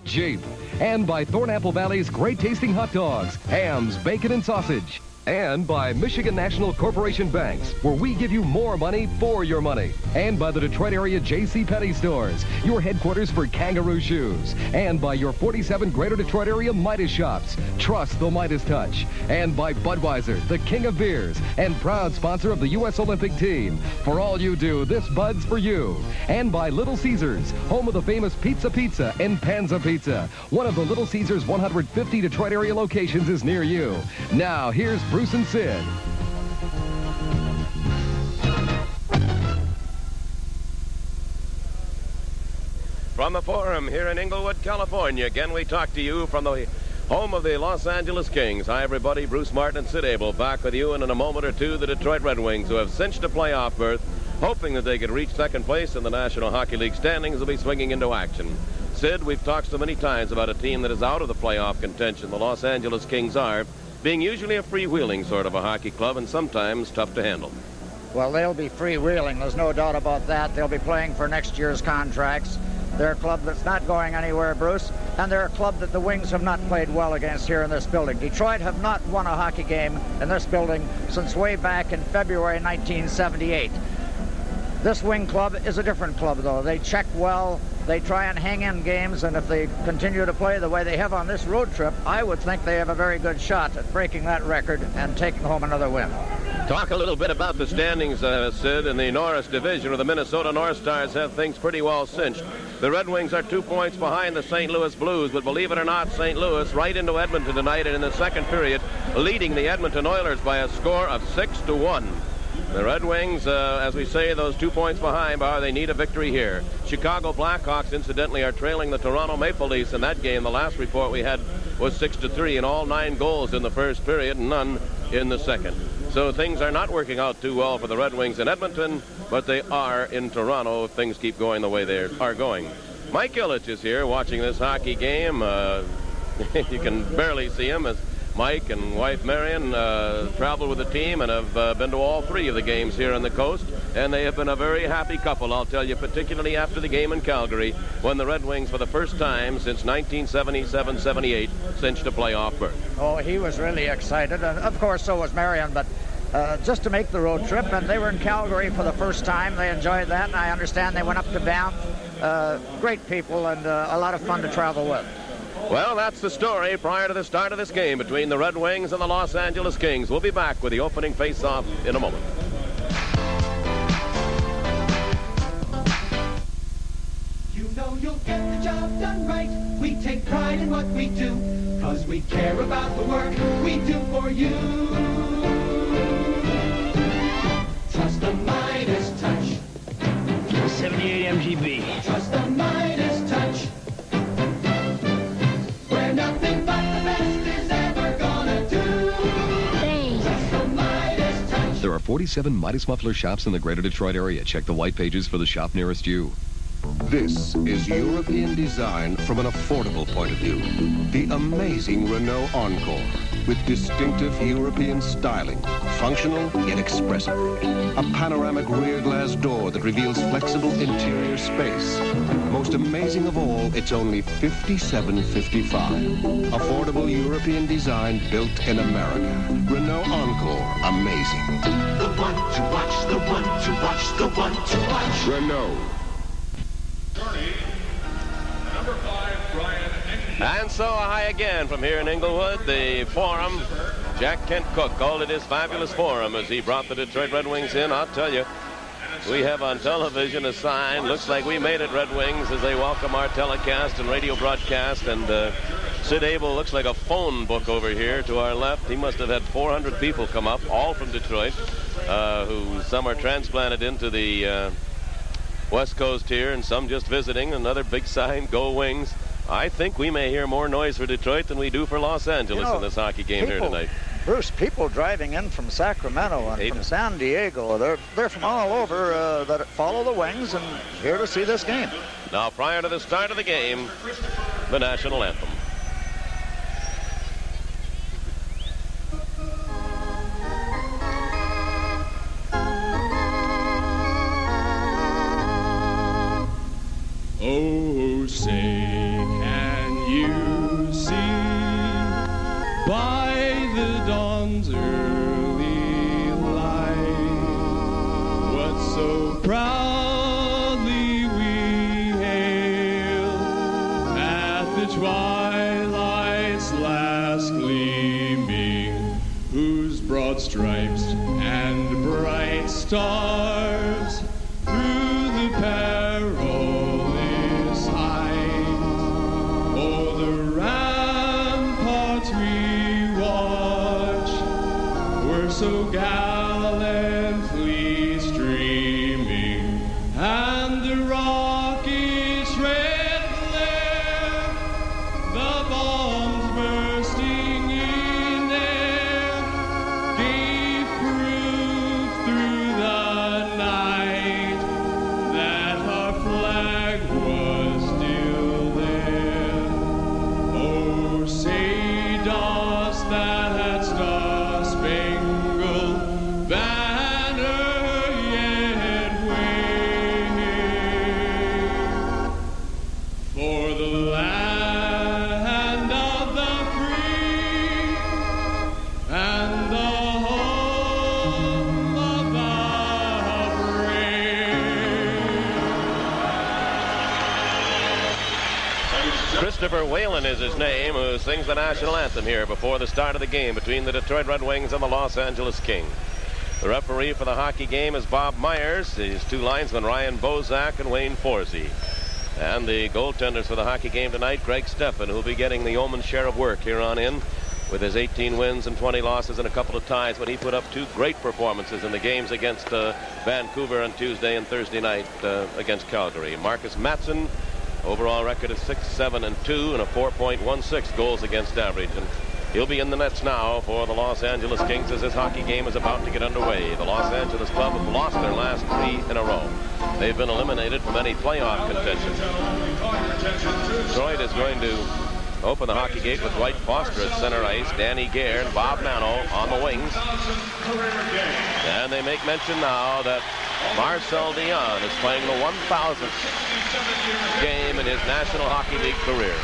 Jeep. And by Thornapple Valley's great tasting hot dogs, hams, bacon, and sausage. And by Michigan National Corporation Banks, where we give you more money for your money. And by the Detroit area J.C. Penney stores, your headquarters for kangaroo shoes. And by your 47 Greater Detroit area Midas shops. Trust the Midas touch. And by Budweiser, the king of beers, and proud sponsor of the U.S. Olympic team. For all you do, this Bud's for you. And by Little Caesars, home of the famous Pizza and Panza Pizza. One of the Little Caesars 150 Detroit area locations is near you. Now, here's Bruce and Sid. From the Forum here in Inglewood, California. Again, we talk to you from the home of the Los Angeles Kings. Hi, everybody. Bruce Martin and Sid Abel back with you, and in a moment or two, the Detroit Red Wings, who have cinched a playoff berth, hoping that they could reach second place in the National Hockey League standings, will be swinging into action. Sid, we've talked so many times about a team that is out of the playoff contention. The Los Angeles Kings are, being usually a freewheeling sort of a hockey club and sometimes tough to handle. Well, they'll be freewheeling. There's no doubt about that. They'll be playing for next year's contracts. They're a club that's not going anywhere, Bruce, and they're a club that the Wings have not played well against here in this building. Detroit have not won a hockey game in this building since way back in February 1978. This Wing club is a different club, though. They check well. They try and hang in games, and if they continue to play the way they have on this road trip, I would think they have a very good shot at breaking that record and taking home another win. Talk a little bit about the standings, Sid. In the Norris division, where the Minnesota North Stars have things pretty well cinched. The Red Wings are 2 points behind the St. Louis Blues, but believe it or not, St. Louis right into Edmonton tonight, and in the second period, leading the Edmonton Oilers by a score of 6-1. The Red Wings, as we say, those 2 points behind, they need a victory here. Chicago Blackhawks, incidentally, are trailing the Toronto Maple Leafs in that game. The last report we had was 6-3, and all 9 goals in the first period, and none in the second. So things are not working out too well for the Red Wings in Edmonton, but they are in Toronto if things keep going the way they are going. Mike Ilitch is here watching this hockey game. You can barely see him as Mike and wife Marion traveled with the team and have been to all 3 of the games here on the coast, and they have been a very happy couple, I'll tell you, particularly after the game in Calgary when the Red Wings, for the first time since 1977-78, cinched a playoff berth. Oh, he was really excited, and of course so was Marion, but just to make the road trip, and they were in Calgary for the first time. They enjoyed that, and I understand they went up to Banff. Great people and a lot of fun to travel with. Well, that's the story prior to the start of this game between the Red Wings and the Los Angeles Kings. We'll be back with the opening face-off in a moment. You know you'll get the job done right. We take pride in what we do, 'cause we care about the work we do for you. Trust the Midas touch. 78 MGB. Trust the Midas touch. Where nothing but the best is ever gonna do. Thanks. Trust the Midas touch. There are 47 Midas Muffler shops in the Greater Detroit area. Check the white pages for the shop nearest you. This is European design from an affordable point of view. The amazing Renault Encore, with distinctive European styling, functional yet expressive. A panoramic rear glass door that reveals flexible interior space. Most amazing of all, it's only $57.55. Affordable European design built in America. Renault Encore, amazing. The one to watch, the one to watch, the one to watch. Renault. And so hi again from here in Inglewood, the Forum. Jack Kent Cook called it his fabulous Forum as he brought the Detroit Red Wings in. I'll tell you, we have on television a sign. Looks like we made it, Red Wings, as they welcome our telecast and radio broadcast. And Sid Abel looks like a phone book over here to our left. He must have had 400 people come up, all from Detroit, who some are transplanted into the West Coast here and some just visiting. Another big sign, Go Wings. I think we may hear more noise for Detroit than we do for Los Angeles in this hockey game here tonight. Bruce, people driving in from Sacramento and from San Diego, they're from all over that follow the Wings and here to see this game. Now, prior to the start of the game, the national anthem. Oh, say, can You see, by the dawn's early light, what so proudly we hail at the twilight's last gleaming, whose broad stripes and bright stars through the perilous height o'er the ramparts we watch were so gallantly streaming, and the rocket's red glare, the bombs bursting in air, gave proof through the night that our flag was still there. Oh, say does that star-spangled banner yet wave for the land of the free and the home of the brave. Christopher Whalen is his name, who sings the national anthem here before the start of the game between the Detroit Red Wings and the Los Angeles Kings. The referee for the hockey game is Bob Myers. His two linesmen, Ryan Bozak and Wayne Forsey. And the goaltenders for the hockey game tonight, Greg Steffen, who will be getting the yeoman's share of work here on in with his 18 wins and 20 losses and a couple of ties, but he put up two great performances in the games against Vancouver on Tuesday and Thursday night against Calgary. Marcus Matson, overall record of 6-7-2 and a 4.16 goals against average. And he'll be in the nets now for the Los Angeles Kings as this hockey game is about to get underway. The Los Angeles Club have lost their last 3 in a row. They've been eliminated from any playoff contention. Detroit is going to open the hockey gate with Dwight Foster at center ice, Danny Gare and Bob Mano on the wings. And they make mention now that Marcel Dionne is playing the 1,000th game in his National Hockey League career.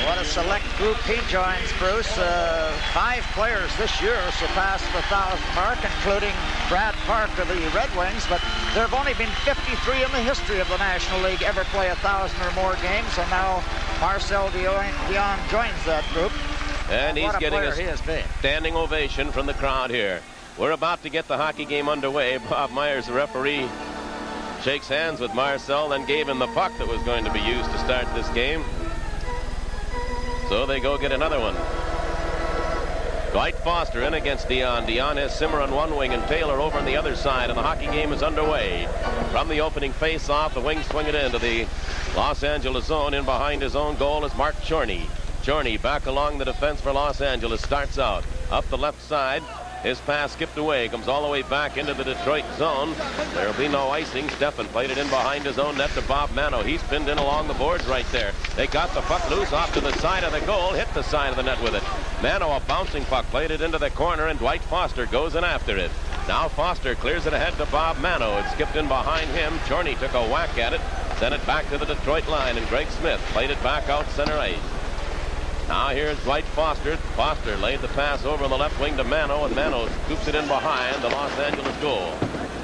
What a select group he joins, Bruce. 5 players this year surpassed the 1,000 mark, including Brad Park of the Red Wings, but there have only been 53 in the history of the National League ever play 1,000 or more games, and now Marcel Dionne joins that group. And he's getting a he has been. standing ovation from the crowd here. We're about to get the hockey game underway. Bob Myers, the referee, shakes hands with Marcel, then gave him the puck that was going to be used to start this game. So they go get another one. Dwight Foster in against Dionne. Dionne has Simmer on one wing and Taylor over on the other side, and the hockey game is underway. From the opening face-off, the Wings swing it into the Los Angeles zone. In behind his own goal is Mark Chorney. Chorney back along the defense for Los Angeles, starts out up the left side. His pass skipped away, comes all the way back into the Detroit zone. There'll be no icing. Steffen played it in behind his own net to Bob Mano. He's pinned in along the boards right there. They got the puck loose off to the side of the goal, hit the side of the net with it. Mano, a bouncing puck, played it into the corner, and Dwight Foster goes in after it. Now Foster clears it ahead to Bob Mano. It skipped in behind him. Chorney took a whack at it, sent it back to the Detroit line, and Greg Smith played it back out center ice. Now here's Dwight Foster. Foster laid the pass over on the left wing to Mano, and Mano scoops it in behind the Los Angeles goal.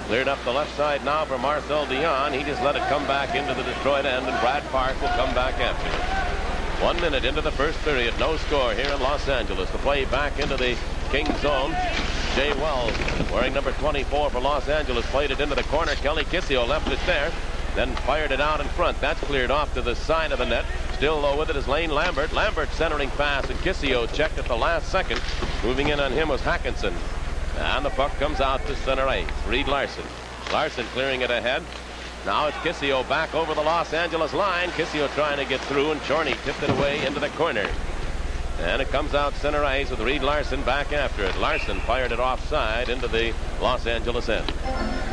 Cleared up the left side now for Marcel Dionne. He just let it come back into the Detroit end, and Brad Park will come back after it. 1 minute into the first period, no score here in Los Angeles. The play back into the Kings zone. Jay Wells, wearing number 24 for Los Angeles, played it into the corner. Kelly Kissio left it there, then fired it out in front. That's cleared off to the side of the net. Still low with it is Lane Lambert. Lambert centering pass, and Kissio checked at the last second. Moving in on him was Hackinson. And the puck comes out to center ice. Reed Larson. Larson clearing it ahead. Now it's Kissio back over the Los Angeles line. Kissio trying to get through, and Chorney tipped it away into the corner. And it comes out center ice with Reed Larson back after it. Larson fired it offside into the Los Angeles end.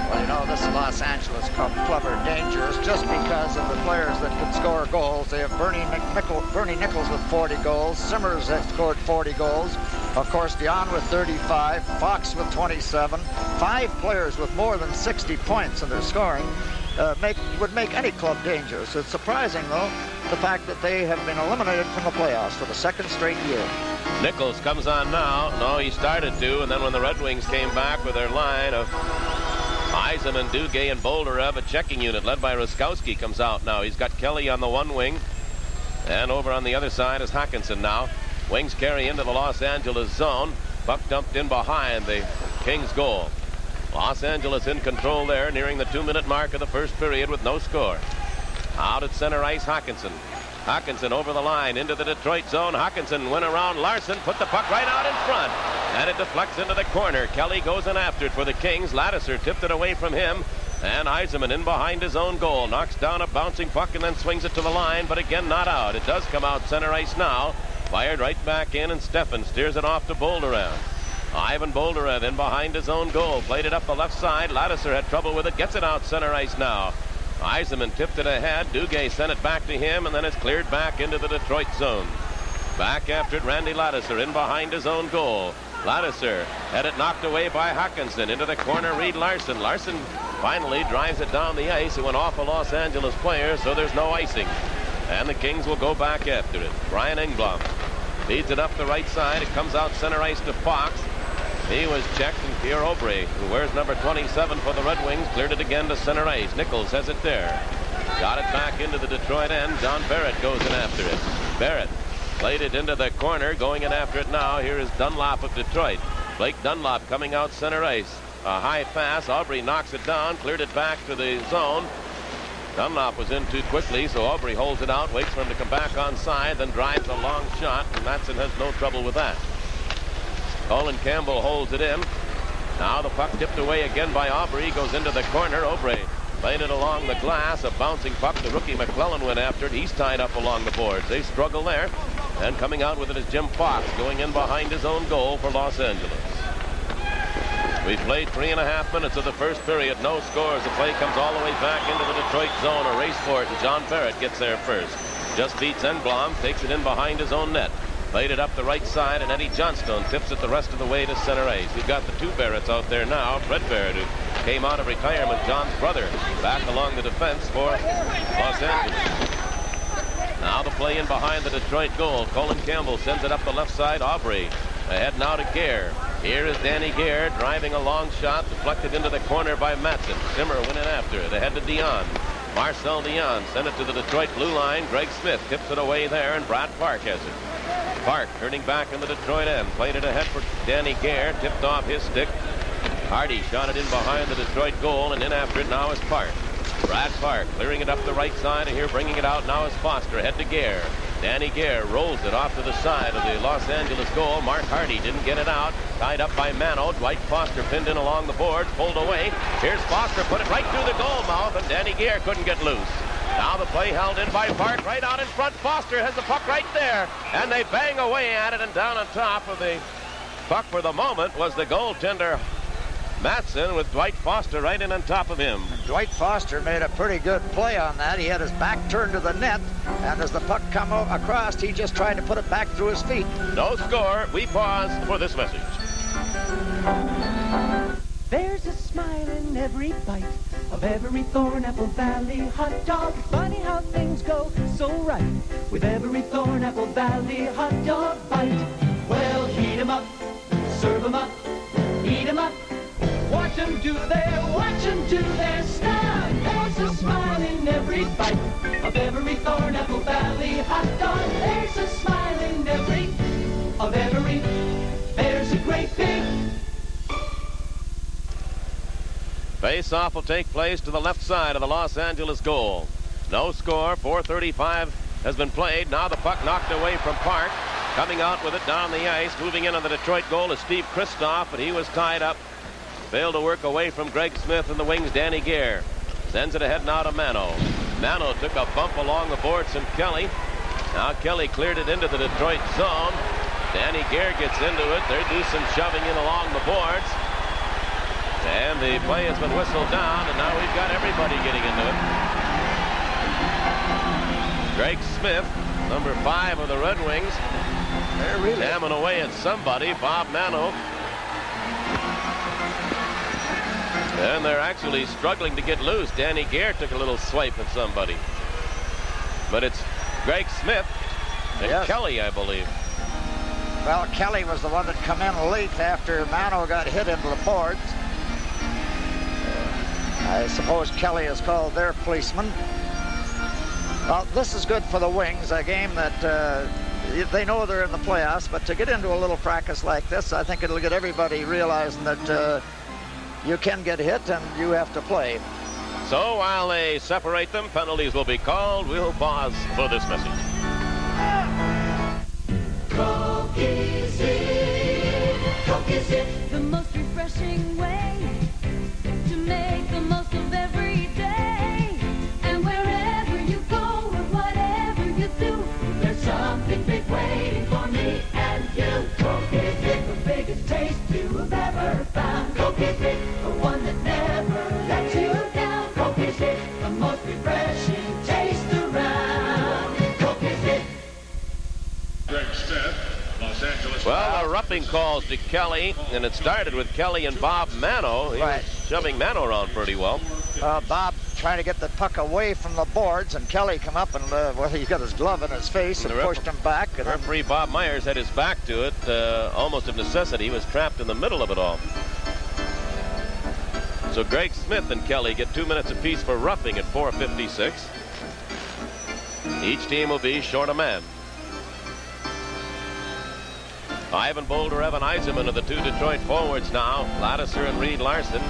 Well, you know, this Los Angeles Club are dangerous just because of the players that can score goals. They have Bernie Nichols with 40 goals. Simmers has scored 40 goals. Of course, Dionne with 35. Fox with 27. 5 players with more than 60 points in their scoring would make any club dangerous. It's surprising, though, the fact that they have been eliminated from the playoffs for the second straight year. Nichols comes on now. No, he started to, and then when the Red Wings came back with their line of Yzerman, Duguay, and Boldarev, a checking unit led by Ruskowski comes out now. He's got Kelly on the one wing, and over on the other side is Hawkinson now. Wings carry into the Los Angeles zone. Puck dumped in behind the Kings goal. Los Angeles in control there, nearing the 2-minute mark of the first period with no score. Out at center ice, Hawkinson. Hawkinson over the line into the Detroit zone. Hawkinson went around Larson, put the puck right out in front, and it deflects into the corner. Kelly goes in after it for the Kings. Ladouceur tipped it away from him, and Yzerman in behind his own goal. Knocks down a bouncing puck and then swings it to the line, but again not out. It does come out center ice now. Fired right back in, and Steffen steers it off to Boldarev. Ivan Boldarev in behind his own goal. Played it up the left side. Ladouceur had trouble with it. Gets it out center ice now. Yzerman tipped it ahead. Duguay sent it back to him, and then it's cleared back into the Detroit zone. Back after it, Randy Ladouceur in behind his own goal. Ladouceur had it knocked away by Hawkinson. Into the corner, Reed Larson. Larson finally drives it down the ice. It went off a Los Angeles player, so there's no icing. And the Kings will go back after it. Brian Engblom feeds it up the right side. It comes out center ice to Fox. He was checked, and Pierre Aubry, who wears number 27 for the Red Wings, cleared it again to center ice. Nichols has it there. Got it back into the Detroit end. John Barrett goes in after it. Barrett played it into the corner, going in after it now. Here is Dunlop of Detroit. Blake Dunlop coming out center ice. A high pass. Aubry knocks it down, cleared it back to the zone. Dunlop was in too quickly, so Aubry holds it out, waits for him to come back onside, then drives a long shot, and Matson has no trouble with that. Colin Campbell holds it in. Now the puck tipped away again by Aubry. Goes into the corner. Aubry played it along the glass. A bouncing puck. The rookie McClellan went after it. He's tied up along the boards. They struggle there. And coming out with it is Jim Fox, going in behind his own goal for Los Angeles. We played 3.5 minutes of the first period. No scores. The play comes all the way back into the Detroit zone. A race for it, and John Barrett gets there first. Just beats Engblom. Takes it in behind his own net. Played it up the right side, and Eddie Johnstone tips it the rest of the way to center ice. We've got the two Barretts out there now. Fred Barrett, who came out of retirement, John's brother, back along the defense for Los Angeles. Now the play in behind the Detroit goal. Colin Campbell sends it up the left side. Aubry ahead now to Gare. Here is Danny Gare driving a long shot, deflected into the corner by Matson. Zimmer went in after it. Ahead to Dion. Marcel Dion sent it to the Detroit blue line. Greg Smith tips it away there, and Brad Park has it. Park turning back in the Detroit end. Played it ahead for Danny Gare. Tipped off his stick. Hardy shot it in behind the Detroit goal, and in after it now is Park. Brad Park clearing it up the right side, and here bringing it out now is Foster. Ahead to Gare. Danny Gare rolls it off to the side of the Los Angeles goal. Mark Hardy didn't get it out. Tied up by Mano. Dwight Foster pinned in along the boards. Pulled away. Here's Foster. Put it right through the goal mouth, and Danny Gare couldn't get loose. Now the play held in by Park. Right out in front. Foster has the puck right there. And they bang away at it, and down on top of the puck for the moment was the goaltender Matson, with Dwight Foster right in on top of him. Dwight Foster made a pretty good play on that. He had his back turned to the net, and as the puck come across, he just tried to put it back through his feet. No score. We pause for this message. There's a smile in every bite of every Thornapple Valley hot dog. Funny how things go so right with every Thornapple Valley hot dog bite. Well, heat 'em up, serve 'em up, eat 'em up. Watch 'em do their stuff. There's a smile in every bite of every Thornapple Valley hot dog. There's a smile in every. There's a great big. Face-off will take place to the left side of the Los Angeles goal. No score. 4:35 has been played. Now the puck knocked away from Park. Coming out with it down the ice. Moving in on the Detroit goal is Steve Kristoff, but he was tied up. Failed to work away from Greg Smith and the wings. Danny Gare sends it ahead now to Mano. Mano took a bump along the boards from Kelly. Now Kelly cleared it into the Detroit zone. Danny Gare gets into it. They do some shoving in along the boards. And the play has been whistled down, and now we've got everybody getting into it. Greg Smith, number 5 of the Red Wings, They're really jamming away at somebody. Bob Mano. And they're actually struggling to get loose. Danny Gare took a little swipe at somebody. But it's Greg Smith and Yes. Kelly, I believe. Well, Kelly was the one that come in late after Mano got hit into the boards. I suppose Kelly is called their policeman. Well, this is good for the Wings, a game that they know they're in the playoffs, but to get into a little practice like this, I think it'll get everybody realizing that you can get hit and you have to play. So while they separate them, penalties will be called. We'll pause for this message. Coke is it. Coke is it. The most refreshing way to make the most of every day. And wherever you go or whatever you do, there's something big waiting for me and you. Coke is it. The biggest taste you have ever found. Coke is it. The one that never lets you down. Coke is it. The most refreshing taste around. Coke is it. Greg Smith, Los Angeles. Well, the roughing calls to Kelly, and it started with Kelly and Bob Mano. He was shoving Mano around pretty well. Bob trying to get the puck away from the boards, and Kelly come up and, well, he got his glove in his face and pushed him back. And Referee Bob Myers had his back to it, almost of necessity. He was trapped in the middle of it all. So Greg Smith and Kelly get 2 minutes apiece for roughing at 4:56. Each team will be short a man. Ivan Boulder, Evan Eisenman are the two Detroit forwards now. Ladouceur and Reed Larson.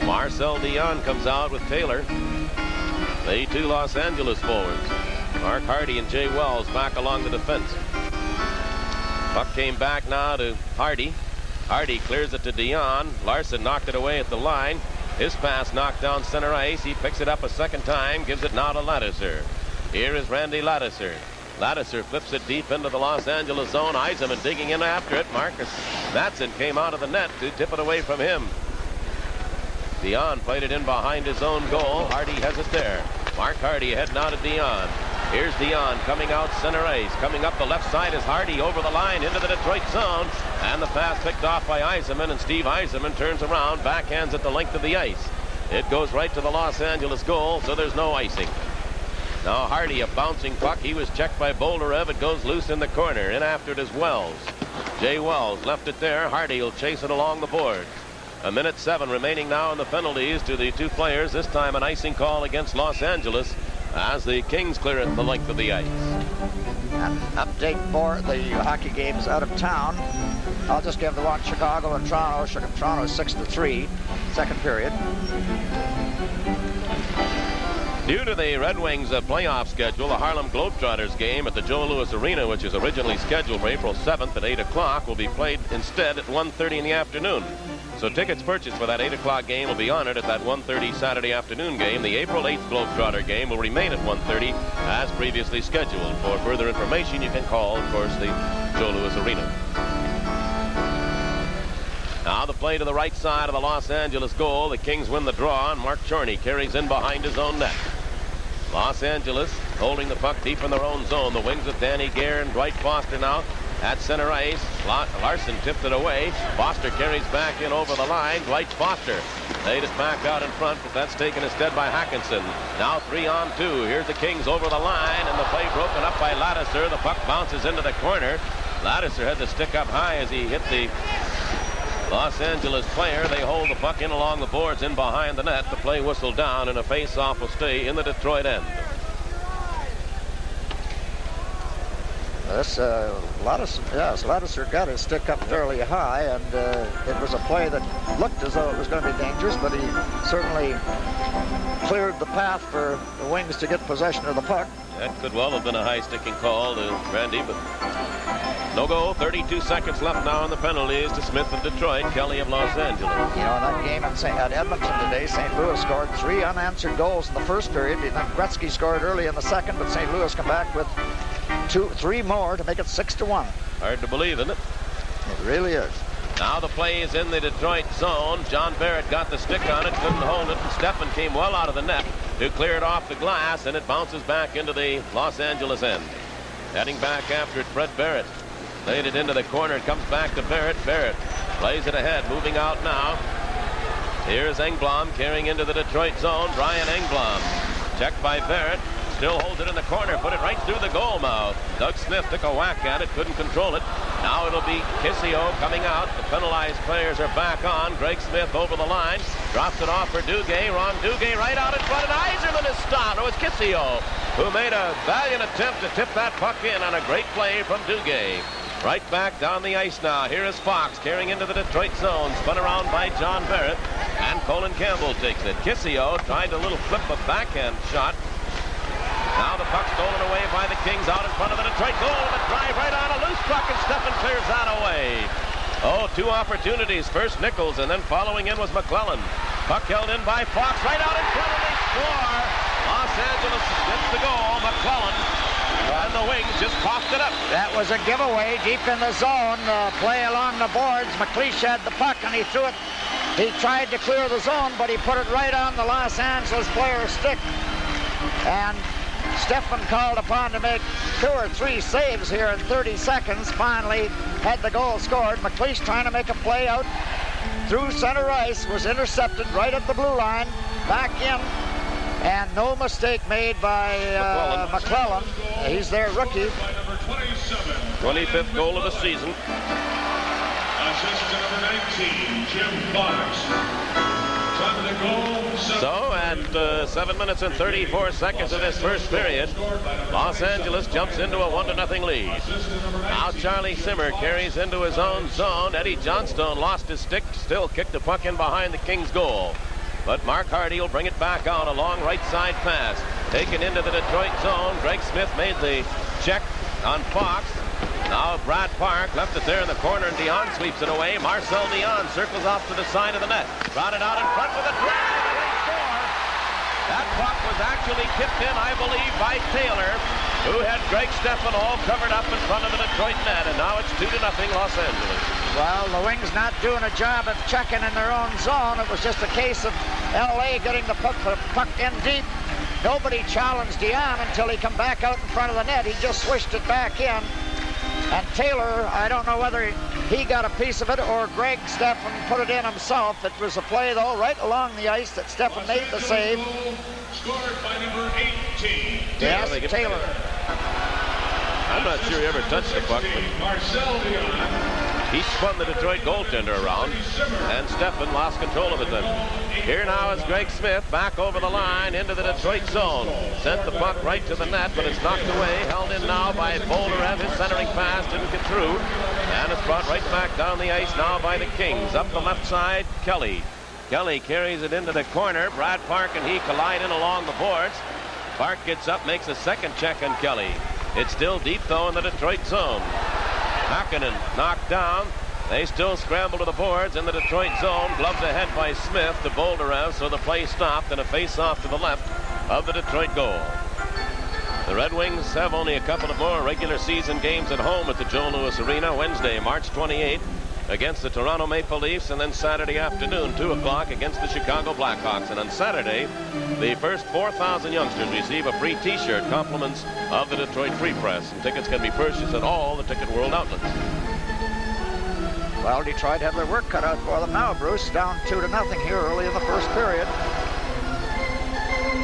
Marcel Dion comes out with Taylor. The two Los Angeles forwards. Mark Hardy and Jay Wells back along the defense. Puck came back now to Hardy. Hardy clears it to Dion. Larson knocked it away at the line. His pass knocked down center ice. He picks it up a second time, gives it now to Ladouceur. Here is Randy Ladouceur. Ladouceur flips it deep into the Los Angeles zone. Eisenman digging in after it. Marcus Matson came out of the net to tip it away from him. Dion played it in behind his own goal. Hardy has it there. Mark Hardy heading out to Dion. Here's Dion coming out center ice. Coming up the left side is Hardy over the line into the Detroit zone. And the pass picked off by Eisenman, and Steve Eisenman turns around, backhands at the length of the ice. It goes right to the Los Angeles goal, so there's no icing. Now Hardy, a bouncing puck. He was checked by Bolderev. It goes loose in the corner. In after it is Wells. Jay Wells left it there. Hardy will chase it along the boards. 1:07 remaining now in the penalties to the two players. This time an icing call against Los Angeles as the Kings clear it the length of the ice. An update for the hockey games out of town. I'll just give the one Chicago and Toronto. Toronto is 6-3, second period. Due to the Red Wings playoff schedule, the Harlem Globetrotters game at the Joe Louis Arena, which is originally scheduled for April 7th at 8 o'clock, will be played instead at 1:30 in the afternoon. So tickets purchased for that 8 o'clock game will be honored at that 1:30 Saturday afternoon game. The April 8th Globetrotter game will remain at 1:30 as previously scheduled. For further information, you can call, of course, the Joe Louis Arena. Now the play to the right side of the Los Angeles goal. The Kings win the draw, and Mark Chorney carries in behind his own net. Los Angeles holding the puck deep in their own zone. The Wings with Danny Gare and Dwight Foster now at center ice. Larson tipped it away. Foster carries back in over the line. Dwight Foster laid it back out in front, but that's taken instead by Hackinson. Now 3-on-2. Here's the Kings over the line, and the play broken up by Ladouceur. The puck bounces into the corner. Ladouceur had to stick up high as he hit the Los Angeles player. They hold the puck in along the boards in behind the net. The play whistled down, and a face-off will stay in the Detroit end. This Ladouceur got his stick up fairly high, and it was a play that looked as though it was going to be dangerous, but he certainly cleared the path for the Wings to get possession of the puck. That could well have been a high sticking call to Randy, but no goal. 32 seconds left now in the penalties to Smith of Detroit, Kelly of Los Angeles. You know, in that game at Edmonton today, St. Louis scored 3 unanswered goals in the first period. And then Gretzky scored early in the second, but St. Louis come back with 3 more to make it 6-1. Hard to believe, isn't it? It really is. Now the play is in the Detroit zone. John Barrett got the stick on it, couldn't hold it, and Steffen came well out of the net to clear it off the glass, and it bounces back into the Los Angeles end. Heading back after it, Fred Barrett. Laid it into the corner. It comes back to Barrett. Barrett plays it ahead, moving out now. Here's Engblom carrying into the Detroit zone. Brian Engblom checked by Barrett. still holds it in the corner, put it right through the goal mouth. Doug Smith took a whack at it, couldn't control it. Now it'll be Kissio coming out. The penalized players are back on. Greg Smith over the line, drops it off for Duguay. Ron Duguay right out in front, and Eiserman is stopped. It was Kissio who made a valiant attempt to tip that puck in on a great play from Duguay. Right back down the ice now. Here is Fox carrying into the Detroit zone, spun around by John Barrett, and Colin Campbell takes it. Kissio tried a little flip of backhand shot. Now the puck stolen away by the Kings out in front of the Detroit goal, and a drive right on a loose puck, and Steffen clears that away. Oh, 2 opportunities. First Nichols, and then following in was McClellan. Puck held in by Fox, right out in front, and they score. Los Angeles gets the goal. McClellan and the Wings just coughed it up. That was a giveaway deep in the zone. Play along the boards. McLeish had the puck, and he threw it. He tried to clear the zone, but he put it right on the Los Angeles player's stick. And Steffen called upon to make 2 or 3 saves here in 30 seconds. Finally had the goal scored. McLeish trying to make a play out through center ice, was intercepted right at the blue line, back in, and no mistake made by McClellan. He's their rookie. 25th goal of the season. Assist to number 19, Jim Fox. Time of the goal. So at 7 minutes and 34 seconds of this first period, Los Angeles jumps into a 1-0 lead. Now Charlie Simmer carries into his own zone. Eddie Johnstone lost his stick, still kicked the puck in behind the Kings goal. But Mark Hardy will bring it back out. A long right side pass taken into the Detroit zone. Greg Smith made the check on Fox. Now Brad Park left it there in the corner, and Dion sweeps it away. Marcel Dion circles off to the side of the net. Brought it out in front with a drive, and they score. That puck was actually tipped in, I believe, by Taylor, who had Greg Steffen all covered up in front of the Detroit net, and now it's 2-0 Los Angeles. Well, the Wings not doing a job of checking in their own zone. It was just a case of L.A. getting the puck in deep. Nobody challenged Dion until he come back out in front of the net. He just swished it back in. And Taylor, I don't know whether he got a piece of it or Greg Steffen put it in himself. It was a play, though, right along the ice that Steffen made the save. Scored by number 18. Yes, Taylor. I'm not sure he ever touched the puck, but Marcel Dion. he spun the Detroit goaltender around, and Steffen lost control of it then. Here now is Greg Smith back over the line into the Detroit zone. Sent the puck right to the net, but it's knocked away. Held in now by Bolderev. His centering pass didn't get through. And it's brought right back down the ice now by the Kings. Up the left side, Kelly. Kelly carries it into the corner. Brad Park and he collide in along the boards. Park gets up, makes a second check on Kelly. It's still deep, though, in the Detroit zone. Hakkinen knocked down. They still scramble to the boards in the Detroit zone. Gloved ahead by Smith to Bolderev, so the play stopped, and a face-off to the left of the Detroit goal. The Red Wings have only a couple of more regular season games at home at the Joe Louis Arena. Wednesday, March 28th, against the Toronto Maple Leafs, and then Saturday afternoon, 2 o'clock, against the Chicago Blackhawks. And on Saturday, the first 4,000 youngsters receive a free T-shirt, compliments of the Detroit Free Press. And tickets can be purchased at all the Ticket World outlets. Well, Detroit have their work cut out for them now, Bruce. Down 2-0 here early in the first period.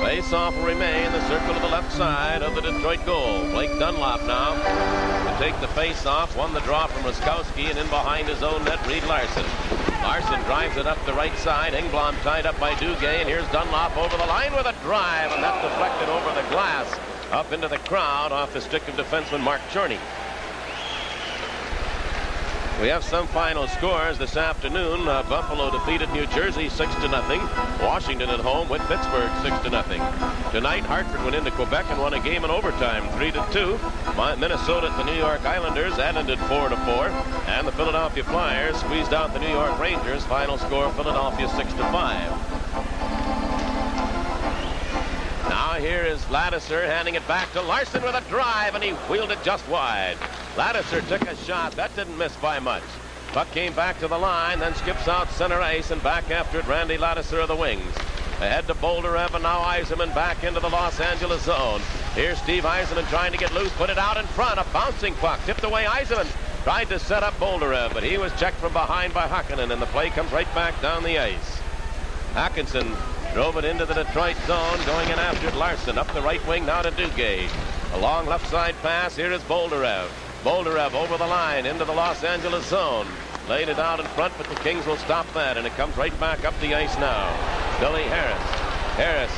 Face-off will remain the circle to the left side of the Detroit goal. Blake Dunlop now to take the face-off. Won the draw from Ruskowski, and in behind his own net, Reed Larson. Larson drives it up the right side. Engblom tied up by Duguay, and here's Dunlop over the line with a drive, and that's deflected over the glass up into the crowd off the stick of defenseman Mark Chorney. We have some final scores this afternoon. Buffalo defeated New Jersey 6-0. Washington at home with Pittsburgh 6-0. Tonight, Hartford went into Quebec and won a game in overtime 3-2. Minnesota at the New York Islanders ended 4-4. And the Philadelphia Flyers squeezed out the New York Rangers. Final score, Philadelphia 6-5. Now here is Ladouceur handing it back to Larson with a drive, and he wheeled it just wide. Ladouceur took a shot. That didn't miss by much. Puck came back to the line, then skips out center ice, and back after it, Randy Ladouceur of the Wings. Ahead to Bolderev, and now Yzerman back into the Los Angeles zone. Here's Steve Yzerman trying to get loose, put it out in front. A bouncing puck, tipped away. Yzerman tried to set up Bolderev, but he was checked from behind by Hakkinen, and the play comes right back down the ice. Atkinson Drove it into the Detroit zone, going in after it. Larson up the right wing, now to Duguay. A long left side pass. Here is Boldarev. Boldarev over the line into the Los Angeles zone. Laid it out in front, but the Kings will stop that, and it comes right back up the ice now. Billy Harris. Harris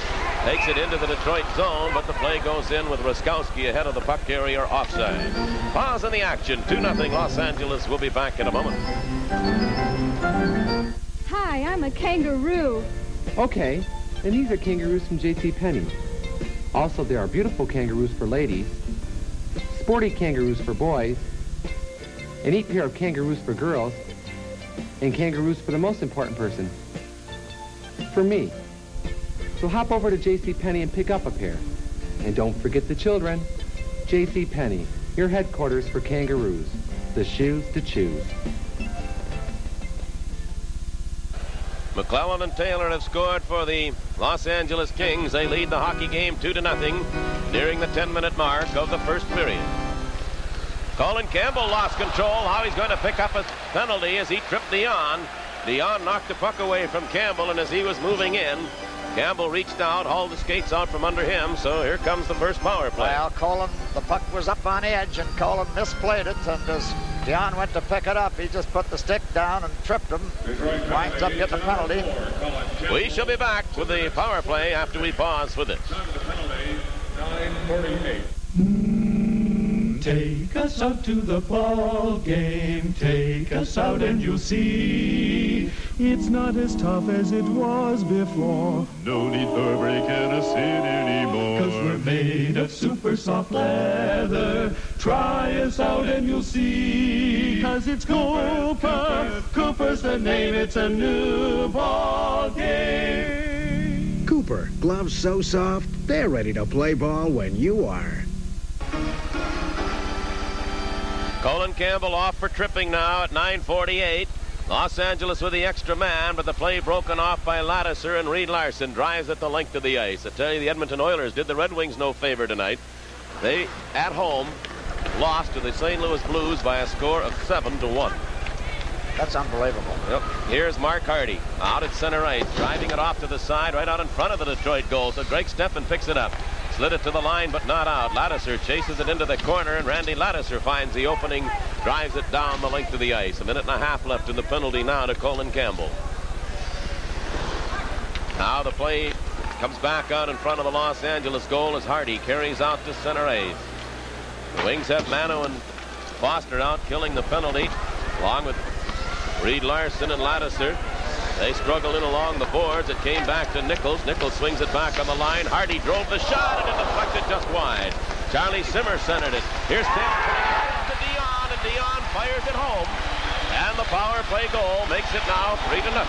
takes it into the Detroit zone, but the play goes in with Ruskowski ahead of the puck carrier offside. Pause in the action. 2-0 Los Angeles. We'll be back in a moment. Hi, I'm a kangaroo. Okay, and these are kangaroos from JCPenney. Also, there are beautiful kangaroos for ladies, sporty kangaroos for boys, a neat pair of kangaroos for girls, and kangaroos for the most important person, for me. So hop over to JCPenney and pick up a pair. And don't forget the children. JCPenney, your headquarters for kangaroos. The shoes to choose. McClellan and Taylor have scored for the Los Angeles Kings. They lead the hockey game 2-0, nearing the 10-minute mark of the first period. Colin Campbell lost control. How he's going to pick up a penalty as he tripped Dion. Dion knocked the puck away from Campbell, and as he was moving in, Campbell reached out, hauled the skates out from under him, so here comes the first power play. Well, Colin, the puck was up on edge, and Colin misplayed it, and as Dion went to pick it up, he just put the stick down and tripped him. Winds up getting a penalty. We shall be back with the power play after we pause for this. Time of the penalty, 9:48. Take us out to the ball game. Take us out and you'll see it's not as tough as it was before. No need for breaking us in anymore. 'Cause we're made of super soft leather. Try us out and you'll see. 'Cause it's Cooper. Cooper's the name. It's a new ball game. Cooper, gloves so soft, they're ready to play ball when you are. Colin Campbell off for tripping now at 9:48. Los Angeles with the extra man, but the play broken off by Ladouceur, and Reed Larson drives it the length of the ice. I tell you, the Edmonton Oilers did the Red Wings no favor tonight. They, at home, lost to the St. Louis Blues by a score of 7-1. That's unbelievable. Yep. Here's Mark Hardy out at center ice, driving it off to the side, right out in front of the Detroit goal. So Greg Steffen picks it up. Slid it to the line, but not out. Ladouceur chases it into the corner, and Randy Ladouceur finds the opening, drives it down the length of the ice. A minute and a half left in the penalty now to Colin Campbell. Now the play comes back out in front of the Los Angeles goal as Hardy carries out to center ice. The Wings have Mano and Foster out, killing the penalty, along with Reed Larson and Ladouceur. They struggle in along the boards. It came back to Nichols. Nichols swings it back on the line. Hardy drove the shot, and it deflected just wide. Charlie Simmer centered it. Here's Tim putting it out to Dion, and Dion fires it home. And the power play goal makes it now 3-0.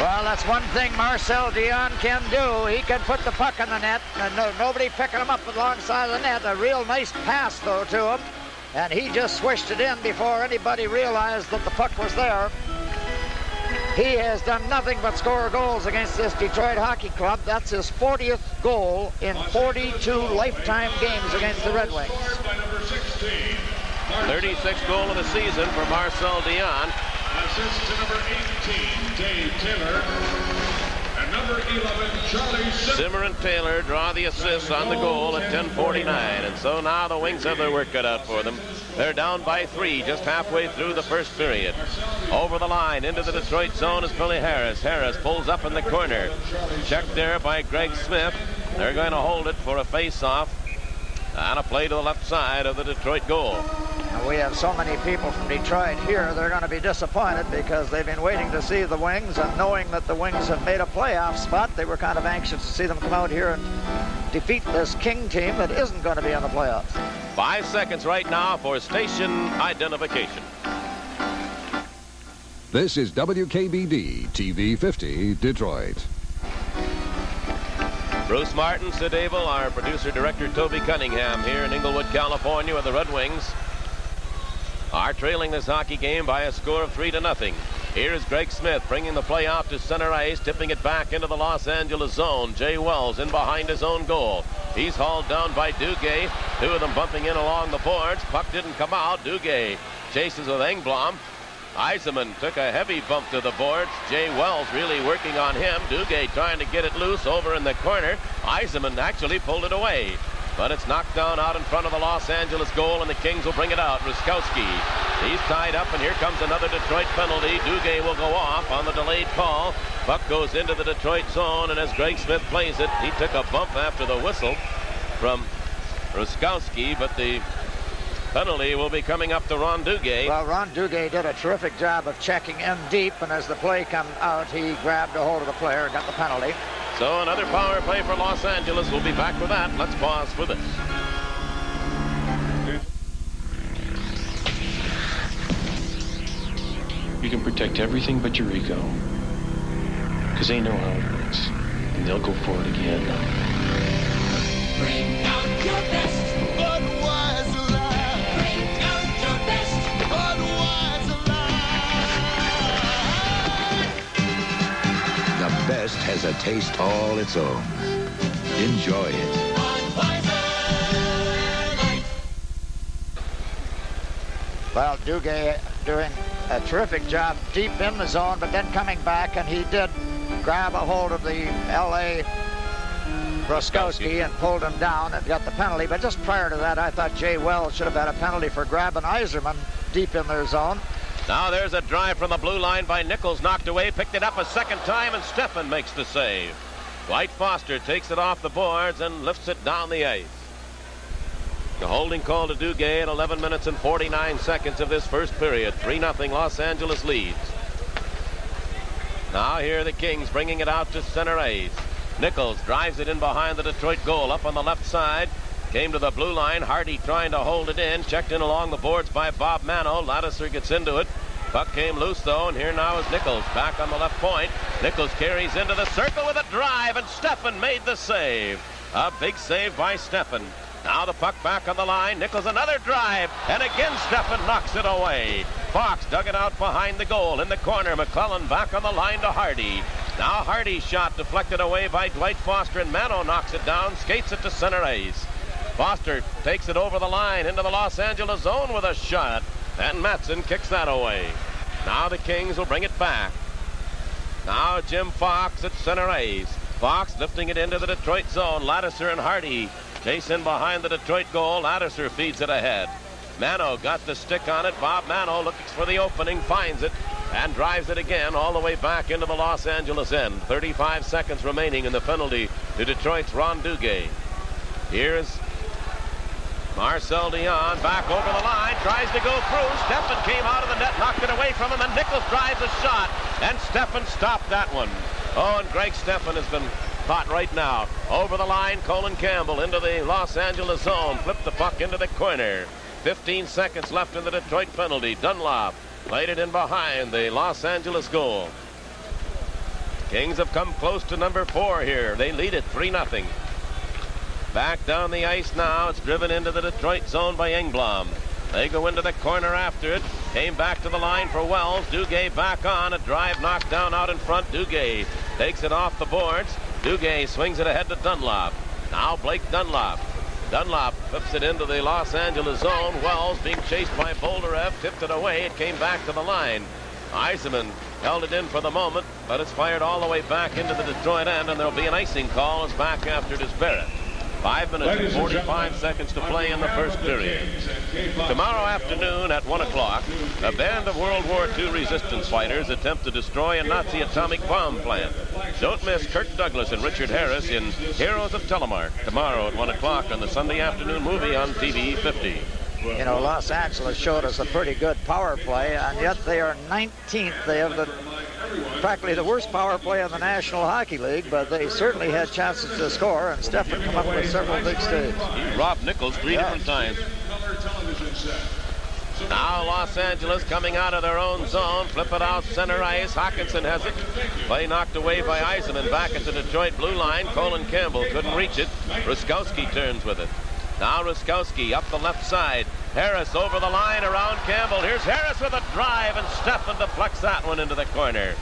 Well, that's one thing Marcel Dion can do. He can put the puck in the net, and nobody picking him up alongside of the net. A real nice pass, though, to him. And he just swished it in before anybody realized that the puck was there. He has done nothing but score goals against this Detroit Hockey Club. That's his 40th goal in 42 lifetime games against the Red Wings. 36th goal of the season for Marcel Dion. Assist to number 18, Dave Taylor. And number 11, Charlie Simmer. Simmer and Taylor draw the assists on the goal at 10:49. And so now the Wings have their work cut out for them. They're down by 3 just halfway through the first period. Over the line into the Detroit zone is Billy Harris. Harris pulls up in the corner. Checked there by Greg Smith. They're going to hold it for a face-off and a play to the left side of the Detroit goal. Now, we have so many people from Detroit here, they're going to be disappointed because they've been waiting to see the Wings, and knowing that the Wings have made a playoff spot, they were kind of anxious to see them come out here and defeat this King team that isn't going to be in the playoffs. 5 seconds right now for station identification. This is WKBD TV 50, Detroit. Bruce Martin, Sid Abel, our producer-director Toby Cunningham here in Inglewood, California, with the Red Wings are trailing this hockey game by a score of 3-0. Here is Greg Smith bringing the play out to center ice, tipping it back into the Los Angeles zone. Jay Wells in behind his own goal. He's hauled down by Duguay. 2 of them bumping in along the boards. Puck didn't come out. Duguay chases with Engblom. Eisenman took a heavy bump to the boards. Jay Wells really working on him. Duguay trying to get it loose over in the corner. Eisenman actually pulled it away. But it's knocked down out in front of the Los Angeles goal, and the Kings will bring it out. Ruskowski, he's tied up, and here comes another Detroit penalty. Duguay will go off on the delayed call. Puck goes into the Detroit zone, and as Greg Smith plays it, he took a bump after the whistle from Ruskowski, but the penalty will be coming up to Ron Duguay. Well, Ron Duguay did a terrific job of checking in deep, and as the play came out, he grabbed a hold of the player and got the penalty. So another power play for Los Angeles. We'll be back with that. Let's pause for this. You can protect everything but your ego, because they know how it works, and they'll go for it again. Bring out your best. Budweiser Light. Bring out your best. Budweiser Light. The best has a taste all its own. Enjoy it. Budweiser Light. Well, Duguay doing a terrific job deep in the zone, but then coming back, and he did grab a hold of the L.A. Ruskowski and pulled him down and got the penalty. But just prior to that, I thought Jay Wells should have had a penalty for grabbing Eiserman deep in their zone. Now there's a drive from the blue line by Nichols, knocked away, picked it up a second time, and Steffen makes the save. Dwight Foster takes it off the boards and lifts it down the ice. The holding call to Duguay at 11 minutes and 49 seconds of this first period. 3-0 Los Angeles leads. Now here are the Kings bringing it out to center ice. Nichols drives it in behind the Detroit goal up on the left side. Came to the blue line. Hardy trying to hold it in. Checked in along the boards by Bob Mano. Ladouceur gets into it. Puck came loose though, and here now is Nichols back on the left point. Nichols carries into the circle with a drive, and Steffen made the save. A big save by Steffen. Now the puck back on the line. Nichols another drive, and again Steffen knocks it away. Fox dug it out behind the goal in the corner. McClellan back on the line to Hardy. Now Hardy's shot deflected away by Dwight Foster, and Mano knocks it down, skates it to center ice. Foster takes it over the line into the Los Angeles zone with a shot, and Matson kicks that away. Now the Kings will bring it back. Now Jim Fox at center ice. Fox lifting it into the Detroit zone. Ladouceur and Hardy chase in behind the Detroit goal. Ladouceur feeds it ahead. Mano got the stick on it. Bob Mano looks for the opening, finds it, and drives it again all the way back into the Los Angeles end. 35 seconds remaining in the penalty to Detroit's Ron Duguay. Here's Marcel Dion back over the line, tries to go through. Steffen came out of the net, knocked it away from him, and Nichols drives a shot, and Steffen stopped that one. Oh, and Greg Steffen has been caught right now. Over the line, Colin Campbell into the Los Angeles zone, flipped the puck into the corner. 15 seconds left in the Detroit penalty. Dunlop played it in behind the Los Angeles goal. Kings have come close to number 4 here. They lead it 3-0. Back down the ice now. It's driven into the Detroit zone by Engblom. They go into the corner after it. Came back to the line for Wells. Duguay back on. A drive knocked down out in front. Duguay takes it off the boards. Duguay swings it ahead to Dunlop. Now Blake Dunlop. Dunlop flips it into the Los Angeles zone. Wells being chased by Bolderev. Tipped it away. It came back to the line. Eisenman held it in for the moment, but it's fired all the way back into the Detroit end, and there'll be an icing call. It's back after it is Barrett. 5 minutes and 45 seconds to play in the first period. Tomorrow afternoon at 1 o'clock, a band of World War II resistance fighters attempt to destroy a Nazi atomic bomb plant. Don't miss Kirk Douglas and Richard Harris in Heroes of Telemark tomorrow at 1 o'clock on the Sunday afternoon movie on TV 50. You know, Los Angeles showed us a pretty good power play, and yet they are 19th. They have practically the worst power play in the National Hockey League, but they certainly had chances to score, and Steffen come up with several big saves. He robbed Nichols three different times. Now Los Angeles coming out of their own zone. Flip it out center ice. Hawkinson has it. Play knocked away by Eisenman back at the Detroit blue line. Colin Campbell couldn't reach it. Ruskowski turns with it. Now Ruskowski up the left side. Harris over the line around Campbell. Here's Harris with a drive, and Steffen deflects that one into the corner.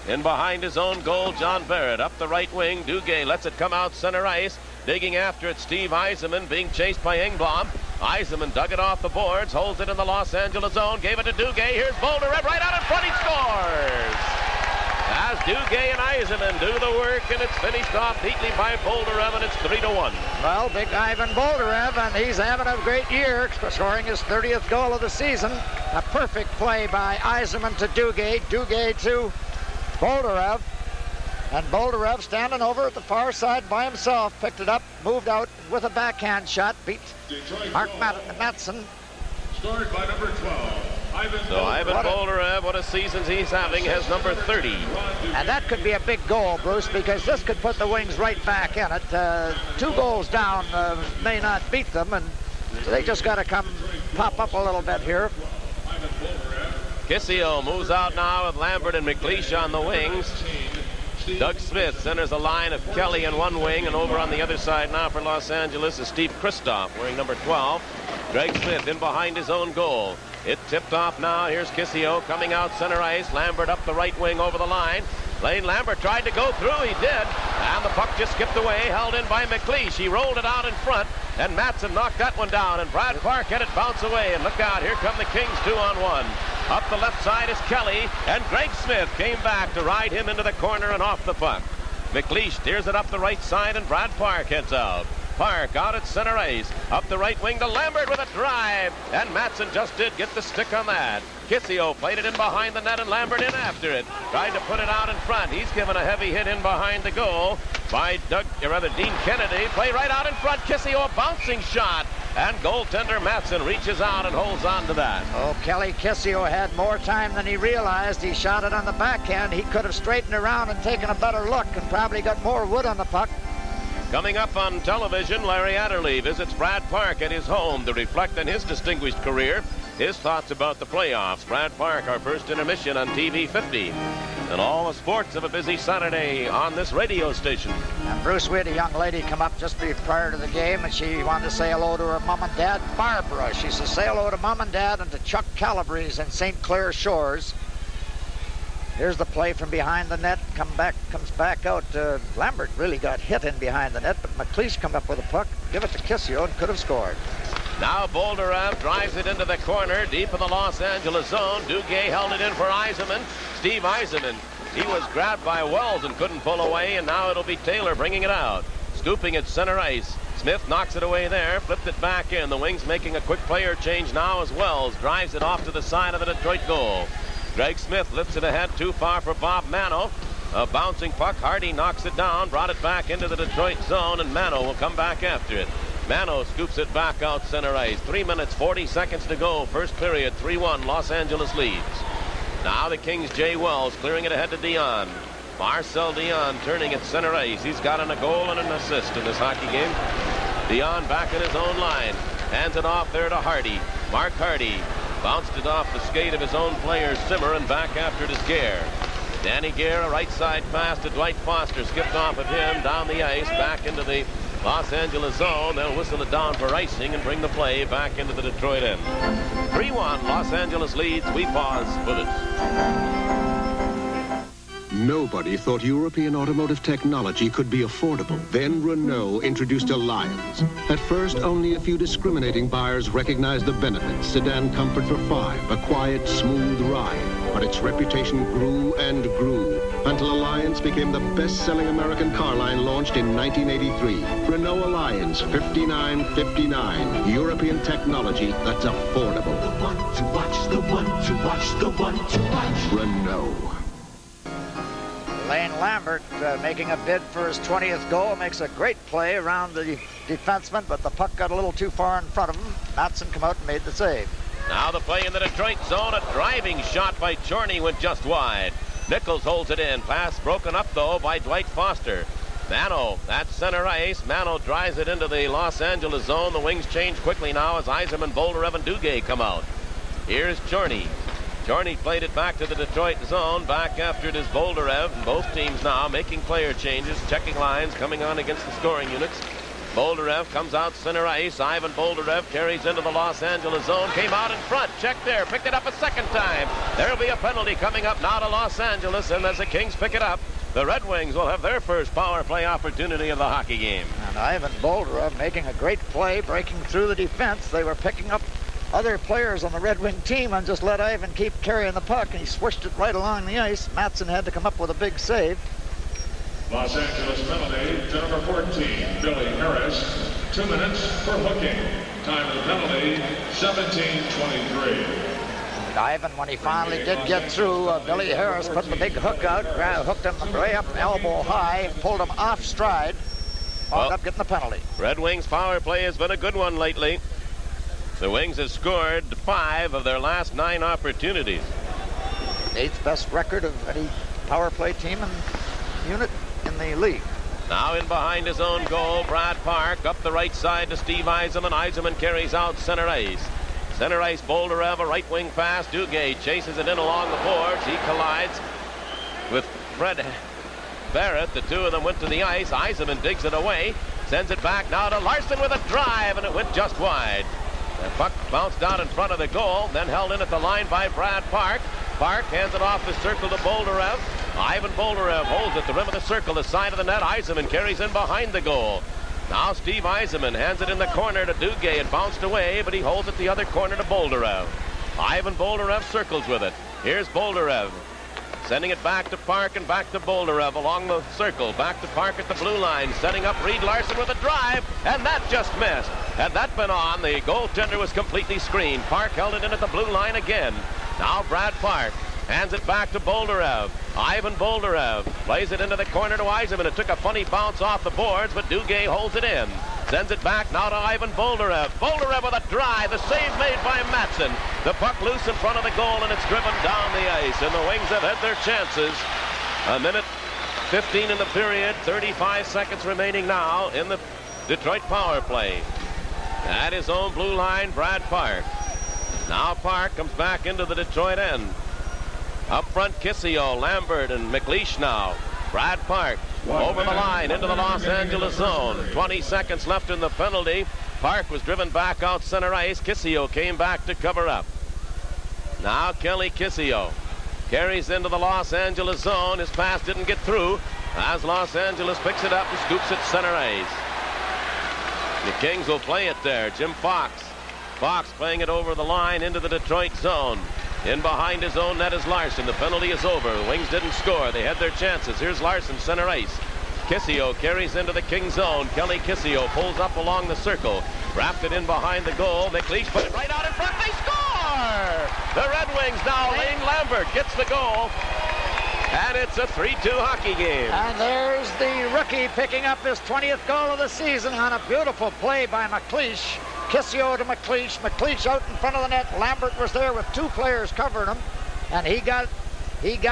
In behind his own goal, John Barrett up the right wing. Duguay lets it come out center ice. Digging after it, Steve Eisenman being chased by Engblom. Eisenman dug it off the boards, holds it in the Los Angeles zone, gave it to Duguay. Here's Boldyrev right out in front. He scores! As Duguay and Eisenman do the work, and it's finished off neatly by Boldyrev, and it's 3-1. Well, big Ivan Boldyrev, and he's having a great year, scoring his 30th goal of the season. A perfect play by Eisenman to Duguay, Duguay to Boldyrev. And Boldyrev standing over at the far side by himself, picked it up, moved out with a backhand shot, beat Mark Matson. Scored by number 12. So Ivan Boldyrev, what a season he's having, has number 30. And that could be a big goal, Bruce, because this could put the Wings right back in it. 2 goals down may not beat them, and they just got to pop up a little bit here. Kissio moves out now with Lambert and McLeish on the wings. Doug Smith centers a line of Kelly in one wing, and over on the other side now for Los Angeles is Steve Kristoff wearing number 12. Greg Smith in behind his own goal. It tipped off now. Here's Kissio coming out center ice. Lambert up the right wing over the line. Lane Lambert tried to go through. He did. And the puck just skipped away, held in by McLeish. He rolled it out in front, and Matson knocked that one down. And Brad Park had it bounce away. And look out, here come the Kings 2-on-1. Up the left side is Kelly, and Greg Smith came back to ride him into the corner and off the puck. McLeish steers it up the right side, and Brad Park heads out. Park out at center ice. Up the right wing to Lambert with a drive. And Matson just did get the stick on that. Kissio played it in behind the net, and Lambert in after it. Tried to put it out in front. He's given a heavy hit in behind the goal by Dean Kennedy. Play right out in front. Kissio a bouncing shot. And goaltender Matson reaches out and holds on to that. Oh, Kelly Kissio had more time than he realized. He shot it on the backhand. He could have straightened around and taken a better look and probably got more wood on the puck. Coming up on television, Larry Adderley visits Brad Park at his home to reflect on his distinguished career, his thoughts about the playoffs. Brad Park, our first intermission on TV 50. And all the sports of a busy Saturday on this radio station. And Bruce, we had a young lady come up just prior to the game, and she wanted to say hello to her mom and dad, Barbara. She says, say hello to mom and dad and to Chuck Calabrese in St. Clair Shores. Here's the play from behind the net. Comes back out. Lambert really got hit in behind the net, but McLeish come up with a puck, give it to Kissio, and could have scored. Now Boldyrev drives it into the corner, deep in the Los Angeles zone. Duguay held it in for Eisenman. Steve Eisenman, he was grabbed by Wells and couldn't pull away, and now it'll be Taylor bringing it out. Scooping at center ice. Smith knocks it away there, flipped it back in. The Wings making a quick player change now as Wells drives it off to the side of the Detroit goal. Greg Smith lifts it ahead, too far for Bob Mano. A bouncing puck. Hardy knocks it down, brought it back into the Detroit zone, and Mano will come back after it. Mano scoops it back out center ice. 3 minutes, 40 seconds to go. First period, 3-1, Los Angeles leads. Now the Kings' Jay Wells clearing it ahead to Dion. Marcel Dion turning at center ice. He's gotten a goal and an assist in this hockey game. Dion back in his own line. Hands it off there to Hardy. Mark Hardy bounced it off the skate of his own player, Simmer, and back after it is Gare. Danny Gare, a right side pass to Dwight Foster. Skipped off of him, down the ice, back into the Los Angeles zone. They'll whistle it down for icing and bring the play back into the Detroit end. 3-1, Los Angeles leads. We pause for this. Nobody thought European automotive technology could be affordable. Then Renault introduced Alliance. At first, only a few discriminating buyers recognized the benefits. Sedan comfort for 5, a quiet, smooth ride. But its reputation grew and grew until Alliance became the best-selling American car line launched in 1983. Renault Alliance 5959. European technology that's affordable. The one to watch, the one to watch, the one to watch. Renault. Lane Lambert making a bid for his 20th goal. Makes a great play around the defenseman, but the puck got a little too far in front of him. Matson come out and made the save. Now the play in the Detroit zone. A driving shot by Chorney went just wide. Nichols holds it in. Pass broken up, though, by Dwight Foster. Mano at center ice. Mano drives it into the Los Angeles zone. The Wings change quickly now as Eisenman, Boldyrev, and Duguay come out. Here's Chorney. Chorney played it back to the Detroit zone. Back after it is Boldyrev. And both teams now making player changes, checking lines, coming on against the scoring units. Boldyrev comes out center ice. Ivan Boldyrev carries into the Los Angeles zone. Came out in front. Checked there. Picked it up a second time. There'll be a penalty coming up now to Los Angeles. And as the Kings pick it up, the Red Wings will have their first power play opportunity of the hockey game. And Ivan Boldarov making a great play, breaking through the defense. They were picking up other players on the Red Wing team and just let Ivan keep carrying the puck, and he swished it right along the ice. Matson had to come up with a big save. Los Angeles penalty to number 14, Billy Harris. 2 minutes for hooking. Time of the penalty, 17:23. Ivan, when he finally did get through, Billy Harris put the big hook out, hooked him way up elbow high, pulled him off stride, wound up getting the penalty. Red Wings power play has been a good one lately. The Wings have scored 5 of their last 9 opportunities. 8th best record of any power play team and unit in the league. Now in behind his own goal, Brad Park up the right side to Steve Yzerman. Yzerman carries out center ice. Center ice, Boldarov, a right wing pass. Duguay chases it in along the boards. He collides with Fred Barrett. The two of them went to the ice. Yzerman digs it away, sends it back now to Larson with a drive, and it went just wide. The puck bounced out in front of the goal, then held in at the line by Brad Park. Park hands it off the circle to Boldarov. Ivan Boldarov holds at the rim of the circle, the side of the net. Yzerman carries in behind the goal. Now Steve Yzerman hands it in the corner to Duguay. It bounced away, but he holds it the other corner to Boldarov. Ivan Boldarov circles with it. Here's Boldarov, sending it back to Park and back to Boldarov along the circle. Back to Park at the blue line, setting up Reed Larson with a drive, and that just missed. Had that been on, the goaltender was completely screened. Park held it in at the blue line again. Now Brad Park hands it back to Boldarov. Ivan Boldarov plays it into the corner to Yzerman. It took a funny bounce off the boards, but Duguay holds it in. Sends it back now to Ivan Boldarov. Boldarov with a drive. The save made by Matson. The puck loose in front of the goal, and it's driven down the ice. And the Wings have had their chances. 1:15 in the period. 35 seconds remaining now in the Detroit power play. At his own blue line, Brad Park. Now Park comes back into the Detroit end. Up front, Kissio, Lambert, and McLeish now. Brad Park over the line into the Los Angeles zone. 20 seconds left in the penalty. Park was driven back out center ice. Kissio came back to cover up. Now Kelly Kissio carries into the Los Angeles zone. His pass didn't get through as Los Angeles picks it up and scoops it center ice. The Kings will play it there. Jim Fox. Fox playing it over the line into the Detroit zone. In behind his own net is Larson. The penalty is over. The Wings didn't score. They had their chances. Here's Larson, center ice. Kissio carries into the King zone. Kelly Kissio pulls up along the circle. Wrapped it in behind the goal. McLeish put it right out in front. They score! The Red Wings now. Lane Lambert gets the goal. And it's a 3-2 hockey game. And there's the rookie picking up his 20th goal of the season on a beautiful play by McLeish. Kissio to McLeish. McLeish out in front of the net. Lambert was there with 2 players covering him, and he got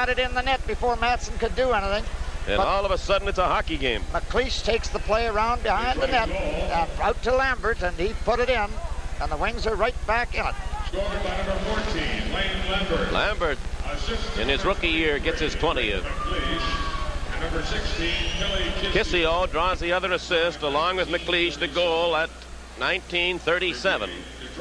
it in the net before Matson could do anything. And but all of a sudden, it's a hockey game. McLeish takes the play around behind the net, out to Lambert, and he put it in, and the Wings are right back in it. Scored by number 14, Lane Lambert. Lambert, in his rookie year, gets his 20th. And number 16, Kelly Kissio draws the other assist, along with McLeish, the goal at 1937.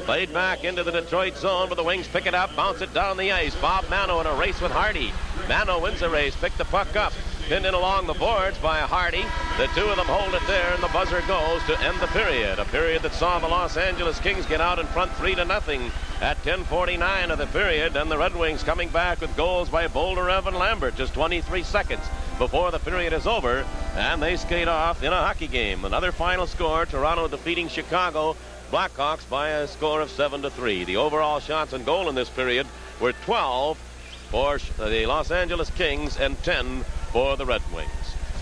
Played back into the Detroit zone, but the Wings pick it up, bounce it down the ice. Bob Mano in a race with Hardy. Mano wins the race, picked the puck up, pinned in along the boards by Hardy. The two of them hold it there, and the buzzer goes to end the period. A period that saw the Los Angeles Kings get out in front 3-0 at 10:49 of the period, and the Red Wings coming back with goals by Boldarov and Lambert just 23 seconds before the period is over, and they skate off in a hockey game. Another final score, Toronto defeating Chicago Blackhawks by a score of 7-3. The overall shots on goal in this period were 12 for the Los Angeles Kings and 10 for the Red Wings.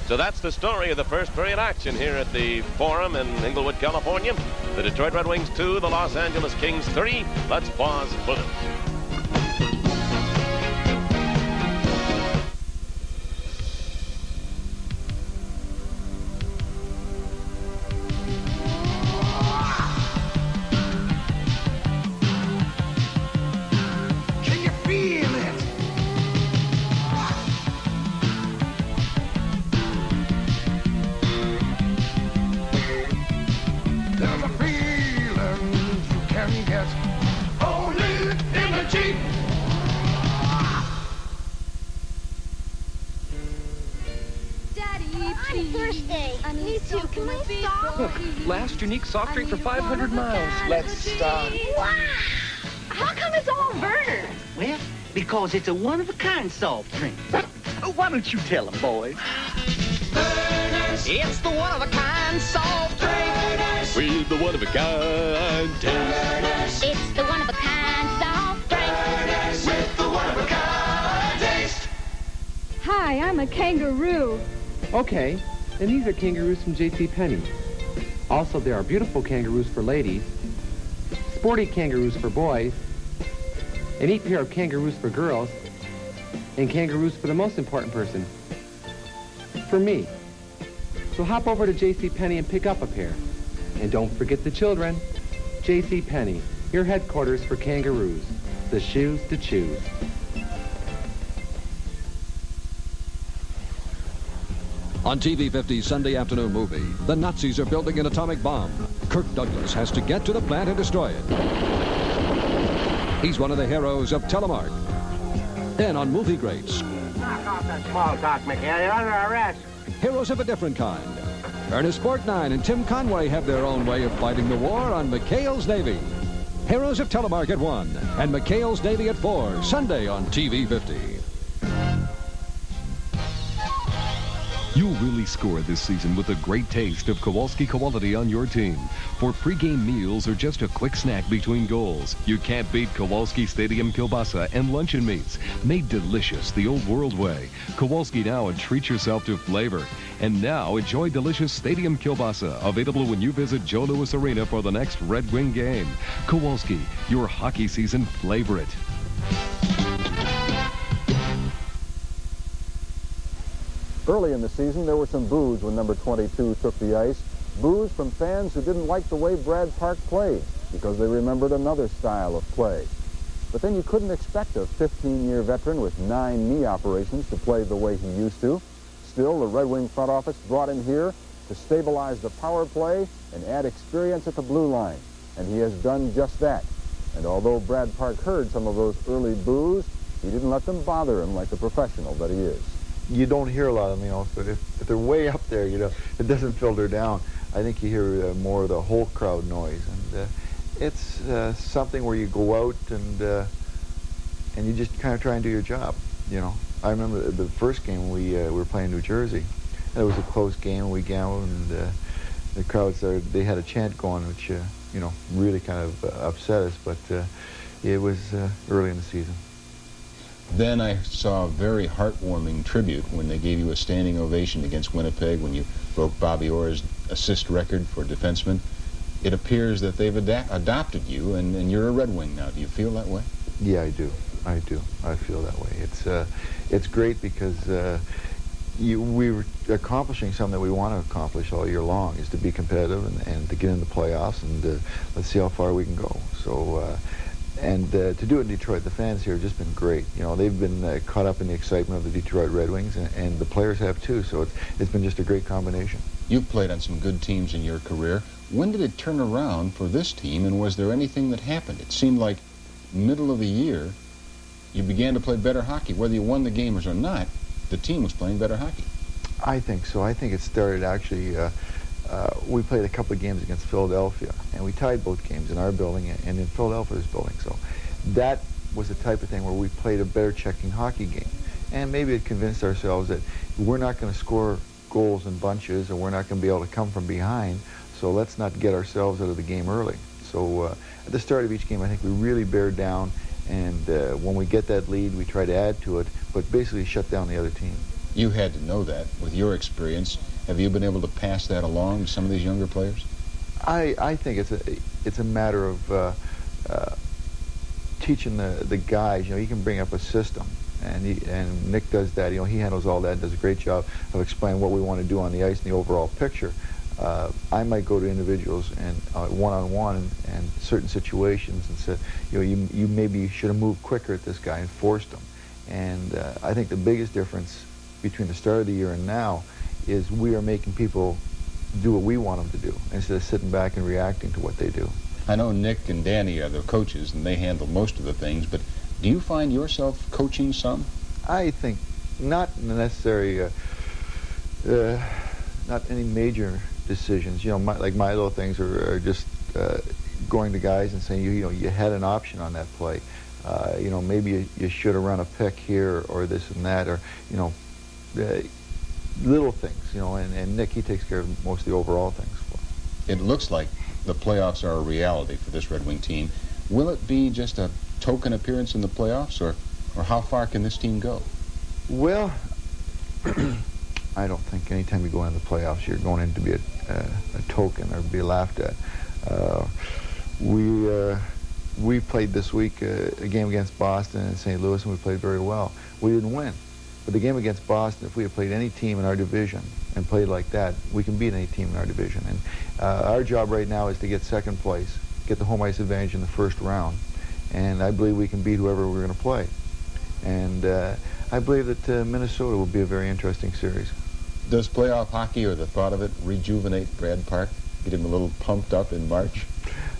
So that's the story of the first period action here at the Forum in Inglewood, California. The Detroit Red Wings 2, the Los Angeles Kings 3. Let's pause for this. birthday. Me too. Can we stop? Last unique soft drink for 500 miles. Let's stop. Wow. How come it's all Verner's? Well, because it's a one-of-a-kind soft drink. Why don't you tell them, boys? Verner's. It's the one-of-a-kind soft drink. Verner's. With the one-of-a-kind taste. Verner's. It's the one-of-a-kind soft drink. Verner's. With the one-of-a-kind taste. Hi, I'm a kangaroo. Okay, and these are kangaroos from JCPenney. Also, there are beautiful kangaroos for ladies, sporty kangaroos for boys, a neat pair of kangaroos for girls, and kangaroos for the most important person, for me. So hop over to JCPenney and pick up a pair. And don't forget the children. JCPenney, your headquarters for kangaroos. The shoes to choose. On TV 50's Sunday afternoon movie, the Nazis are building an atomic bomb. Kirk Douglas has to get to the plant and destroy it. He's one of the heroes of Telemark. Then on Movie Greats, Knock off that small talk, Mikhail. You're under arrest. heroes of a different kind. Ernest Borgnine and Tim Conway have their own way of fighting the war on McHale's Navy. Heroes of Telemark at 1 and McHale's Navy at 4, Sunday on TV 50. You'll really score this season with a great taste of Kowalski quality on your team. For pregame meals or just a quick snack between goals, you can't beat Kowalski Stadium Kielbasa and luncheon meats. Made delicious the old world way. Kowalski now and treat yourself to flavor. And now enjoy delicious Stadium Kielbasa, available when you visit Joe Louis Arena for the next Red Wing game. Kowalski, your hockey season flavor it. Early in the season, there were some boos when number 22 took the ice. Boos from fans who didn't like the way Brad Park played because they remembered another style of play. But then you couldn't expect a 15-year veteran with 9 knee operations to play the way he used to. Still, the Red Wing front office brought him here to stabilize the power play and add experience at the blue line. And he has done just that. And although Brad Park heard some of those early boos, he didn't let them bother him like the professional that he is. You don't hear a lot of them, but if they're way up there, it doesn't filter down. I think you hear more of the whole crowd noise, and it's something where you go out and you just kind of try and do your job. I remember the first game we were playing New Jersey. It was a close game. We gambled, and the crowd started. They had a chant going, which really kind of upset us. But it was early in the season. Then I saw a very heartwarming tribute when they gave you a standing ovation against Winnipeg when you broke Bobby Orr's assist record for defensemen. It appears that they've adopted you, and you're a Red Wing now. Do you feel that way? Yeah, I do. I feel that way. It's great because we're accomplishing something that we want to accomplish all year long, is to be competitive and to get in the playoffs, and let's see how far we can go. So. To do it in Detroit, the fans here have just been great. They've been caught up in the excitement of the Detroit Red Wings, and the players have too, so it's been just a great combination. You've played on some good teams in your career. When did it turn around for this team, and was there anything that happened? It seemed like middle of the year, you began to play better hockey. Whether you won the games or not, the team was playing better hockey. I think so. I think it started actually... we played a couple of games against Philadelphia, and we tied both games in our building and in Philadelphia's building. So that was the type of thing where we played a better checking hockey game. And maybe it convinced ourselves that we're not going to score goals in bunches, and we're not going to be able to come from behind, so let's not get ourselves out of the game early. So at the start of each game, I think we really bared down, and when we get that lead, we try to add to it, but basically shut down the other team. You had to know that with your experience. Have you been able to pass that along to some of these younger players? I think it's a matter of teaching the guys. You can bring up a system, and Nick does that. He handles all that and does a great job of explaining what we want to do on the ice and the overall picture. I might go to individuals and one-on-one and certain situations and say, you maybe should have moved quicker at this guy and forced him. And I think the biggest difference between the start of the year and now is we are making people do what we want them to do instead of sitting back and reacting to what they do. I know Nick and Danny are the coaches, and they handle most of the things, but do you find yourself coaching some? I think not necessarily not any major decisions. You know, my little things are just going to guys and saying, you know, you had an option on that play. You know, maybe you should have run a pick here or this and that, or, you know, little things, you know, and Nick, he takes care of most of the overall things for him. It looks like the playoffs are a reality for this Red Wing team. Will it be just a token appearance in the playoffs, or how far can this team go? Well, I don't think anytime you go into the playoffs, you're going in to be a token or be laughed at. We played this week a game against Boston and St. Louis, and we played very well. We didn't win. But the game against Boston, if we had played any team in our division and played like that, we can beat any team in our division. And our job right now is to get second place, get the home ice advantage in the first round, and I believe we can beat whoever we're going to play. And I believe that Minnesota will be a very interesting series. Does playoff hockey, or the thought of it, rejuvenate Brad Park? Get him a little pumped up in March?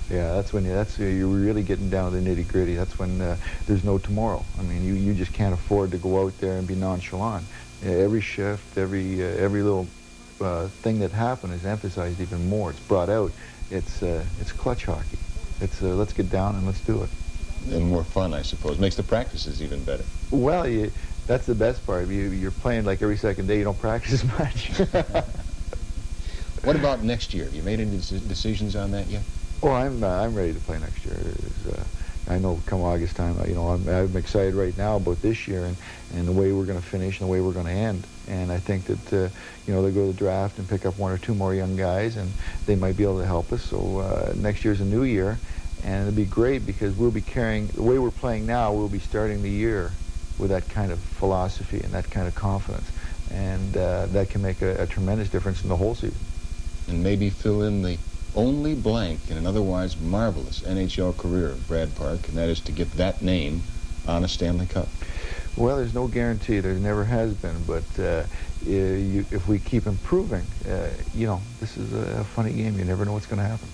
Yeah, that's when you're really getting down to the nitty-gritty. That's when there's no tomorrow. I mean, you just can't afford to go out there and be nonchalant. Every shift, every little thing that happened is emphasized even more. It's brought out. It's clutch hockey. It's let's get down and let's do it. And more fun, I suppose. Makes the practices even better. Well, that's the best part. You're playing like every second day. You don't practice much. What about next year? Have you made any decisions on that yet? Well, I'm ready to play next year. I know come August time, you know, I'm excited right now about this year and the way we're going to finish and the way we're going to end. And I think that, you know, they'll go to the draft and pick up one or two more young guys, and they might be able to help us. So next year's a new year, and it'll be great because we'll be carrying, the way we're playing now, we'll be starting the year with that kind of philosophy and that kind of confidence. And that can make a tremendous difference in the whole season. And maybe fill in the only blank in an otherwise marvelous NHL career of Brad Park, and that is to get that name on a Stanley Cup. Well, there's no guarantee. There never has been. But if we keep improving, you know, this is a funny game. You never know what's going to happen.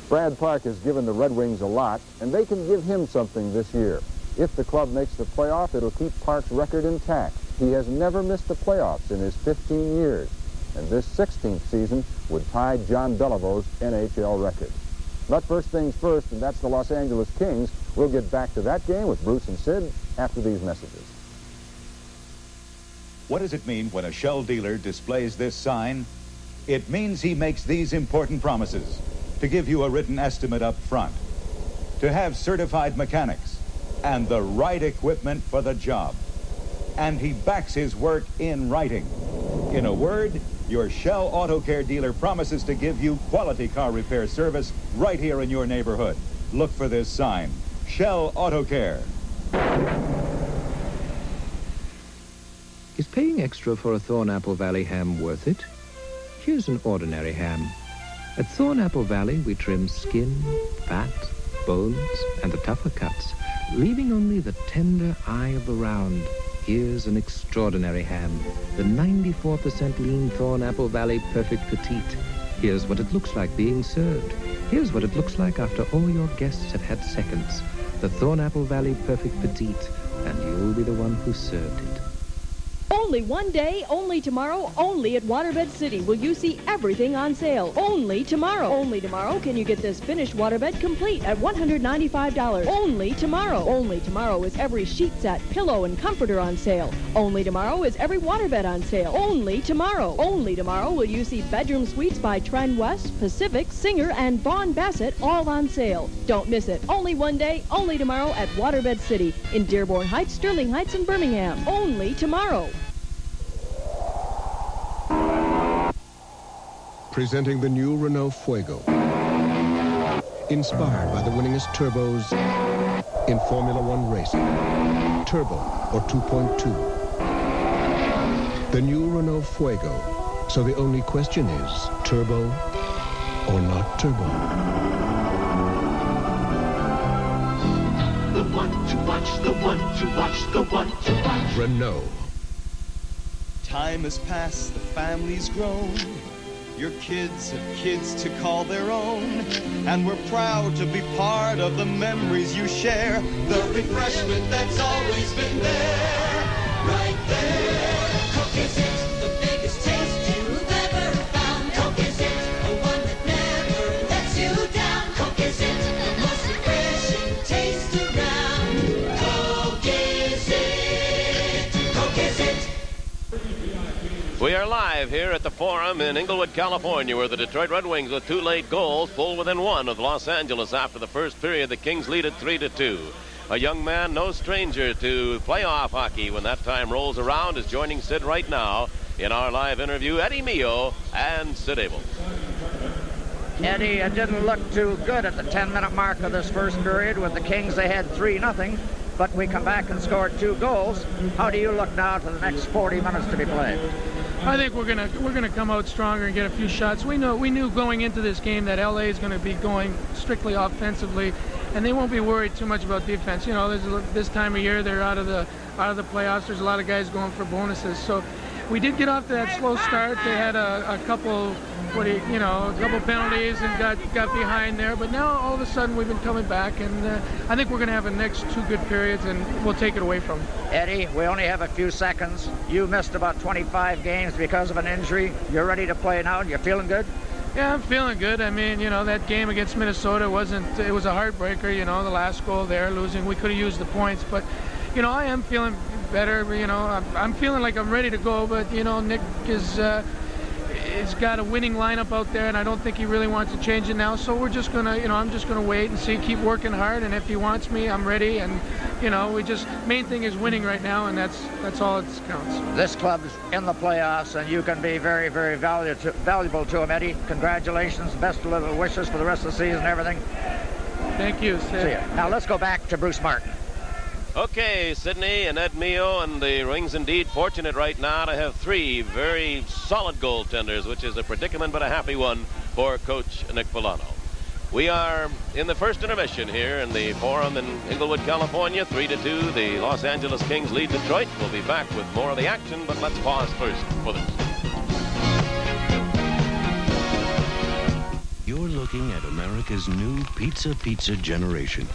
Brad Park has given the Red Wings a lot, and they can give him something this year. If the club makes the playoff, it'll keep Park's record intact. He has never missed the playoffs in his 15 years. And this 16th season would tie John Beliveau's NHL record. But first things first, and that's the Los Angeles Kings. We'll get back to that game with Bruce and Sid after these messages. What does it mean when a Shell dealer displays this sign? It means he makes these important promises: to give you a written estimate up front, to have certified mechanics, and the right equipment for the job. And he backs his work in writing. In a word, your Shell Auto Care dealer promises to give you quality car repair service right here in your neighborhood. Look for this sign: Shell Auto Care. Is paying extra for a Thornapple Valley ham worth it? Here's an ordinary ham. At Thornapple Valley, we trim skin, fat, bones, and the tougher cuts, leaving only the tender eye of the round. Here's an extraordinary ham, the 94% lean Thornapple Valley Perfect Petite. Here's what it looks like being served. Here's what it looks like after all your guests have had seconds. The Thornapple Valley Perfect Petite, and you'll be the one who served it. Only one day, only tomorrow, only at Waterbed City will you see everything on sale. Only tomorrow. Only tomorrow can you get this finished waterbed complete at $195. Only tomorrow. Only tomorrow is every sheet set, pillow, and comforter on sale. Only tomorrow is every waterbed on sale. Only tomorrow. Only tomorrow will you see bedroom suites by Trend West, Pacific, Singer, and Vaughn Bassett all on sale. Don't miss it. Only one day, only tomorrow at Waterbed City in Dearborn Heights, Sterling Heights, and Birmingham. Only tomorrow. Presenting the new Renault Fuego. Inspired by the winningest turbos in Formula One racing. Turbo or 2.2. The new Renault Fuego. So the only question is, turbo or not turbo? The one to watch, the one to watch, the one to watch. Renault. Time has passed, the family's grown. Your kids have kids to call their own. And we're proud to be part of the memories you share. The refreshment that's always been there, right there. Coke is it, the biggest taste you've ever We are live here at the Forum in Inglewood, California, where the Detroit Red Wings, with 2 late goals, pull within 1 of Los Angeles after the first period. The Kings lead at 3-2. A young man, no stranger to playoff hockey when that time rolls around, is joining Sid right now in our live interview. Eddie Mio and Sid Abel. Eddie, it didn't look too good at the 10-minute mark of this first period. With the Kings, they had 3-0, but we come back and scored 2 goals. How do you look now to the next 40 minutes to be played? I think we're gonna come out stronger and get a few shots. We knew going into this game that LA is going to be going strictly offensively, and they won't be worried too much about defense. You know, this time of year they're out of the playoffs. There's a lot of guys going for bonuses. So we did get off to that slow start. They had a couple penalties and got behind there. But now all of a sudden we've been coming back, and I think we're going to have the next 2 good periods, and we'll take it away from them. Eddie, we only have a few seconds. You missed about 25 games because of an injury. You're ready to play now. You're feeling good? Yeah, I'm feeling good. I mean, you know, that game against Minnesota it was a heartbreaker, you know, the last goal there, losing. We could have used the points, but, you know, I am feeling better. You know, I'm feeling like I'm ready to go, but, you know, Nick is got a winning lineup out there, and I don't think he really wants to change it now. So we're just gonna, you know, I'm just gonna wait and see, keep working hard, and if he wants me, I'm ready. And you know, main thing is winning right now, and that's all that counts. This club's in the playoffs, and you can be very, very valuable to him, Eddie. Congratulations, best of wishes for the rest of the season and everything. Thank you, Sid. See ya. Now let's go back to Bruce Martin. Okay, Sidney and Ed Mio and the Wings indeed fortunate right now to have 3 very solid goaltenders, which is a predicament but a happy one for Coach Nick Polano. We are in the first intermission here in the Forum in Inglewood, California. 3-2, the Los Angeles Kings lead Detroit. We'll be back with more of the action, but let's pause first for this. You're looking at America's new pizza generation.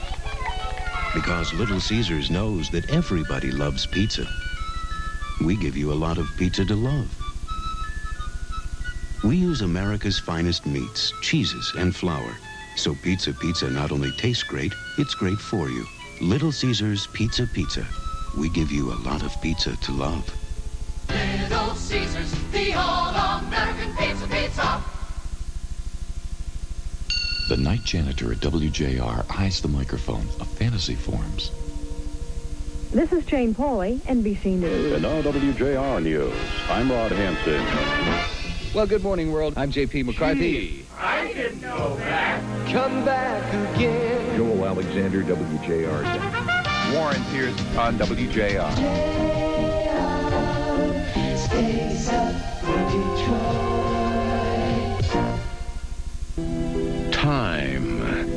Because Little Caesars knows that everybody loves pizza. We give you a lot of pizza to love. We use America's finest meats, cheeses, and flour. So pizza not only tastes great, it's great for you. Little Caesars Pizza. We give you a lot of pizza to love. Little Caesars, the all-American pizza. The night janitor at WJR eyes the microphone of Fantasy Forums. This is Jane Pauley, NBC News. And now WJR News. I'm Rod Hampton. Well, good morning, world. I'm J.P. McCarthy. Gee, I didn't know that. Come back again. Joel Alexander, WJR. Warren Pierce on WJR. Stays up for Detroit. Time.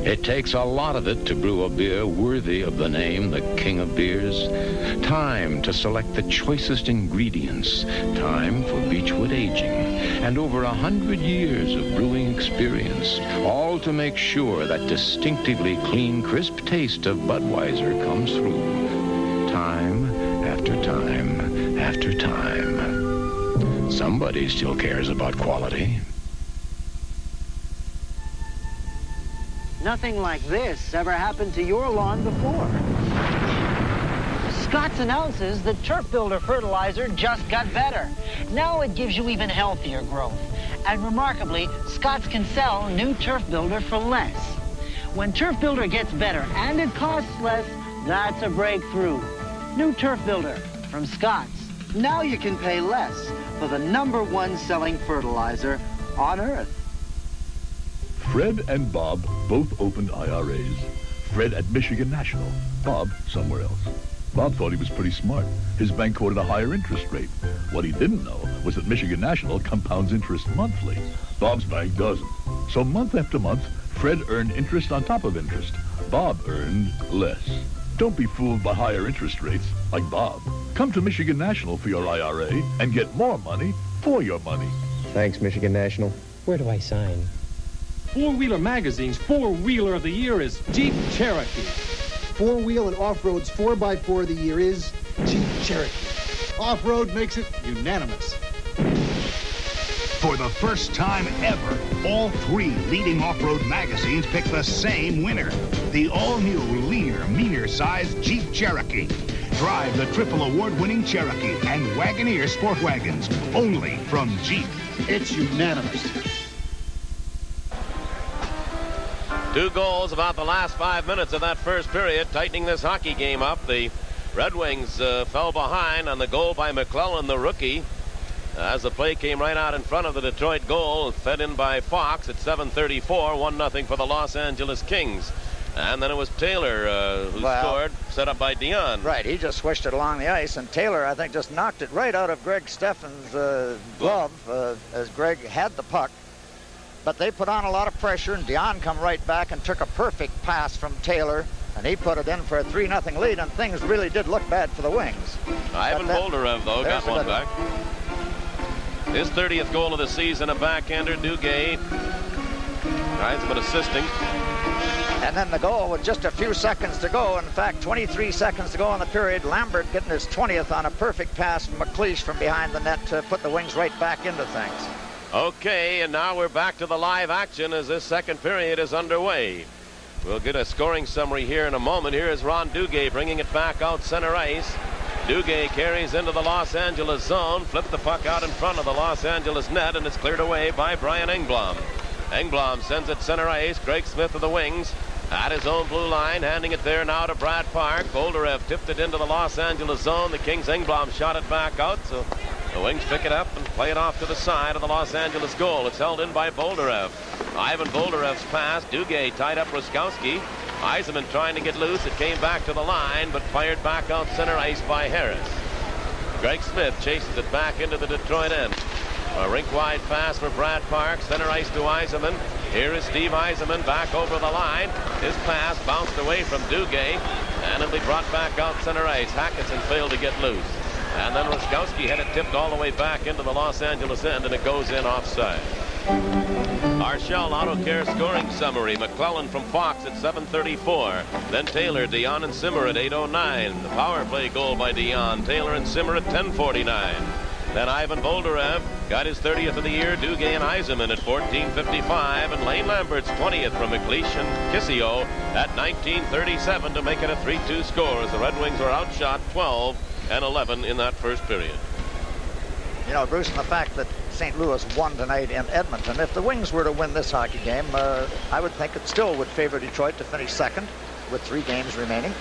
It takes a lot of it to brew a beer worthy of the name, the King of Beers. Time to select the choicest ingredients. Time for Beechwood aging. And over 100 years of brewing experience. All to make sure that distinctively clean, crisp taste of Budweiser comes through. Time after time after time. Somebody still cares about quality. Nothing like this ever happened to your lawn before. Scotts announces that Turf Builder fertilizer just got better. Now it gives you even healthier growth. And remarkably, Scotts can sell new Turf Builder for less. When Turf Builder gets better and it costs less, that's a breakthrough. New Turf Builder from Scotts. Now you can pay less for the #1 selling fertilizer on Earth. Fred and Bob both opened IRAs. Fred at Michigan National, Bob somewhere else. Bob thought he was pretty smart. His bank quoted a higher interest rate. What he didn't know was that Michigan National compounds interest monthly. Bob's bank doesn't. So month after month, Fred earned interest on top of interest. Bob earned less. Don't be fooled by higher interest rates like Bob. Come to Michigan National for your IRA and get more money for your money. Thanks, Michigan National. Where do I sign? Four-Wheeler Magazine's Four-Wheeler of the Year is Jeep Cherokee. Four-Wheel and Off-Road's 4x4 of the Year is Jeep Cherokee. Off-Road makes it unanimous. For the first time ever, all 3 leading off-road magazines picked the same winner. The all-new, leaner, meaner-sized Jeep Cherokee. Drive the triple award-winning Cherokee and Wagoneer Sport Wagons, only from Jeep. It's unanimous. 2 goals about the last 5 minutes of that first period, tightening this hockey game up. The Red Wings fell behind on the goal by McClellan, the rookie, as the play came right out in front of the Detroit goal, fed in by Fox at 7:34, 1-0 for the Los Angeles Kings. And then it was Taylor who scored, set up by Dion. Right, he just swished it along the ice, and Taylor, I think, just knocked it right out of Greg Steffen's glove as Greg had the puck. But they put on a lot of pressure, and Dion come right back and took a perfect pass from Taylor, and he put it in for a 3-0 lead, and things really did look bad for the Wings. Ivan Boldarev, though, got one back. His 30th goal of the season, a backhander. Duguay tries but assisting. And then the goal with just a few seconds to go. In fact, 23 seconds to go in the period. Lambert getting his 20th on a perfect pass from McLeish from behind the net to put the Wings right back into things. Okay, and now we're back to the live action as this second period is underway. We'll get a scoring summary here in a moment. Here is Ron Duguay bringing it back out center ice. Duguay carries into the Los Angeles zone, flipped the puck out in front of the Los Angeles net, and it's cleared away by Brian Engblom. Engblom sends it center ice. Greg Smith of the Wings at his own blue line, handing it there now to Brad Park. Boldarev tipped it into the Los Angeles zone. The Kings' Engblom shot it back out, so the Wings pick it up and play it off to the side of the Los Angeles goal. It's held in by Boldarev. Ivan Boldarev's pass. Duguay tied up Ruskowski. Yzerman trying to get loose. It came back to the line, but fired back out center ice by Harris. Greg Smith chases it back into the Detroit end. A rink-wide pass for Brad Park. Center ice to Yzerman. Here is Steve Yzerman back over the line. His pass bounced away from Duguay, and it'll be brought back out center ice. Hackinson failed to get loose. And then Ruskowski had it tipped all the way back into the Los Angeles end, and it goes in offside. Our Shell Auto Care scoring summary. McClellan from Fox at 7:34. Then Taylor, Dion, and Simmer at 8:09. The power play goal by Dion. Taylor and Simmer at 10:49. Then Ivan Boldarev got his 30th of the year. Duguay and Yzerman at 14:55. And Lane Lambert's 20th from McLeish and Kissio at 19:37 to make it a 3-2 score as the Red Wings were outshot 12-11 in that first period. You know, Bruce, and the fact that St. Louis won tonight in Edmonton, if the Wings were to win this hockey game, I would think it still would favor Detroit to finish second with 3 games remaining.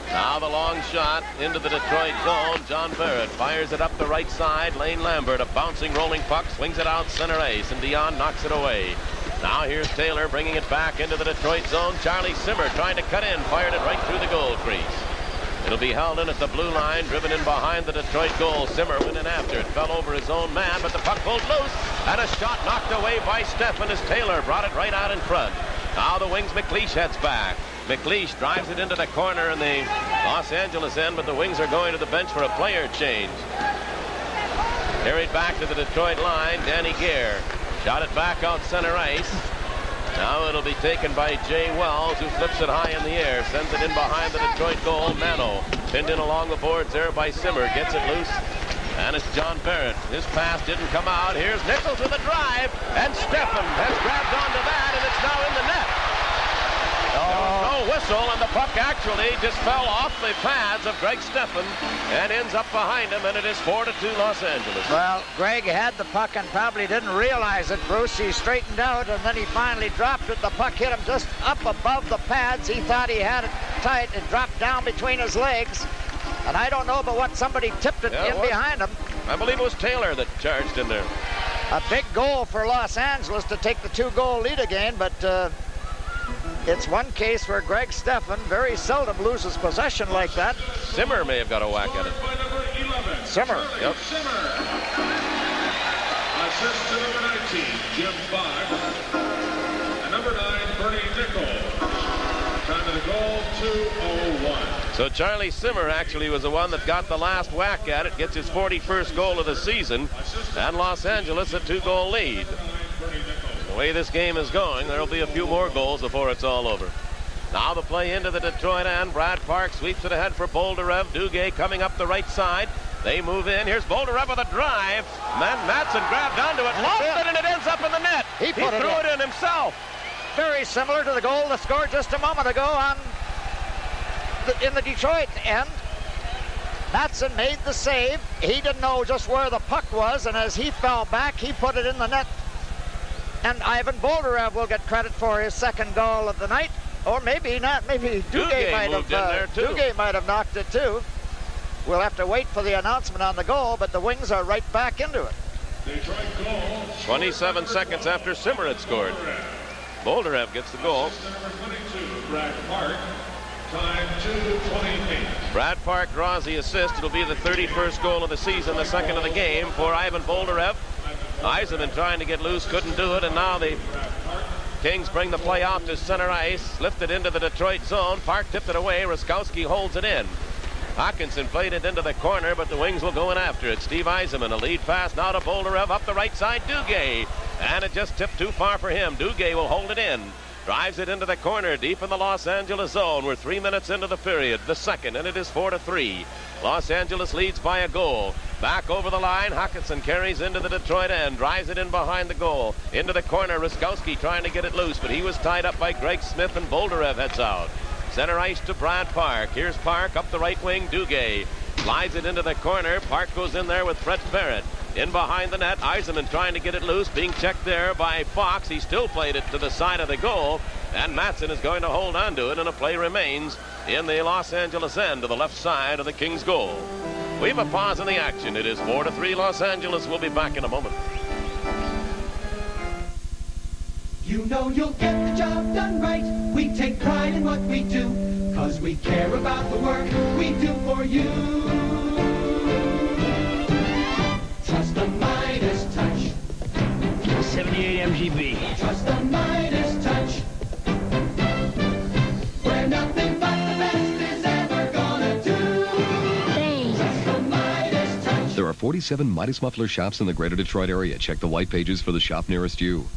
Now the long shot into the Detroit zone. John Barrett fires it up the right side. Lane Lambert, a bouncing, rolling puck, swings it out center ice, and Dion knocks it away. Now here's Taylor bringing it back into the Detroit zone. Charlie Simmer trying to cut in, fired it right through the goal crease. It'll be held in at the blue line, driven in behind the Detroit goal. Simmer went in after it, fell over his own man, but the puck pulled loose, and a shot knocked away by Steffen as Taylor brought it right out in front. Now the Wings' McLeish heads back. McLeish drives it into the corner in the Los Angeles end, but the Wings are going to the bench for a player change. Carried back to the Detroit line, Danny Gare shot it back out center ice. Now it'll be taken by Jay Wells, who flips it high in the air, sends it in behind the Detroit goal. Mano pinned in along the boards there by Simmer, gets it loose, and it's John Barrett. His pass didn't come out. Here's Nichols with a drive, and Steffen has grabbed onto that, and it's now in the net. No whistle, and the puck actually just fell off the pads of Greg Steffen and ends up behind him, and it is 4-2 Los Angeles. Well, Greg had the puck and probably didn't realize it, Bruce. He straightened out, and then he finally dropped it. The puck hit him just up above the pads. He thought he had it tight. It dropped down between his legs, and I don't know but what somebody tipped it in behind him. I believe it was Taylor that charged in there. A big goal for Los Angeles to take the 2-goal lead again, but it's one case where Greg Steffen very seldom loses possession like that. Simmer may have got a whack at it. Simmer. Yep. Assist to number 19, Jim Boggs. And number 9, Bernie Nichols. Time of the goal, 2:01. So Charlie Simmer actually was the one that got the last whack at it, gets his 41st goal of the season, and Los Angeles a 2-goal lead. The way this game is going, there'll be a few more goals before it's all over. Now the play into the Detroit end. Brad Park sweeps it ahead for Boldarev. Duguay coming up the right side. They move in. Here's Boldarev with a drive. Madsen grabbed onto it, lost it, and it ends up in the net. He threw it in himself. Very similar to the goal that scored just a moment ago in the Detroit end. Matson made the save. He didn't know just where the puck was, and as he fell back, he put it in the net. And Ivan Boldarev will get credit for his second goal of the night. Or maybe not. Maybe Duguay might have knocked it too. We'll have to wait for the announcement on the goal, but the Wings are right back into it. 27 seconds after Simmer had scored. Boldarev gets the goal. Brad Park, time 2:28. Brad Park draws the assist. It'll be the 31st goal of the season, the second of the game for Ivan Boldarev. Eisenman trying to get loose, couldn't do it, and now the Kings bring the play out to center ice, lifted into the Detroit zone. Park tipped it away. Ruskowski holds it in. Hawkinson played it into the corner, but the Wings will go in after it. Steve Eisenman, a lead pass now to Boldarev up the right side. Duguay, and it just tipped too far for him. Duguay will hold it in. Drives it into the corner, deep in the Los Angeles zone. We're 3 minutes into the period, the second, and it is 4-3. Los Angeles leads by a goal. Back over the line, Hawkinson carries into the Detroit end, drives it in behind the goal. Into the corner, Ruskowski trying to get it loose, but he was tied up by Greg Smith, and Boldarev heads out. Center ice to Brad Park. Here's Park up the right wing. Duguay slides it into the corner. Park goes in there with Brett Barrett. In behind the net, Eisenman trying to get it loose, being checked there by Fox. He still played it to the side of the goal, and Matson is going to hold on to it, and a play remains in the Los Angeles end to the left side of the Kings' goal. We have a pause in the action. It is 4-3 Los Angeles. We'll be back in a moment. You know you'll get the job done right. We take pride in what we do, 'cause we care about the work we do for you. Trust the Midas touch. 78 MGB. Trust the Midas touch. Where nothing but the best is ever gonna do. Trust the Midas touch. There are 47 Midas Muffler shops in the greater Detroit area. Check the white pages for the shop nearest you.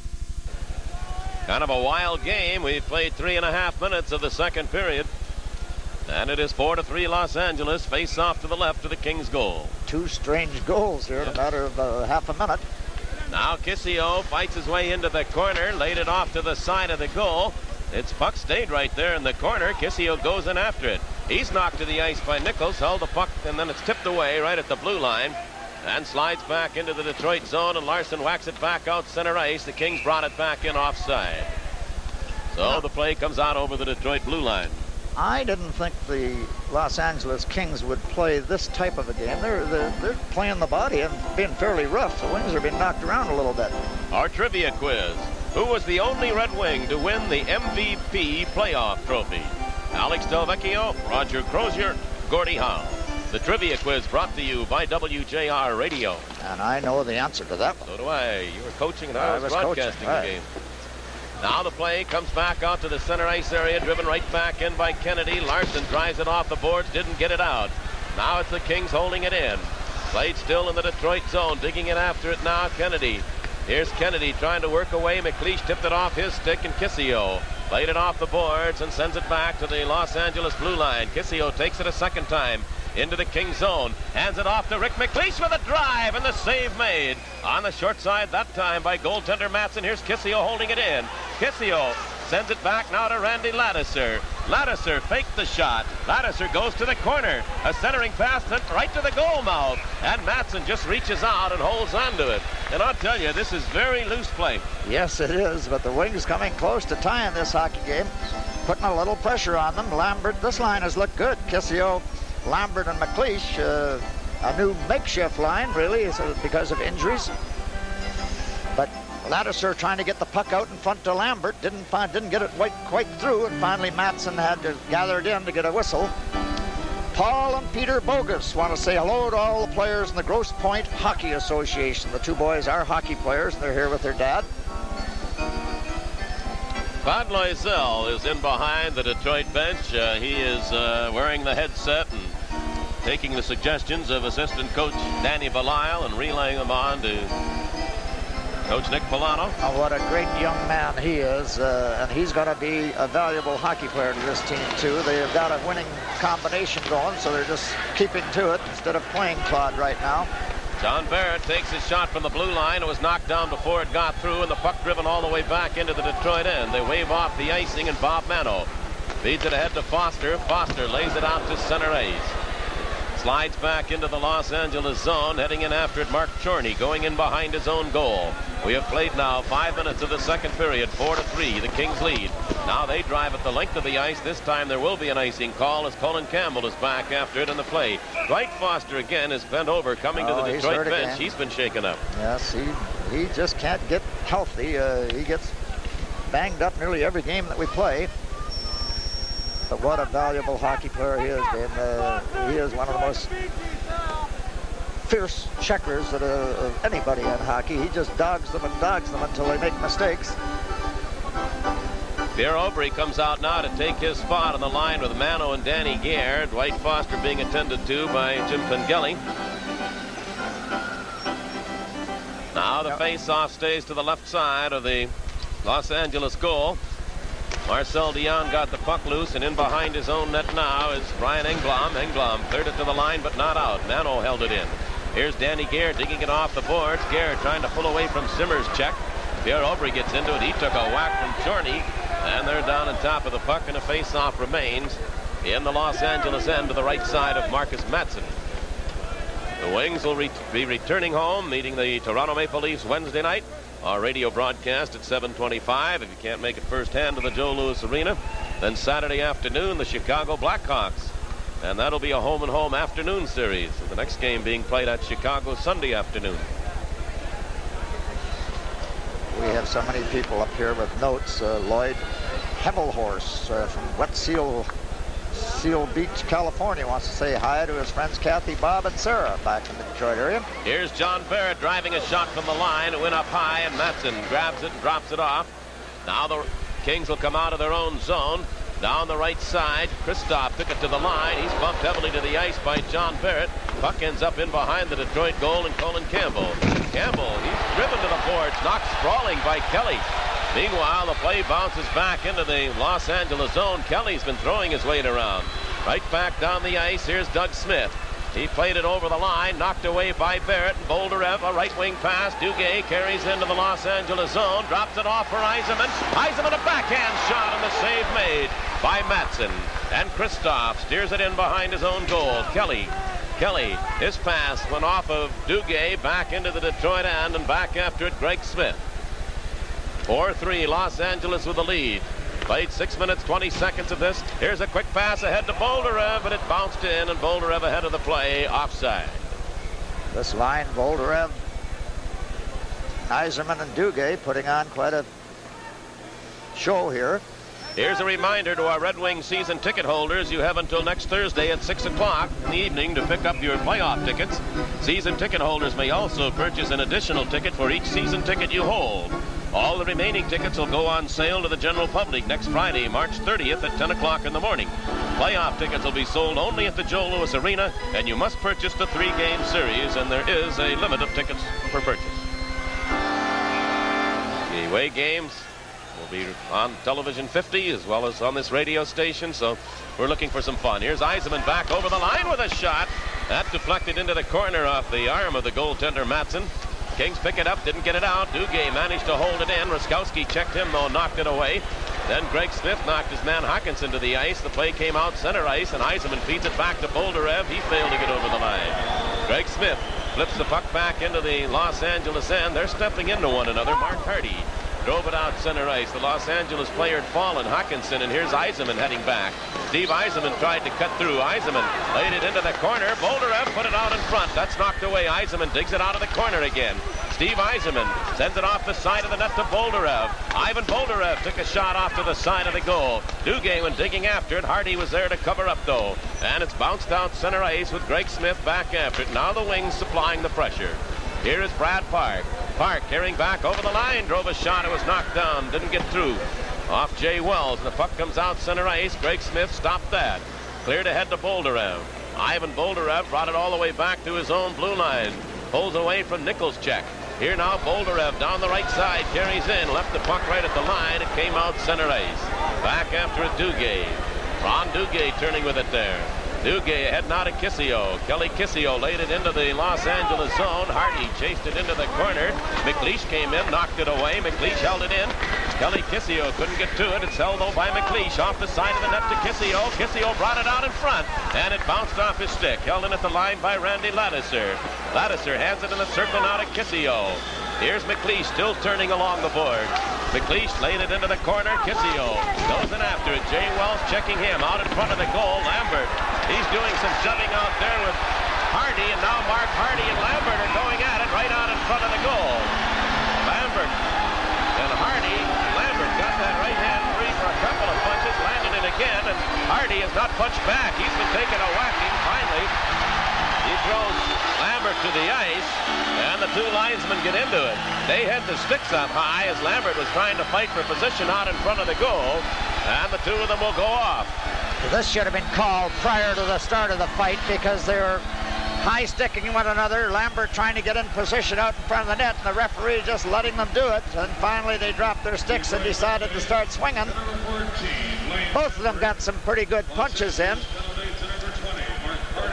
Kind of a wild game. We've played 3.5 minutes of the second period. And it is 4-3 Los Angeles. Face off to the left of the Kings' goal. Two strange goals here in a matter of half a minute. Now Kissio fights his way into the corner, laid it off to the side of the goal. Its puck stayed right there in the corner. Kissio goes in after it. He's knocked to the ice by Nichols, held the puck, and then it's tipped away right at the blue line. And slides back into the Detroit zone, and Larson whacks it back out center ice. The Kings brought it back in offside. So the play comes out over the Detroit blue line. I didn't think the Los Angeles Kings would play this type of a game. They're playing the body and being fairly rough. The Wings are being knocked around a little bit. Our trivia quiz. Who was the only Red Wing to win the MVP playoff trophy? Alex Delvecchio, Roger Crozier, Gordie Howe. The trivia quiz brought to you by WJR Radio. And I know the answer to that one. So do I. You were coaching and I was broadcasting the game. Now the play comes back out to the center ice area, driven right back in by Kennedy. Larson drives it off the boards, didn't get it out. Now it's the Kings holding it in. Played still in the Detroit zone, digging in after it now, Kennedy. Here's Kennedy trying to work away. McLeish tipped it off his stick, and Kissio played it off the boards and sends it back to the Los Angeles blue line. Kissio takes it a second time into the Kings zone, hands it off to Rick McLeish with a drive, and the save made on the short side that time by goaltender Matson. Here's Kissio holding it in. Kissio sends it back now to Randy Ladouceur. Ladouceur faked the shot. Ladouceur goes to the corner. A centering pass sent right to the goal mouth, and Matson just reaches out and holds on to it. And I'll tell you, this is very loose play. Yes, it is, but the Wings coming close to tying this hockey game, putting a little pressure on them. Lambert, this line has looked good. Kissio, Lambert, and McLeish, a new makeshift line, really, because of injuries. But Ladouceur trying to get the puck out in front to Lambert, didn't get it quite through, and finally Matson had to gather it in to get a whistle. Paul and Peter Bogus want to say hello to all the players in the Grosse Pointe Hockey Association. The two boys are hockey players, and they're here with their dad. Claude Loisel is in behind the Detroit bench. He is wearing the headset and taking the suggestions of assistant coach Danny Belisle and relaying them on to Coach Nick Polano. Oh, what a great young man he is, and he's going to be a valuable hockey player to this team, too. They've got a winning combination going, so they're just keeping to it instead of playing Claude right now. John Barrett takes his shot from the blue line. It was knocked down before it got through, and the puck driven all the way back into the Detroit end. They wave off the icing, and Bob Mano feeds it ahead to Foster. Foster lays it out to center ice. Slides back into the Los Angeles zone, heading in after it. Mark Chorney going in behind his own goal. We have played now 5 minutes of the second period, 4-3, the Kings lead. Now they drive at the length of the ice. This time there will be an icing call as Colin Campbell is back after it in the play. Dwight Foster again is bent over, coming to the Detroit bench. Again. He's been shaken up. Yes, he just can't get healthy. He gets banged up nearly every game that we play. But what a valuable hockey player he is, Dave. He is one of the most fierce checkers that anybody in hockey. He just dogs them until they make mistakes. Pierre Aubry comes out now to take his spot on the line with Mano and Danny Gare. Dwight Foster being attended to by Jim Pengelly. Now the face-off stays to the left side of the Los Angeles goal. Marcel Dion got the puck loose, and in behind his own net now is Brian Engblom. Engblom cleared it to the line, but not out. Mano held it in. Here's Danny Gare digging it off the boards. Gare trying to pull away from Zimmer's check. Pierre Aubry gets into it. He took a whack from Chorney, and they're down on top of the puck, and a face-off remains in the Los Angeles end to the right side of Marcus Matson. The Wings will be returning home, meeting the Toronto Maple Leafs Wednesday night. Our radio broadcast at 7:25. If you can't make it firsthand to the Joe Louis Arena, then Saturday afternoon, the Chicago Blackhawks. And that'll be a home-and-home afternoon series. The next game being played at Chicago Sunday afternoon. We have so many people up here with notes. Lloyd Hemmelhorst from Wet Seal Beach, California, wants to say hi to his friends Kathy, Bob, and Sarah back in the Detroit area. Here's John Barrett driving a shot from the line. It went up high, and Matson grabs it and drops it off. Now the Kings will come out of their own zone. Down the right side, Kristoff took it to the line. He's bumped heavily to the ice by John Barrett. Puck ends up in behind the Detroit goal, and Colin Campbell. Campbell, he's driven to the boards, knocked sprawling by Kelly. Meanwhile, the play bounces back into the Los Angeles zone. Kelly's been throwing his weight around. Right back down the ice, here's Doug Smith. He played it over the line, knocked away by Barrett. Bolderev, a right wing pass. Duguay carries into the Los Angeles zone, drops it off for Yzerman. Yzerman, a backhand shot, and the save made by Matson. And Kristoff steers it in behind his own goal. Kelly, his pass went off of Duguay back into the Detroit end, and back after it, Greg Smith. 4-3, Los Angeles with the lead. Played 6 minutes, 20 seconds of this. Here's a quick pass ahead to Bolderev, and it bounced in, and Bolderev ahead of the play, offside. This line, Bolderev, Yzerman, and Duguay putting on quite a show here. Here's a reminder to our Red Wings season ticket holders. You have until next Thursday at 6 o'clock in the evening to pick up your playoff tickets. Season ticket holders may also purchase an additional ticket for each season ticket you hold. All the remaining tickets will go on sale to the general public next Friday, March 30th at 10 o'clock in the morning. Playoff tickets will be sold only at the Joe Louis Arena, and you must purchase the 3-game series, and there is a limit of tickets per purchase. The away games will be on television 50 as well as on this radio station, so we're looking for some fun. Here's Yzerman back over the line with a shot. That deflected into the corner off the arm of the goaltender Matson. Kings pick it up, didn't get it out. Duguay managed to hold it in. Ruskowski checked him, though, knocked it away. Then Greg Smith knocked his man Hawkinson to the ice. The play came out center ice, and Yzerman feeds it back to Bolderev. He failed to get over the line. Greg Smith flips the puck back into the Los Angeles end. They're stepping into one another. Mark Hardy drove it out center ice. The Los Angeles player had fallen, Hawkinson, and here's Yzerman heading back. Steve Yzerman tried to cut through. Yzerman laid it into the corner. Bolderev put it out in front. That's knocked away. Yzerman digs it out of the corner again. Steve Yzerman sends it off the side of the net to Bolderev. Ivan Bolderev took a shot off to the side of the goal. Duguay, when digging after it, Hardy was there to cover up, though. And it's bounced out center ice with Greg Smith back after it. Now the Wings supplying the pressure. Here is Brad Park. Park carrying back over the line. Drove a shot. It was knocked down. Didn't get through. Off Jay Wells. The puck comes out center ice. Greg Smith stopped that. Cleared ahead to Bolderev. Ivan Bolderev brought it all the way back to his own blue line. Pulls away from Nichols' check. Here now Bolderev down the right side. Carries in. Left the puck right at the line. It came out center ice. Back after it, Duguay. Ron Duguay turning with it there. Duguay ahead now to Kissio. Kelly Kissio laid it into the Los Angeles zone. Hardy chased it into the corner. McLeish came in, knocked it away. McLeish held it in. Kelly Kissio couldn't get to it. It's held, though, by McLeish off the side of the net to Kissio. Kissio brought it out in front, and it bounced off his stick. Held in at the line by Randy Ladouceur. Ladouceur hands it in the circle now to Kissio. Here's McLeish still turning along the board. McLeish laid it into the corner. Kissio goes in after it. Jay Wells checking him out in front of the goal. Lambert, he's doing some shoving out there with Hardy, and now Mark Hardy and Lambert are going at it right out in front of the goal. Lambert and Hardy. Lambert got that right hand free for a couple of punches, landed it again, and Hardy has not punched back. He's been taking a whacking. Finally, he throws Lambert to the ice, and the two linesmen get into it. They had the sticks up high as Lambert was trying to fight for position out in front of the goal, and the two of them will go off. This should have been called prior to the start of the fight because they were high-sticking one another. Lambert trying to get in position out in front of the net, and the referee just letting them do it. And finally they dropped their sticks and decided to start swinging. Both of them got some pretty good punches in.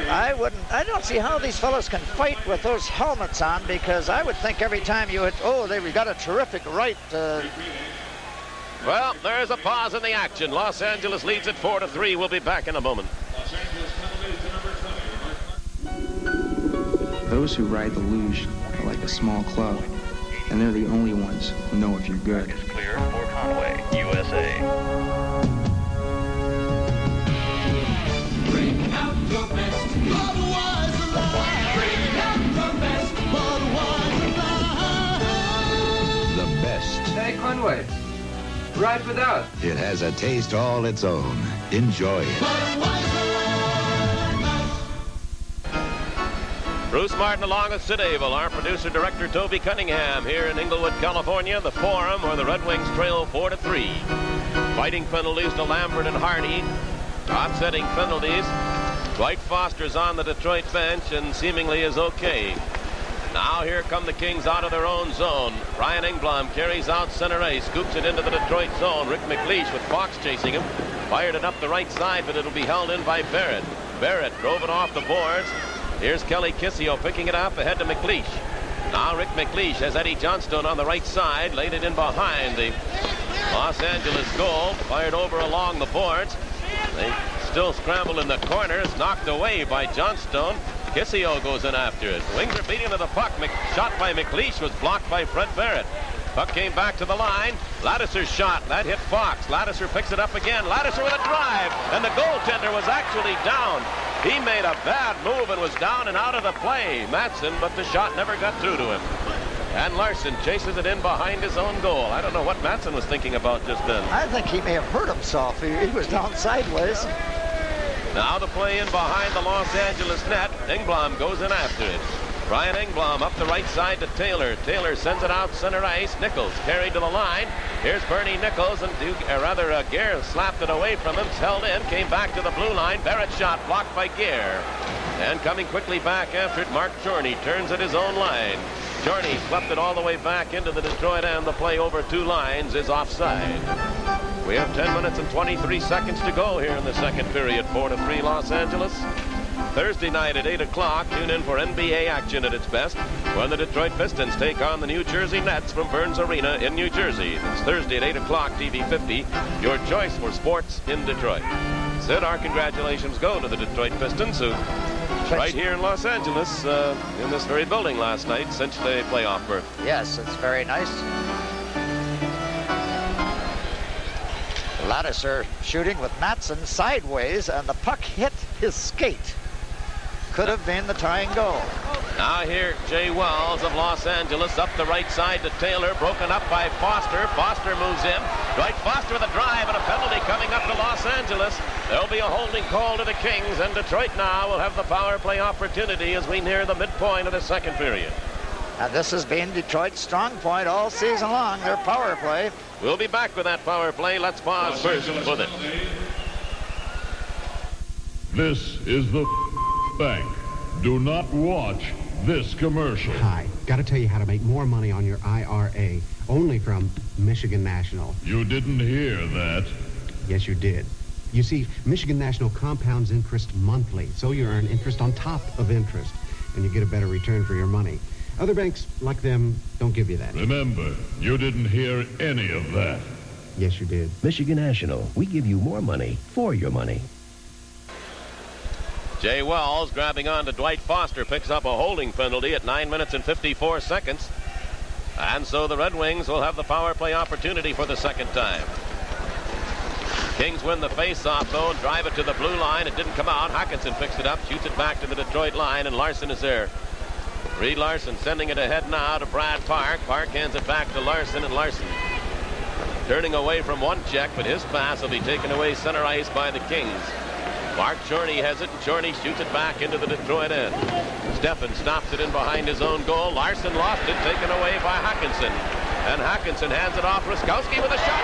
I don't see how these fellows can fight with those helmets on, because I would think every time you hit, they've got a terrific right. Well, there's a pause in the action. Los Angeles leads it 4-3. We'll be back in a moment. Those who ride the luge are like a small club, and they're the only ones who know if you're good. Is clear for Conway, USA. Bring out your best. Budweiser Light. Bring out your best. Budweiser Light. The best. Hey, Conway, ride without. It has a taste all its own. Enjoy it. Bruce Martin along with Sid Abel, our producer-director Toby Cunningham here in Inglewood, California, the Forum, where the Red Wings trail 4-3. Fighting penalties to Lambert and Hardy. Offsetting penalties. Dwight Foster's on the Detroit bench and seemingly is okay. Now here come the Kings out of their own zone. Ryan Engblom carries out center ice, scoops it into the Detroit zone. Rick McLeish with Fox chasing him. Fired it up the right side, but it'll be held in by Barrett. Barrett drove it off the boards. Here's Kelly Kissio picking it up ahead to McLeish. Now Rick McLeish has Eddie Johnstone on the right side, laid it in behind the Los Angeles goal, fired over along the boards. They still scramble in the corners, knocked away by Johnstone. Kissio goes in after it. Wings are beating to the puck. Shot by McLeish was blocked by Fred Barrett. Puck came back to the line. Ladouceur's shot. That hit Fox. Ladouceur picks it up again. Ladouceur with a drive. And the goaltender was actually down. He made a bad move and was down and out of the play. Matson, but the shot never got through to him. And Larson chases it in behind his own goal. I don't know what Matson was thinking about just then. I think he may have hurt himself. He was down sideways. Now the play in behind the Los Angeles net. Engblom goes in after it. Brian Engblom up the right side to Taylor. Taylor sends it out center ice. Nichols carried to the line. Here's Bernie Nichols, and Gare slapped it away from him. Held in, came back to the blue line. Barrett shot blocked by Gare. And coming quickly back after it, Mark Chorney turns at his own line. Chorney swept it all the way back into the Detroit end. The play over two lines is offside. We have 10 minutes and 23 seconds to go here in the second period. 4-3 Los Angeles. Thursday night at 8 o'clock, tune in for NBA action at its best when the Detroit Pistons take on the New Jersey Nets from Burns Arena in New Jersey. It's Thursday at 8 o'clock, TV 50, your choice for sports in Detroit. Sid, our congratulations go to the Detroit Pistons, who right here in Los Angeles, in this very building last night, cinched a playoff berth. Yes, it's very nice. Ladouceur shooting with Matson sideways, and the puck hit his skate. Could have been the tying goal. Now here, Jay Wells of Los Angeles up the right side to Taylor, broken up by Foster. Foster moves in. Dwight Foster with a drive and a penalty coming up to Los Angeles. There'll be a holding call to the Kings, and Detroit now will have the power play opportunity as we near the midpoint of the second period. And this has been Detroit's strong point all season long, their power play. We'll be back with that power play. Let's pause first with it. This is the bank. Do not watch this commercial. Hi, got to tell you how to make more money on your IRA, only from Michigan National. You didn't hear that. Yes, you did. You see, Michigan National compounds interest monthly, so you earn interest on top of interest, and you get a better return for your money. Other banks, like them, don't give you that. Remember, you didn't hear any of that. Yes, you did. Michigan National, we give you more money for your money. Jay Wells grabbing on to Dwight Foster picks up a holding penalty at 9 minutes and 54 seconds. And so the Red Wings will have the power play opportunity for the second time. Kings win the face-off, though, and drive it to the blue line. It didn't come out. Hawkinson picks it up, shoots it back to the Detroit line, and Larson is there. Reed Larson sending it ahead now to Brad Park. Park hands it back to Larson, and Larson turning away from one check, but his pass will be taken away center ice by the Kings. Mark Chorney has it, and Chorney shoots it back into the Detroit end. Steffen stops it in behind his own goal. Larson lost it, taken away by Hawkinson. And Hawkinson hands it off. Ruskowski with a shot.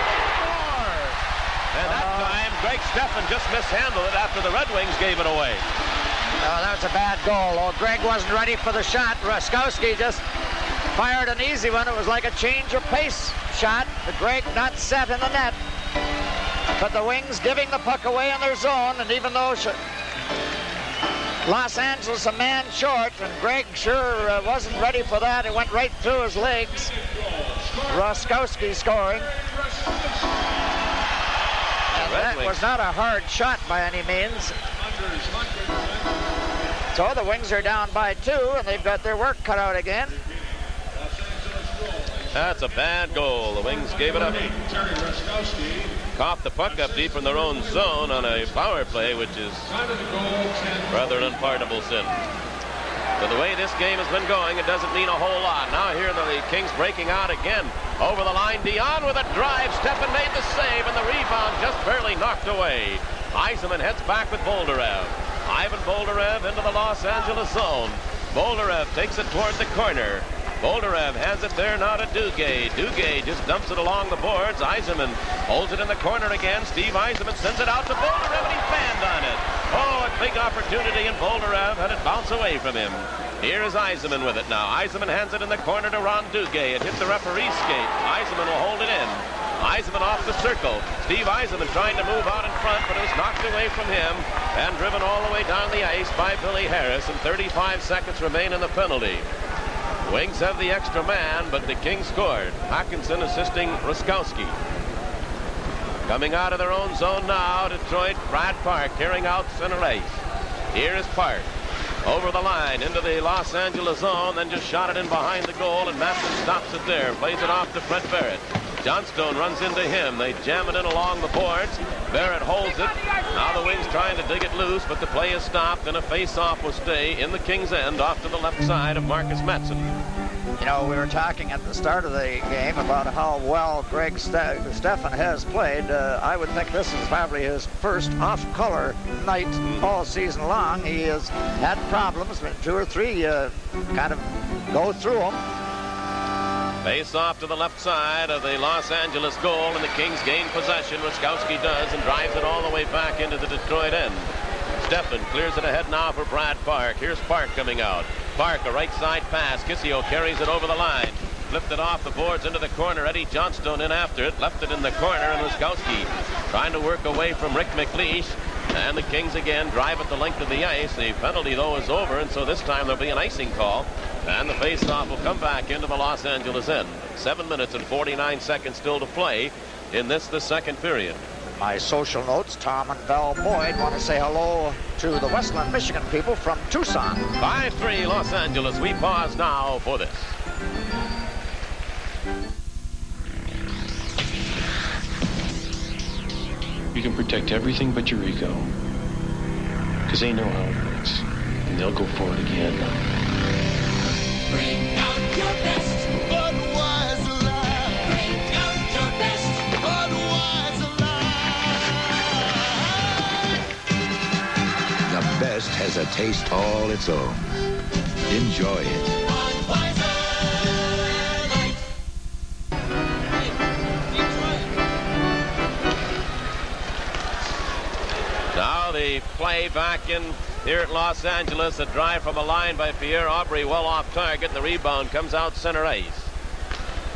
And that time, Greg Steffen just mishandled it after the Red Wings gave it away. That was a bad goal. Oh, Greg wasn't ready for the shot. Ruskowski just fired an easy one. It was like a change of pace shot. But Greg not set in the net. But the Wings giving the puck away in their zone. And even though Los Angeles a man short, and Greg sure wasn't ready for that. It went right through his legs. Ruskowski scoring. That was not a hard shot by any means. So the Wings are down by 2, and they've got their work cut out again. That's a bad goal. The Wings gave it up. Coughed the puck up deep in their own zone on a power play, which is rather an unpardonable sin. But the way this game has been going, it doesn't mean a whole lot. Now here the Kings breaking out again. Over the line, Dion with a drive. Steffen made the save, and the rebound just barely knocked away. Yzerman heads back with Boldarev. Ivan Boldarev into the Los Angeles zone. Boldarev takes it toward the corner. Boldarev hands it there now to Duguay. Duguay just dumps it along the boards. Yzerman holds it in the corner again. Steve Yzerman sends it out to Boldarev, and he's banned on it. Oh, a big opportunity, and Boldarev had it bounce away from him. Here is Yzerman with it now. Yzerman hands it in the corner to Ron Duguay. It hit the referee's skate. Yzerman will hold it in. Yzerman off the circle. Steve Yzerman trying to move out in front, but it was knocked away from him and driven all the way down the ice by Billy Harris, and 35 seconds remain in the penalty. Wings have the extra man, but the Kings scored. Hawkinson assisting Ruskowski. Coming out of their own zone now, Detroit, Brad Park carrying out center ice. Here is Park. Over the line into the Los Angeles zone, then just shot it in behind the goal, and Matson stops it there, plays it off to Fred Barrett. Johnstone runs into him. They jam it in along the boards. Barrett holds it. Now the Wings trying to dig it loose, but the play is stopped, and a face-off will stay in the Kings' end off to the left side of Marcus Matson. You know, we were talking at the start of the game about how well Greg Steffen has played. I would think this is probably his first off-color night all season long. He has had problems, but 2 or 3 kind of go through them. Face off to the left side of the Los Angeles goal, and the Kings gain possession. Ruskowski does, and drives it all the way back into the Detroit end. Steffen clears it ahead now for Brad Park. Here's Park coming out. Park, a right side pass. Kissio carries it over the line. Flipped it off the boards into the corner. Eddie Johnstone in after it. Left it in the corner, and Ruskowski trying to work away from Rick McLeish. And the Kings again drive it the length of the ice. The penalty, though, is over, and so this time there'll be an icing call. And the face-off will come back into the Los Angeles end. 7 minutes and 49 seconds still to play in the second period. My social notes, Tom and Val Boyd want to say hello to the Westland, Michigan people from Tucson. 5-3 Los Angeles. We pause now for this. You can protect everything but your ego. Because they know how it works. And they'll go for it again. Bring out your best. Budweiser Light. Bring out your best. Budweiser Light. The best has a taste all its own. Enjoy it. Budweiser Light. Now the play back in here at Los Angeles. A drive from a line by Pierre Aubry, well off target, and the rebound comes out center ice.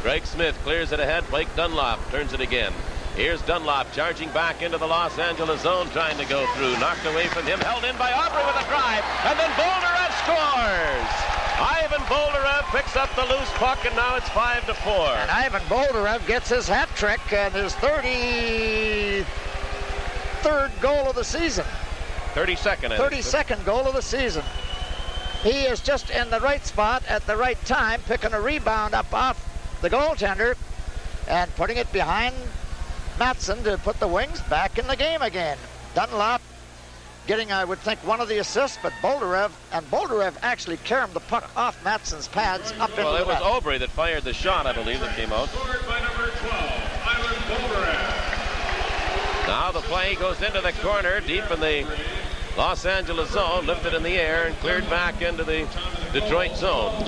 Greg Smith clears it ahead. Blake Dunlop turns it again. Here's Dunlop charging back into the Los Angeles zone, trying to go through. Knocked away from him, held in by Aubry with a drive, and then Boldarev scores! Ivan Boldarev picks up the loose puck, and now it's 5-4. And Ivan Boldarev gets his hat trick and his 33rd goal of the season. 32nd. 32nd goal of the season. He is just in the right spot at the right time, picking a rebound up off the goaltender and putting it behind Matson to put the Wings back in the game again. Dunlop getting, I would think, one of the assists, but Boldarev actually carried the puck off Matson's pads up into the net. Well, it was Obrey that fired the shot, I believe, that came out. Scored by number 12, Ivan Boldarev. Now the play goes into the corner, deep in the Los Angeles zone, lifted in the air and cleared back into the Detroit zone.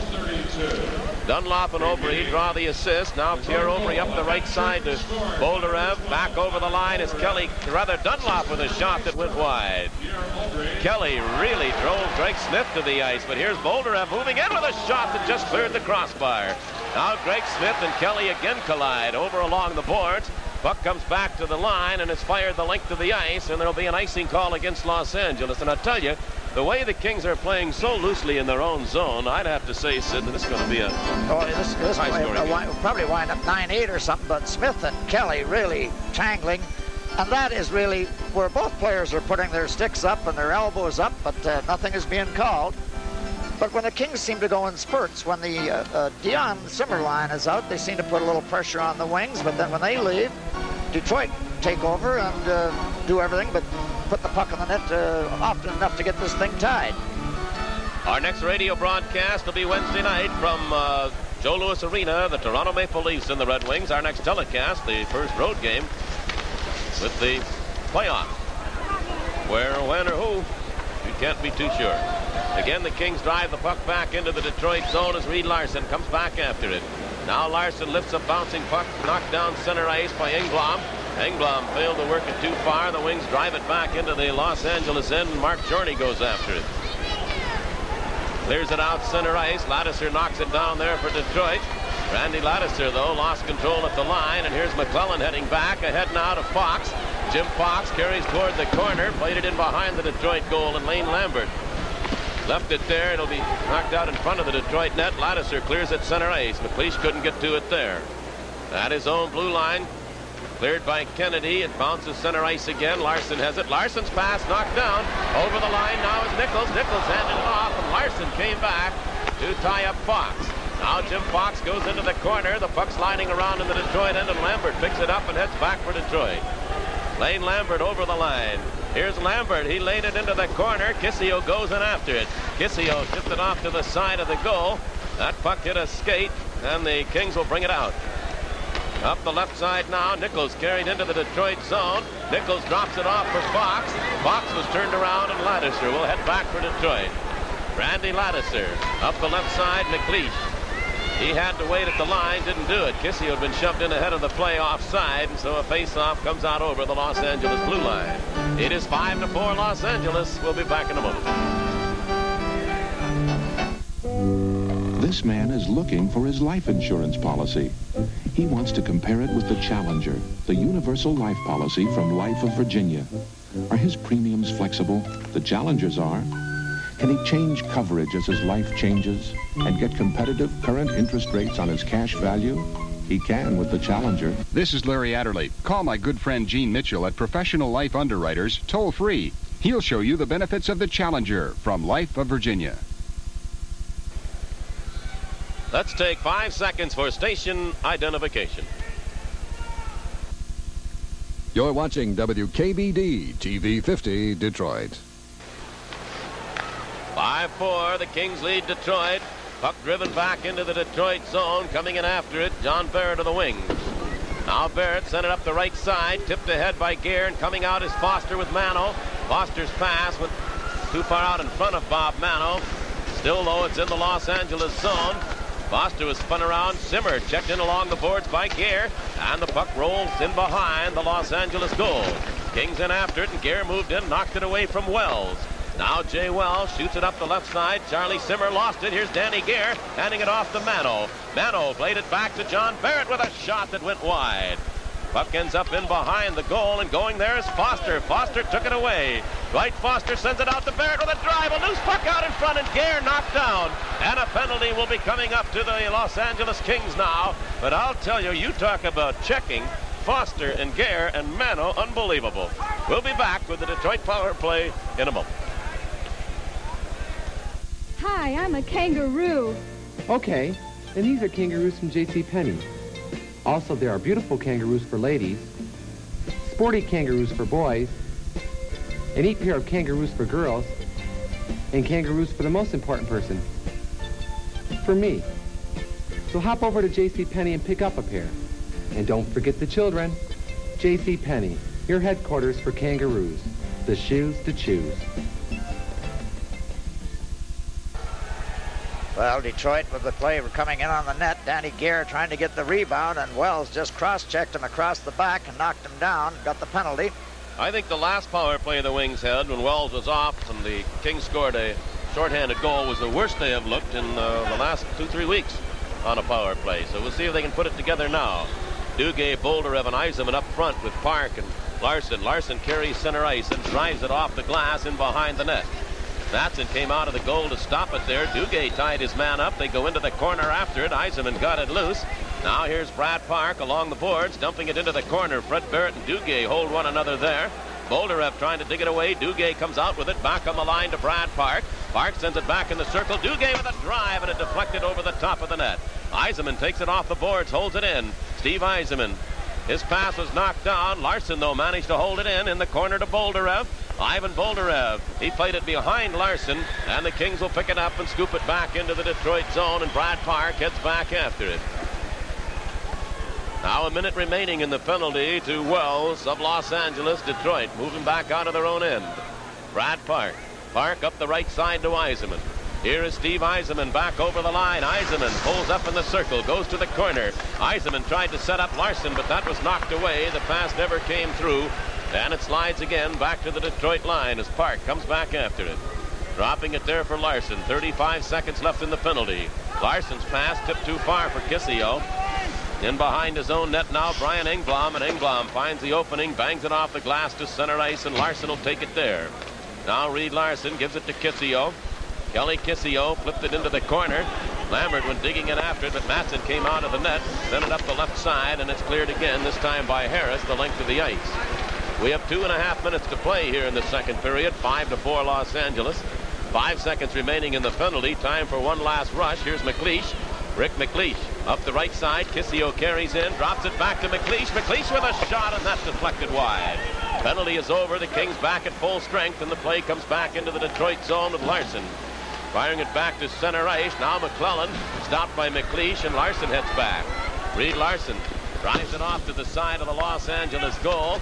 Dunlop and Obrey draw the assist. Now Pierre Obrey up the right side to Boldarev. Back over the line is Dunlop with a shot that went wide. Kelly really drove Greg Smith to the ice, but here's Boldarev moving in with a shot that just cleared the crossbar. Now Greg Smith and Kelly again collide over along the boards. Puck comes back to the line and is fired the length of the ice, and there'll be an icing call against Los Angeles. And I'll tell you, the way the Kings are playing so loosely in their own zone, I'd have to say, Sid, that this is going to be a this will probably wind up 9-8 or something, but Smith and Kelly really tangling. And that is really where both players are putting their sticks up and their elbows up, but nothing is being called. But when the Kings seem to go in spurts, when the Dion Simmer line is out, they seem to put a little pressure on the Wings, but then when they leave, Detroit take over and do everything but put the puck in the net often enough to get this thing tied. Our next radio broadcast will be Wednesday night from Joe Louis Arena, the Toronto Maple Leafs and the Red Wings. Our next telecast, the first road game with the playoffs. Where, when, or who, you can't be too sure. Again, the Kings drive the puck back into the Detroit zone as Reed Larson comes back after it. Now Larson lifts a bouncing puck, knocked down center ice by Engblom. Engblom failed to work it too far. The Wings drive it back into the Los Angeles end, and Mark Jorney goes after it. Clears it out center ice. Ladouceur knocks it down there for Detroit. Randy Ladouceur, though, lost control at the line, and here's McClellan heading back, ahead now to Fox. Jim Fox carries toward the corner, played it in behind the Detroit goal, and Lane Lambert left it there. It'll be knocked out in front of the Detroit net. Ladouceur clears it center ice. McLeish couldn't get to it there. At his own blue line, cleared by Kennedy. It bounces center ice again. Larson has it. Larson's pass knocked down. Over the line now is Nichols. Nichols handed it off, and Larson came back to tie up Fox. Now Jim Fox goes into the corner. The puck's sliding around in the Detroit end, and Lambert picks it up and heads back for Detroit. Lane Lambert over the line. Here's Lambert. He laid it into the corner. Kissio goes in after it. Kissio tipped it off to the side of the goal. That puck hit a skate, and the Kings will bring it out. Up the left side now, Nichols carried into the Detroit zone. Nichols drops it off for Fox. Fox was turned around, and Ladouceur will head back for Detroit. Randy Ladouceur up the left side, McLeish. He had to wait at the line, didn't do it. Kissio had been shoved in ahead of the play offside, and so a face-off comes out over the Los Angeles blue line. It is 5-4 Los Angeles. We'll be back in a moment. This man is looking for his life insurance policy. He wants to compare it with the Challenger, the universal life policy from Life of Virginia. Are his premiums flexible? The Challengers are. Can he change coverage as his life changes and get competitive current interest rates on his cash value? He can with the Challenger. This is Larry Adderley. Call my good friend Gene Mitchell at Professional Life Underwriters, toll-free. He'll show you the benefits of the Challenger from Life of Virginia. Let's take 5 seconds for station identification. You're watching WKBD TV 50 Detroit. 5-4, the Kings lead Detroit. Puck driven back into the Detroit zone. Coming in after it, John Barrett of the Wings. Now Barrett sent it up the right side, tipped ahead by Gare, and coming out is Foster with Mano. Foster's pass went too far out in front of Bob Mano. Still though, it's in the Los Angeles zone. Foster was spun around. Simmer checked in along the boards by Gare, and the puck rolls in behind the Los Angeles goal. Kings in after it, and Gare moved in, knocked it away from Wells. Now Jay Wells shoots it up the left side. Charlie Simmer lost it. Here's Danny Gare handing it off to Mano. Mano played it back to John Barrett with a shot that went wide. Puck ends up in behind the goal, and going there is Foster. Foster took it away. Dwight Foster sends it out to Barrett with a drive. A loose puck out in front, and Gare knocked down. And a penalty will be coming up to the Los Angeles Kings now. But I'll tell you, you talk about checking. Foster and Gare and Mano, unbelievable. We'll be back with the Detroit power play in a moment. Hi, I'm a kangaroo. Okay, and these are kangaroos from J.C. Penney. Also, there are beautiful kangaroos for ladies, sporty kangaroos for boys, a neat pair of kangaroos for girls, and kangaroos for the most important person, for me. So hop over to J.C. Penney and pick up a pair. And don't forget the children. J.C. Penney, your headquarters for kangaroos. The shoes to choose. Well, Detroit with the play coming in on the net. Danny Gare trying to get the rebound, and Wells just cross-checked him across the back and knocked him down. Got the penalty. I think the last power play the Wings had when Wells was off and the Kings scored a shorthanded goal was the worst they have looked in the last 2-3 weeks on a power play. So we'll see if they can put it together now. Duguay, Bolderev, and Yzerman up front with Park and Larson. Larson carries center ice and drives it off the glass in behind the net. Matson came out of the goal to stop it there. Duguay tied his man up. They go into the corner after it. Yzerman got it loose. Now here's Brad Park along the boards, dumping it into the corner. Fred Barrett and Duguay hold one another there. Bolderev trying to dig it away. Duguay comes out with it. Back on the line to Brad Park. Park sends it back in the circle. Duguay with a drive, and it deflected over the top of the net. Yzerman takes it off the boards, holds it in. Steve Yzerman. His pass was knocked down. Larson, though, managed to hold it in the corner to Bolderev. Ivan Bolderev. He played it behind Larson, and the Kings will pick it up and scoop it back into the Detroit zone, and Brad Park heads back after it. Now a minute remaining in the penalty to Wells of Los Angeles. Detroit moving back out of their own end. Brad Park. Park up the right side to Yzerman. Here is Steve Yzerman back over the line. Yzerman pulls up in the circle, goes to the corner. Yzerman tried to set up Larson, but that was knocked away. The pass never came through, and it slides again back to the Detroit line as Park comes back after it. Dropping it there for Larson. 35 seconds left in the penalty. Larson's pass tipped too far for Kissio. In behind his own net now, Brian Engblom, and Engblom finds the opening, bangs it off the glass to center ice, and Larson will take it there. Now Reed Larson gives it to Kissio. Kelly Kissio flipped it into the corner. Lambert went digging in after it, but Matson came out of the net, sent it up the left side, and it's cleared again, this time by Harris, the length of the ice. We have 2.5 minutes to play here in the second period, 5-4 Los Angeles. 5 seconds remaining in the penalty. Time for one last rush. Here's McLeish. Rick McLeish up the right side. Kissio carries in, drops it back to McLeish. McLeish with a shot, and that's deflected wide. Penalty is over. The Kings back at full strength, and the play comes back into the Detroit zone with Larson. Firing it back to center ice. Now McClellan stopped by McLeish, and Larson heads back. Reed Larson drives it off to the side of the Los Angeles goal.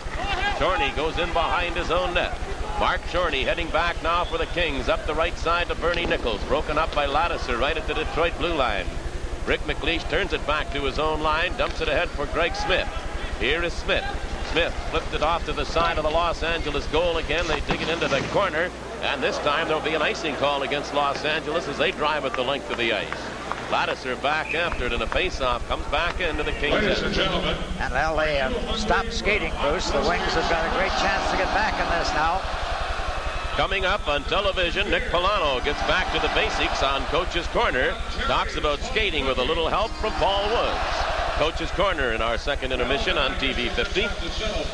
Shorney goes in behind his own net. Mark Shorney heading back now for the Kings up the right side to Bernie Nichols. Broken up by Lattiser right at the Detroit blue line. Rick McLeish turns it back to his own line, dumps it ahead for Greg Smith. Here is Smith. Smith flipped it off to the side of the Los Angeles goal again. They dig it into the corner, and this time there'll be an icing call against Los Angeles as they drive it the length of the ice. Lattiser back after it, and a face-off comes back into the Kings. Ladies and gentlemen. And well, they have stopped skating, Bruce. The Wings have got a great chance to get back in this now. Coming up on television, Nick Polano gets back to the basics on Coach's Corner. Talks about skating with a little help from Paul Woods. Coach's Corner in our second intermission on TV 50.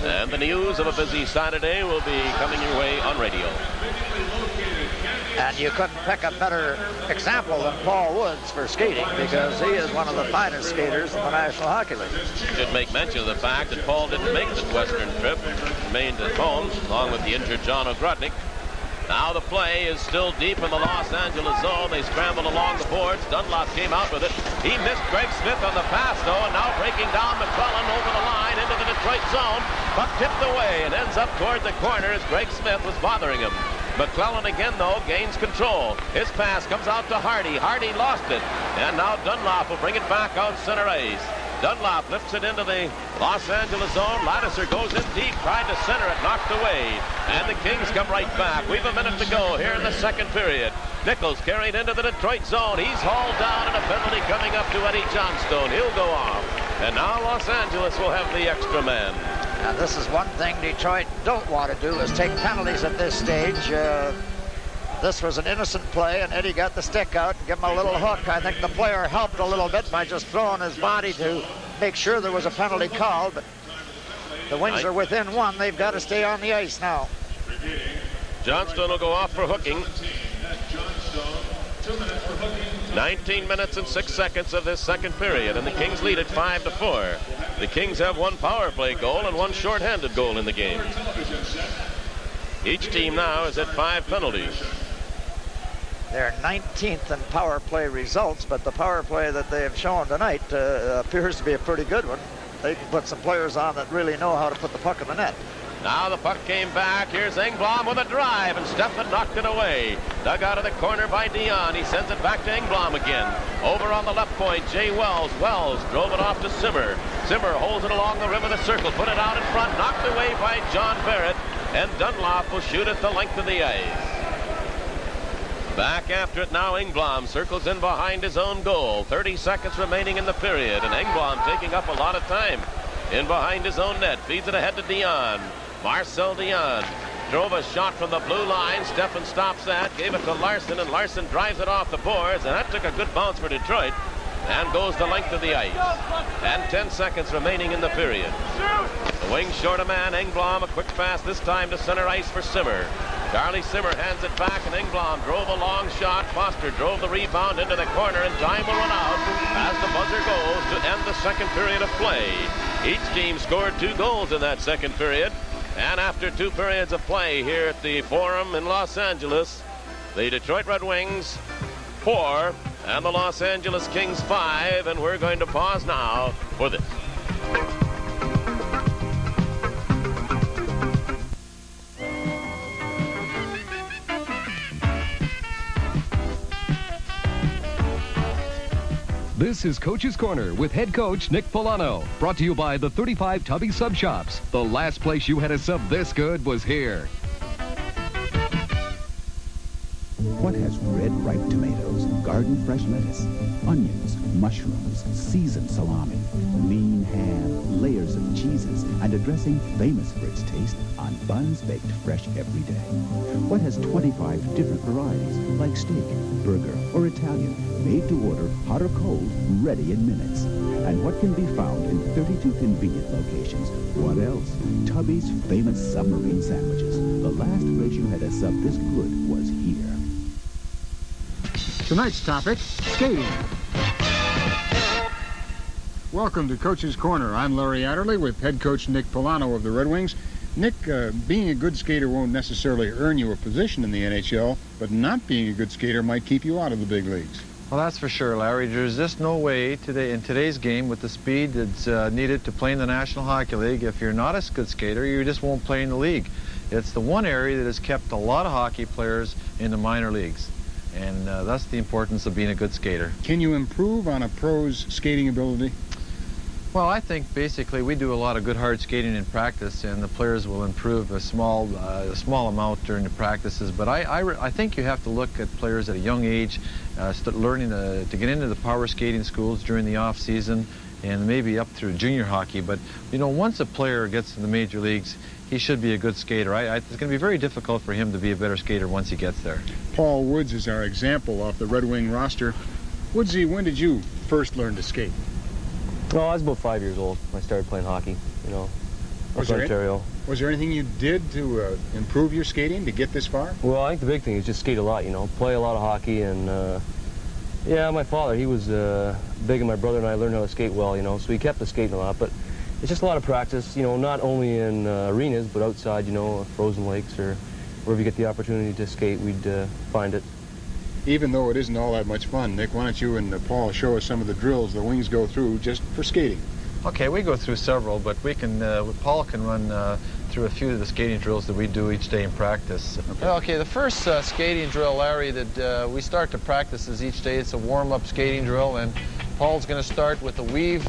And the news of a busy Saturday will be coming your way on radio. And you couldn't pick a better example than Paul Woods for skating, because he is one of the finest skaters in the National Hockey League. Should make mention of the fact that Paul didn't make the Western trip, remained at home, along with the injured John Ogrodnik. Now the play is still deep in the Los Angeles zone. They scramble along the boards. Dunlop came out with it. He missed Greg Smith on the pass, though, and now breaking down McClellan over the line into the Detroit zone. Puck tipped away and ends up toward the corner as Greg Smith was bothering him. McClellan again, though, gains control. His pass comes out to Hardy. Hardy lost it. And now Dunlop will bring it back out center ice. Dunlop lifts it into the Los Angeles zone. Lattiser goes in deep, tried to center it, knocked away. And the Kings come right back. We've a minute to go here in the second period. Nichols carried into the Detroit zone. He's hauled down, and a penalty coming up to Eddie Johnstone. He'll go off. And now Los Angeles will have the extra man. And this is one thing Detroit don't want to do, is take penalties at this stage. This was an innocent play, and Eddie got the stick out and gave him a little hook. I think the player helped a little bit by just throwing his body to make sure there was a penalty called, but the Wings are within one. They've got to stay on the ice now. Johnstone will go off for hooking. 19 minutes and 6 seconds of this second period, and the Kings lead it 5-4. The Kings have one power play goal and one shorthanded goal in the game. Each team now is at 5 penalties. They're 19th in power play results, but the power play that they have shown tonight appears to be a pretty good one. They can put some players on that really know how to put the puck in the net. Now the puck came back. Here's Engblom with a drive, and Steffen knocked it away. Dug out of the corner by Dion. He sends it back to Engblom again. Over on the left point, Jay Wells. Wells drove it off to Simmer. Simmer holds it along the rim of the circle, put it out in front, knocked away by John Barrett, and Dunlop will shoot it the length of the ice. Back after it now, Engblom circles in behind his own goal. 30 seconds remaining in the period, and Engblom taking up a lot of time in behind his own net. Feeds it ahead to Dion. Marcel Dion drove a shot from the blue line. Steffen stops that, gave it to Larson, and Larson drives it off the boards, and that took a good bounce for Detroit and goes the length of the ice. And 10 seconds remaining in the period. The Wings short a man. Engblom a quick pass this time to center ice for Simmer. Charlie Simmer hands it back, and Engblom drove a long shot. Foster drove the rebound into the corner, and time will run out as the buzzer goes to end the second period of play. Each team scored 2 goals in that second period. And after 2 periods of play here at the Forum in Los Angeles, the Detroit Red Wings 4 and the Los Angeles Kings 5, and we're going to pause now for this. This is Coach's Corner with head coach Nick Polano. Brought to you by the 35 Tubby Sub Shops. The last place you had a sub this good was here. What has red ripe tomatoes, garden fresh lettuce, onions, mushrooms, seasoned salami, lean ham, layers of cheeses, and a dressing famous for its taste on buns baked fresh every day? What has 25 different varieties, like steak, burger, or Italian, made to order hot or cold, ready in minutes? And what can be found in 32 convenient locations? What else? Tubby's famous submarine sandwiches. The last place you had a sub this good was here. Tonight's topic, skating. Welcome to Coach's Corner. I'm Larry Adderley with head coach Nick Polano of the Red Wings. Nick, being a good skater won't necessarily earn you a position in the NHL, but not being a good skater might keep you out of the big leagues. Well, that's for sure, Larry. There's just no way today in today's game with the speed that's needed to play in the National Hockey League. If you're not a good skater, you just won't play in the league. It's the one area that has kept a lot of hockey players in the minor leagues. And that's the importance of being a good skater. Can you improve on a pro's skating ability? Well, I think basically we do a lot of good hard skating in practice, and the players will improve a small amount during the practices. But I think you have to look at players at a young age, start learning to get into the power skating schools during the off season, and maybe up through junior hockey. But you know, once a player gets to the major leagues, he should be a good skater. It's going to be very difficult for him to be a better skater once he gets there. Paul Woods is our example off the Red Wing roster. Woodsy, when did you first learn to skate? No, I was about 5 years old when I started playing hockey, up in Ontario. Was there anything you did to improve your skating to get this far? Well, I think the big thing is just skate a lot, play a lot of hockey. And, yeah, my father, he was big, and my brother and I learned how to skate well, so he kept us skating a lot. But it's just a lot of practice, not only in arenas, but outside, frozen lakes or wherever you get the opportunity to skate, we'd find it. Even though it isn't all that much fun, Nick, why don't you and Paul show us some of the drills the Wings go through just for skating? Okay, we go through several, but we can. Paul can run through a few of the skating drills that we do each day in practice. Okay, the first skating drill, Larry, that we start to practice is each day. It's a warm-up skating drill, and Paul's going to start with a weave,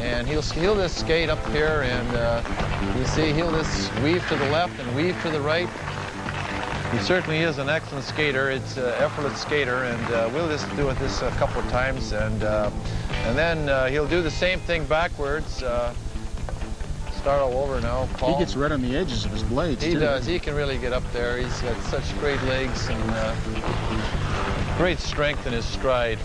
and he'll just skate up here, and you see he'll just weave to the left and weave to the right. He certainly is an excellent skater. It's an effortless skater, and we'll just do this a couple of times, and then he'll do the same thing backwards. Start all over now, Paul. He gets right on the edges of his blades, He too. does. He can really get up there. He's got such great legs and great strength in his stride.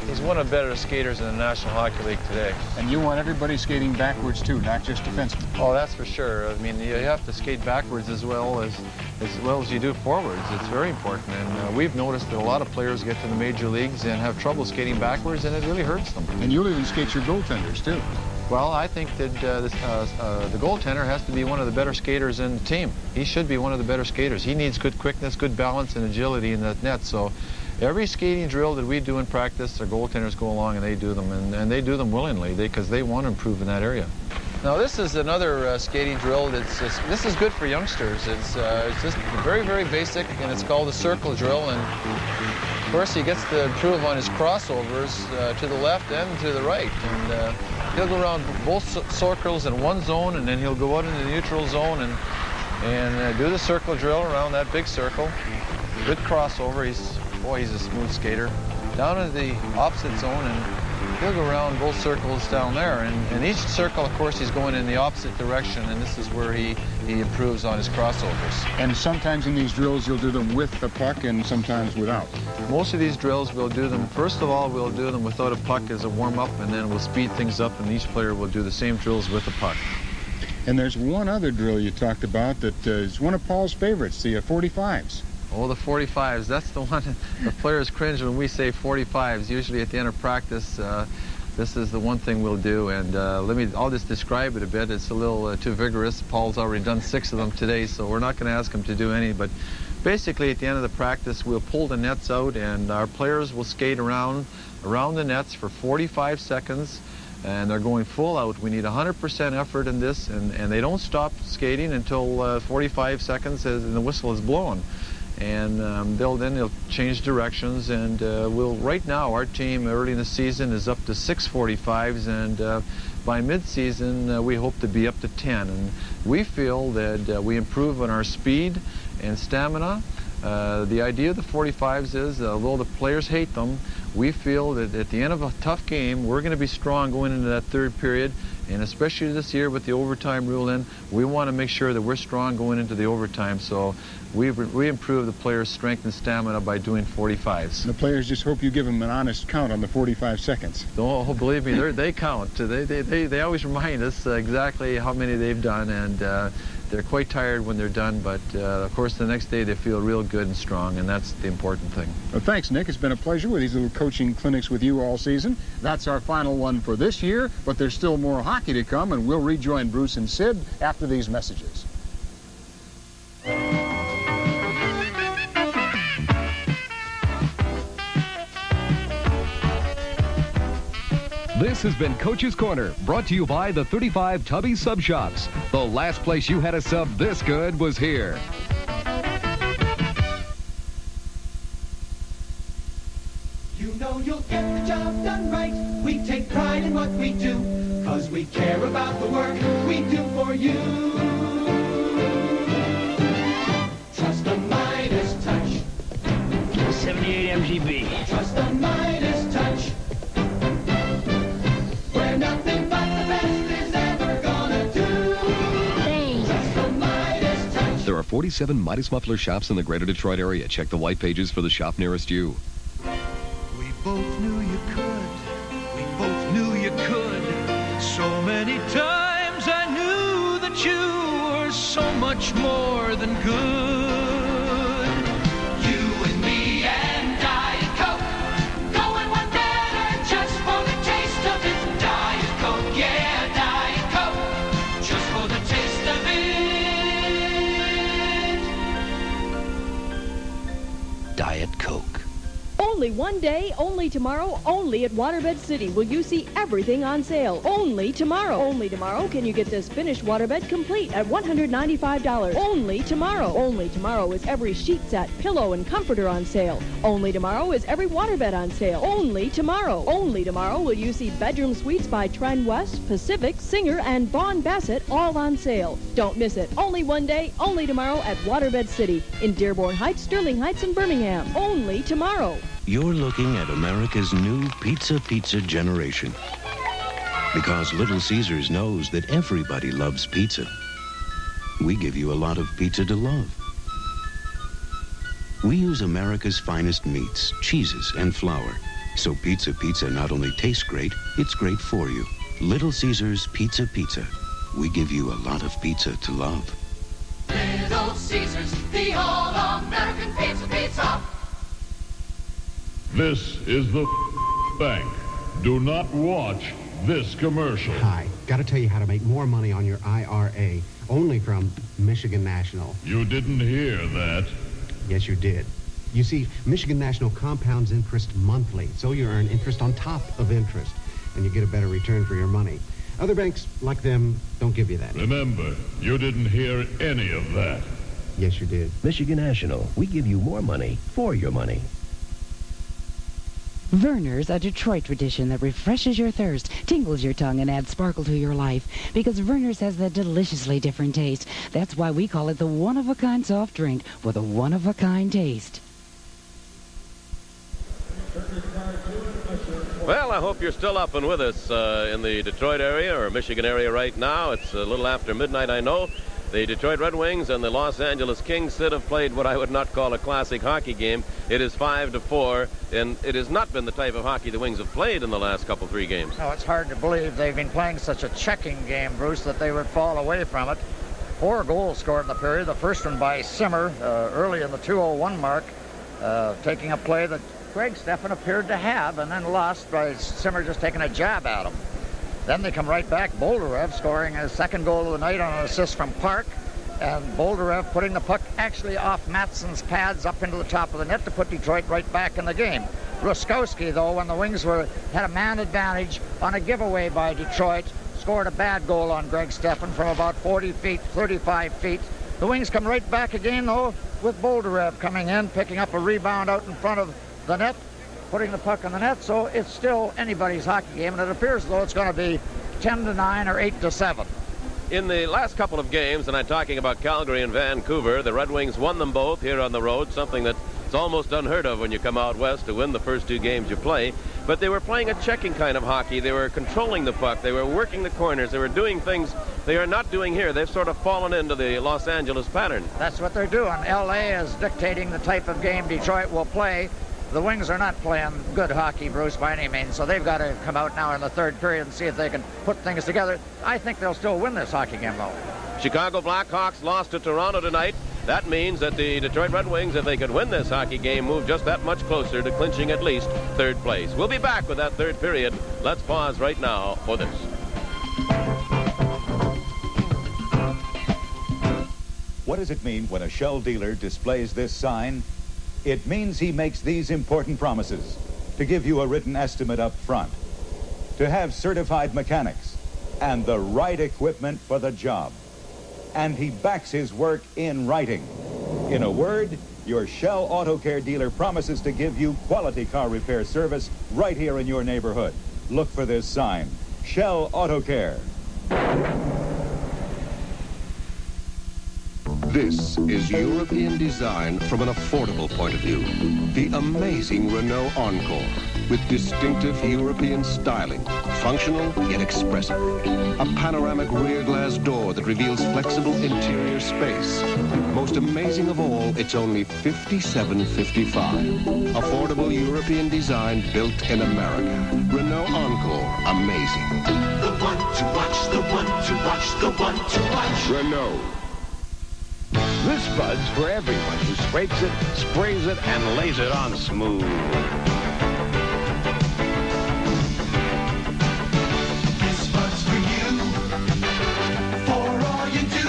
He's one of the better skaters in the National Hockey League today. And you want everybody skating backwards, too, not just defensemen. Oh, that's for sure. I mean, you have to skate backwards as well as you do forwards. It's very important. And we've noticed that a lot of players get to the major leagues and have trouble skating backwards, and it really hurts them. And you'll even skate your goaltenders, too. Well, I think that the goaltender has to be one of the better skaters in the team. He should be one of the better skaters. He needs good quickness, good balance, and agility in that net. So every skating drill that we do in practice, our goaltenders go along and they do them, and they do them willingly because they want to improve in that area. Now, this is another skating drill. This is good for youngsters. It's just very, very basic, and it's called the circle drill. And of course, he gets to improve on his crossovers to the left and to the right. And he'll go around both circles in one zone, and then he'll go out into the neutral zone and do the circle drill around that big circle. Good crossover. He's a smooth skater. Down into the opposite zone, and he'll go around both circles down there. And each circle, of course, he's going in the opposite direction, and this is where he improves on his crossovers. And sometimes in these drills, you'll do them with the puck and sometimes without. Most of these drills, we'll do them, first of all, we'll do them without a puck as a warm-up, and then we'll speed things up, and each player will do the same drills with a puck. And there's one other drill you talked about that is one of Paul's favorites, the 45s. Oh, the 45s. That's the one the players cringe when we say 45s. Usually at the end of practice, this is the one thing we'll do. And I'll just describe it a bit. It's a little too vigorous. Paul's already done 6 of them today, so we're not going to ask him to do any. But basically, at the end of the practice, we'll pull the nets out, and our players will skate around the nets for 45 seconds. And they're going full out. We need 100% effort in this, and they don't stop skating until 45 seconds and the whistle is blown. And they'll change directions, and right now our team early in the season is up to 6 45s, and by mid-season we hope to be up to 10. And we feel that we improve on our speed and stamina. The idea of the 45s is, although the players hate them, we feel that at the end of a tough game, we're going to be strong going into that third period, and especially this year with the overtime rule in, we want to make sure that we're strong going into the overtime. So we improve the players' strength and stamina by doing 45s. The players just hope you give them an honest count on the 45 seconds. Oh, believe me, they count. They always remind us exactly how many they've done, and they're quite tired when they're done, but of course the next day they feel real good and strong, and that's the important thing. Well, thanks, Nick. It's been a pleasure with these little coaching clinics with you all season. That's our final one for this year, but there's still more hockey to come, and we'll rejoin Bruce and Sid after these messages. This has been Coach's Corner, brought to you by the 35 Tubby Sub Shops. The last place you had a sub this good was here. You know you'll get the job done right. We take pride in what we do, 'cause we care about the work we do for you. Trust the Midas touch. 78 MGB. Trust the Midas touch. Where nothing but the best is ever gonna do. Trust the Midas touch. There are 47 Midas Muffler shops in the greater Detroit area. Check the white pages for the shop nearest you. We both knew you could. We both knew you could. So many times I knew that you were so much more than good. You and me and Diet Coke. Going one better just for the taste of it. Diet Coke, yeah, Diet Coke. Just for the taste of it. Diet Coke. Only one day, only tomorrow, only at Waterbed City will you see everything on sale. Only tomorrow. Only tomorrow can you get this finished waterbed complete at $195. Only tomorrow. Only tomorrow is every sheet set, pillow, and comforter on sale. Only tomorrow is every waterbed on sale. Only tomorrow. Only tomorrow will you see bedroom suites by Trend West, Pacific, Singer, and Vaughn Bassett all on sale. Don't miss it. Only one day, only tomorrow at Waterbed City in Dearborn Heights, Sterling Heights, and Birmingham. Only tomorrow. You're looking at America's new pizza generation. Because Little Caesars knows that everybody loves pizza. We give you a lot of pizza to love. We use America's finest meats, cheeses, and flour. So pizza not only tastes great, it's great for you. Little Caesars Pizza. We give you a lot of pizza to love. Little Caesars, the all-American pizza. This is the bank. Do not watch this commercial. Hi, gotta tell you how to make more money on your IRA, only from Michigan National. You didn't hear that. Yes, you did. You see, Michigan National compounds interest monthly, so you earn interest on top of interest, and you get a better return for your money. Other banks, like them, don't give you that. Remember, you didn't hear any of that. Yes, you did. Michigan National, we give you more money for your money. Verner's, a Detroit tradition that refreshes your thirst, tingles your tongue, and adds sparkle to your life. Because Verner's has that deliciously different taste. That's why we call it the one-of-a-kind soft drink with a one-of-a-kind taste. Well, I hope you're still up and with us in the Detroit area or Michigan area right now. It's a little after midnight, I know. The Detroit Red Wings and the Los Angeles Kings have played what I would not call a classic hockey game. It is 5-4, and it has not been the type of hockey the Wings have played in the last three games. No, it's hard to believe they've been playing such a checking game, Bruce, that they would fall away from it. 4 goals scored in the period. The first one by Simmer early in the 2:01 mark, taking a play that Greg Steffen appeared to have, and then lost by Simmer just taking a jab at him. Then they come right back, Boldarev scoring his second goal of the night on an assist from Park, and Boldarev putting the puck actually off Matson's pads up into the top of the net to put Detroit right back in the game. Ruskowski, though, when the Wings had a man advantage on a giveaway by Detroit, scored a bad goal on Greg Steffen from about 40 feet, 35 feet. The Wings come right back again, though, with Boldarev coming in, picking up a rebound out in front of the net, putting the puck in the net, so it's still anybody's hockey game, and it appears as though it's going to be 10-9 or 8-7. In the last couple of games, and I'm talking about Calgary and Vancouver, the Red Wings won them both here on the road, something that's almost unheard of when you come out west to win the first 2 games you play. But they were playing a checking kind of hockey. They were controlling the puck. They were working the corners. They were doing things they are not doing here. They've sort of fallen into the Los Angeles pattern. That's what they're doing. L.A. is dictating the type of game Detroit will play. The Wings are not playing good hockey, Bruce, by any means, so they've got to come out now in the third period and see if they can put things together. I think they'll still win this hockey game, though. Chicago Blackhawks lost to Toronto tonight. That means that the Detroit Red Wings, if they could win this hockey game, move just that much closer to clinching at least third place. We'll be back with that third period. Let's pause right now for this. What does it mean when a Shell dealer displays this sign? It means he makes these important promises: to give you a written estimate up front, to have certified mechanics, and the right equipment for the job. And he backs his work in writing. In a word, your Shell Auto Care dealer promises to give you quality car repair service right here in your neighborhood. Look for this sign: Shell Auto Care. This is European design from an affordable point of view. The amazing Renault Encore, with distinctive European styling, functional yet expressive. A panoramic rear glass door that reveals flexible interior space. Most amazing of all, it's only $57.55. Affordable European design built in America. Renault Encore, amazing. The one to watch, the one to watch, the one to watch. Renault. This Bud's for everyone who scrapes it, sprays it, and lays it on smooth. This Bud's for you, for all you do.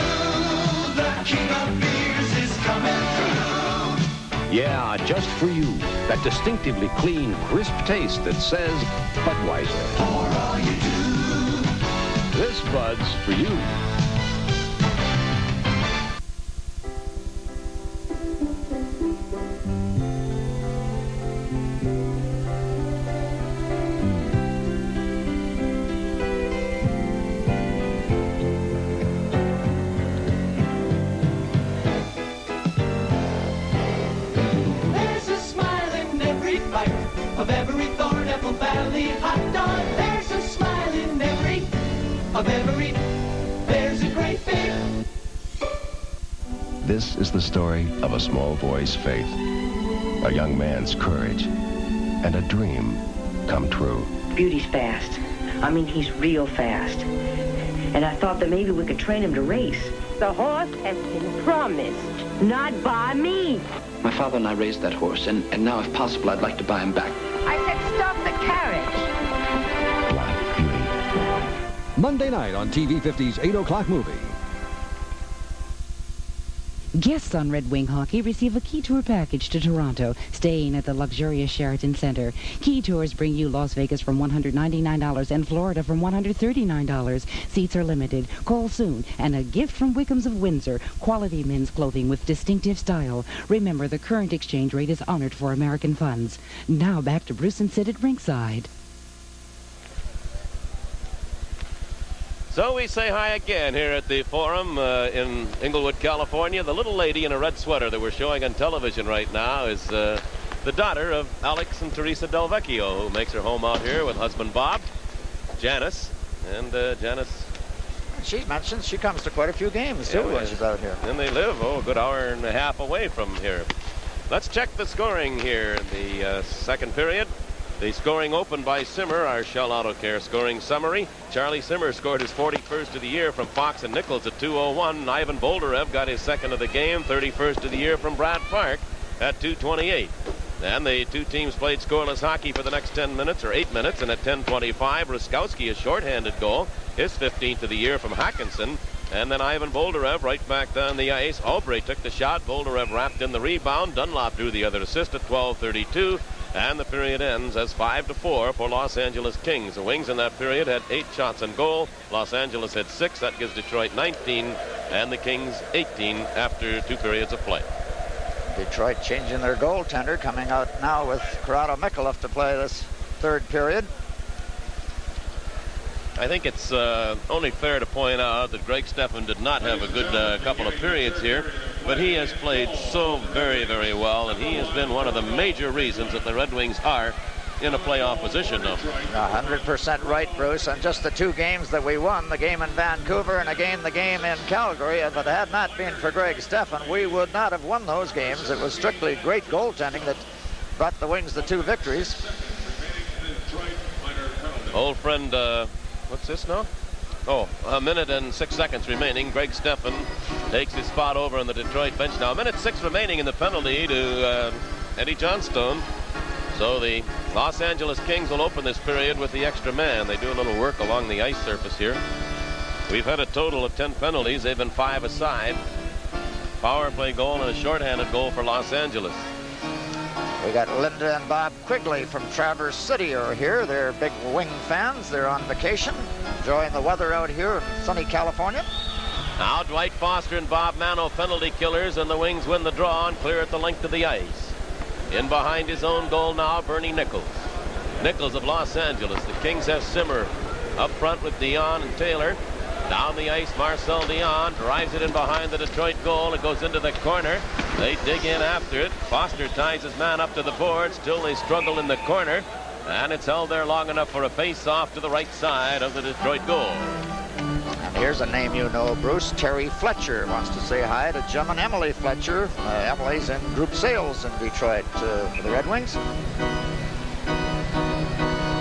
The king of beers is coming through. Yeah, just for you. That distinctively clean, crisp taste that says Budweiser. For all you do. This Bud's for you. There's a smile in every bite of every Thornapple Valley hot dog. There's a smile in there's a great big. This is the story of a small boy's faith, a young man's courage, and a dream come true. Beauty's fast. I mean, he's real fast. And I thought that maybe we could train him to race. The horse has been promised, not by me. My father and I raised that horse, and now, if possible, I'd like to buy him back. I said stop the carriage. Monday night on TV 50's 8 o'clock movie. Guests on Red Wing Hockey receive a Key Tour package to Toronto, staying at the luxurious Sheraton Center. Key Tours bring you Las Vegas from $199 and Florida from $139. Seats are limited. Call soon. And a gift from Wickham's of Windsor, quality men's clothing with distinctive style. Remember, the current exchange rate is honored for American funds. Now back to Bruce and Sid at ringside. So we say hi again here at the Forum in Inglewood, California. The little lady in a red sweater that we're showing on television right now is the daughter of Alex and Teresa Del Vecchio, who makes her home out here with husband Bob, Janice. And Janice... She mentions she comes to quite a few games, too, when she's out here. And they live, a good hour and a half away from here. Let's check the scoring here in the second period. The scoring opened by Simmer, our Shell Auto Care scoring summary. Charlie Simmer scored his 41st of the year from Fox and Nichols at 2:01. Ivan Boldarev got his second of the game, 31st of the year from Brad Park at 2:28. And the two teams played scoreless hockey for the next 10 minutes, or 8 minutes, and at 10:25, Ruskowski, a shorthanded goal, his 15th of the year from Hackinson. And then Ivan Boldarev right back down the ice. Aubrey took the shot. Boldarev wrapped in the rebound. Dunlop drew the other assist at 12:32. And the period ends as 5-4 for Los Angeles Kings. The Wings in that period had 8 shots on goal. Los Angeles had 6. That gives Detroit 19. And the Kings 18 after 2 periods of play. Detroit changing their goaltender, coming out now with Corrado Mikulev to play this third period. I think it's only fair to point out that Greg Stephan did not have a good couple of periods here, but he has played so very, very well, and he has been one of the major reasons that the Red Wings are in a playoff position now. 100% right, Bruce. And just the 2 games that we won, the game in Vancouver and the game in Calgary, if it had not been for Greg Stephan, we would not have won those games. It was strictly great goaltending that brought the Wings the 2 victories. Old friend, what's this now? Oh, a minute and 6 seconds remaining. Greg Stephan takes his spot over on the Detroit bench now. A minute 6 remaining in the penalty to Eddie Johnstone. So the Los Angeles Kings will open this period with the extra man. They do a little work along the ice surface here. We've had a total of 10 penalties. They've been 5 aside. Power play goal and a shorthanded goal for Los Angeles. We got Linda and Bob Quigley from Traverse City are here. They're big Wing fans. They're on vacation, enjoying the weather out here in sunny California. Now Dwight Foster and Bob Mano, penalty killers, and the Wings win the draw and clear at the length of the ice. In behind his own goal now, Bernie Nichols. Nichols of Los Angeles. The Kings have Simmer up front with Dion and Taylor. Down the ice, Marcel Dion drives it in behind the Detroit goal. It goes into the corner. They dig in after it. Foster ties his man up to the board. Still they struggle in the corner. And it's held there long enough for a face-off to the right side of the Detroit goal. And here's a name you know, Bruce. Terry Fletcher wants to say hi to Jim and Emily Fletcher. Emily's in group sales in Detroit for the Red Wings.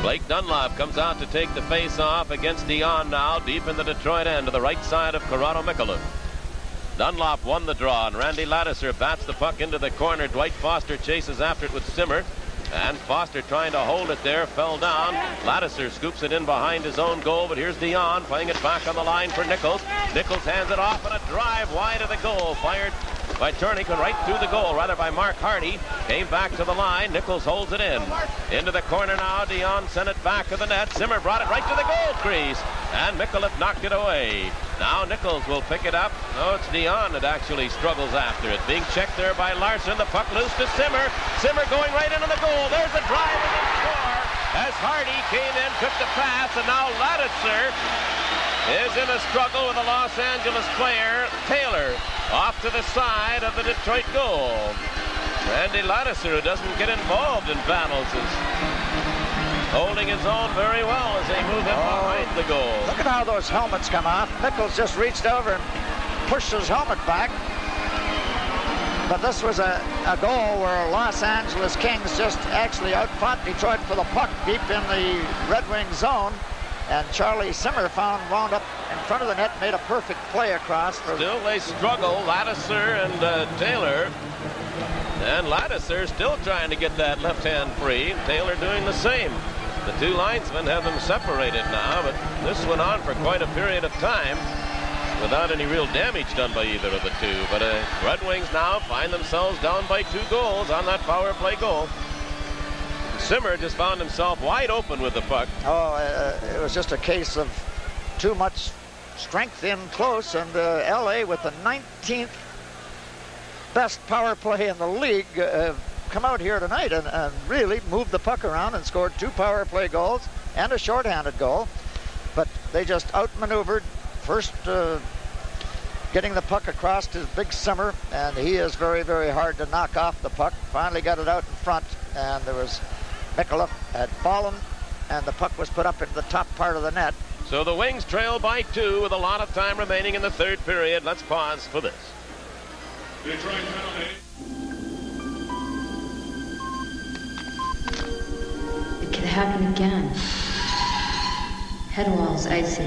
Blake Dunlop comes out to take the face-off against Dion now, deep in the Detroit end to the right side of Corrado Mikulev. Dunlop won the draw, and Randy Lattiser bats the puck into the corner. Dwight Foster chases after it with Simmer, and Foster trying to hold it there, fell down. Lattiser scoops it in behind his own goal, but here's Dion playing it back on the line for Nichols. Nichols hands it off, and a drive wide of the goal, fired by Tornican right through the goal, rather by Mark Hardy. Came back to the line. Nichols holds it in. Into the corner now. Dion sent it back to the net. Zimmer brought it right to the goal crease. And Mikulich knocked it away. Now Nichols will pick it up. No, it's Dion that actually struggles after it. Being checked there by Larson. The puck loose to Zimmer. Zimmer going right into the goal. There's the drive and the score. As Hardy came in, took the pass, and now Laditzer is in a struggle with a Los Angeles player, Taylor, off to the side of the Detroit goal. Randy Laditzer, who doesn't get involved in battles, is holding his own very well as they move him behind the goal. Look at how those helmets come off. Nichols just reached over and pushed his helmet back. But this was a goal where Los Angeles Kings just actually outfought Detroit for the puck deep in the Red Wing zone. And Charlie Zimmer wound up in front of the net, made a perfect play across. Still they struggle, Laditzer and Taylor. And Laditzer still trying to get that left hand free. Taylor doing the same. The two linesmen have them separated now, but this went on for quite a period of time without any real damage done by either of the two. But Red Wings now find themselves down by 2 goals on that power play goal. Zimmer just found himself wide open with the puck. It was just a case of too much strength in close, and L.A. with the 19th best power play in the league come out here tonight and really moved the puck around and scored 2 power play goals and a shorthanded goal. But they just outmaneuvered, first getting the puck across to Big Zimmer, and he is very, very hard to knock off the puck. Finally got it out in front, and there was Mikulich had fallen, and the puck was put up into the top part of the net. So the Wings trail by 2 with a lot of time remaining in the 3rd period. Let's pause for this. Detroit penalty. It could happen again. Head wall's icy.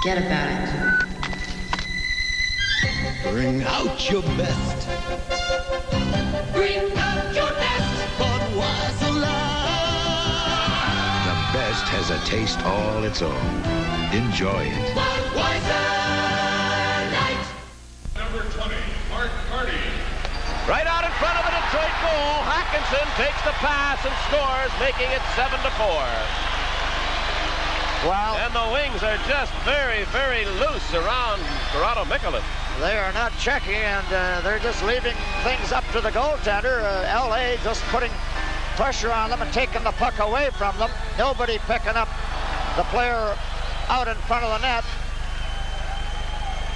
Forget about it. Bring out your best. Bring out your best. Budweiser Light. The best has a taste all its own. Enjoy it. Budweiser Light. Number 20, Mark Hardy. Right out in front of the Detroit goal, Hackinson takes the pass and scores, making it 7-4. Wow. And the Wings are just very, very loose around Corrado Mikulich. They are not checking, and they're just leaving things up to the goaltender. L.A. just putting pressure on them and taking the puck away from them. Nobody picking up the player out in front of the net.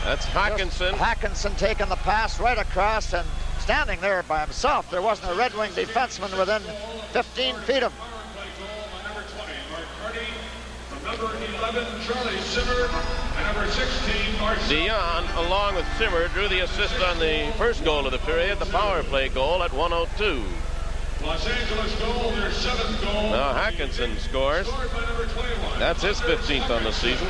That's Hackinson. Hackinson taking the pass right across and standing there by himself. There wasn't a Red Wing defenseman within 15 feet of him. Number 11, Charlie Zimmer, and number 16, Marcel. Dion, along with Zimmer, drew the assist on the first goal of the period, the power play goal at 1:02. Los Angeles goal, their 7th goal. Now Hackinson scores. That's his 15th on the season.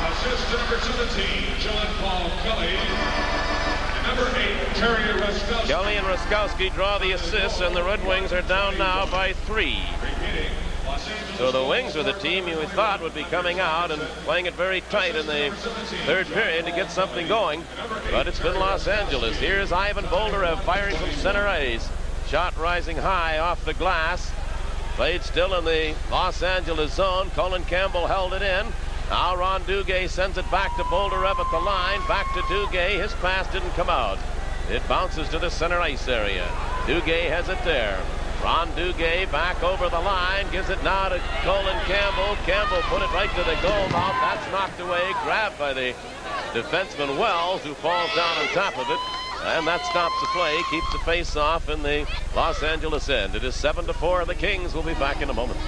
Assist to number 17, John Paul Kelly. And number 8, Terry Ruskowski. Kelly and Ruskowski draw the assists, and the Red Wings are down now by 3. So the Wings are the team you thought would be coming out and playing it very tight in the 3rd period to get something going. But it's been Los Angeles. Here's Ivan Boldarev firing from center ice. Shot rising high off the glass. Played still in the Los Angeles zone. Colin Campbell held it in. Now Ron Duguay sends it back to Boldarev at the line. Back to Duguay. His pass didn't come out. It bounces to the center ice area. Duguay has it there. Ron Duguay back over the line, gives it now to Colin Campbell. Campbell put it right to the goal mouth. That's knocked away, grabbed by the defenseman Wells, who falls down on top of it. And that stops the play, keeps the face off in the Los Angeles end. It is 7-4. The Kings will be back in a moment.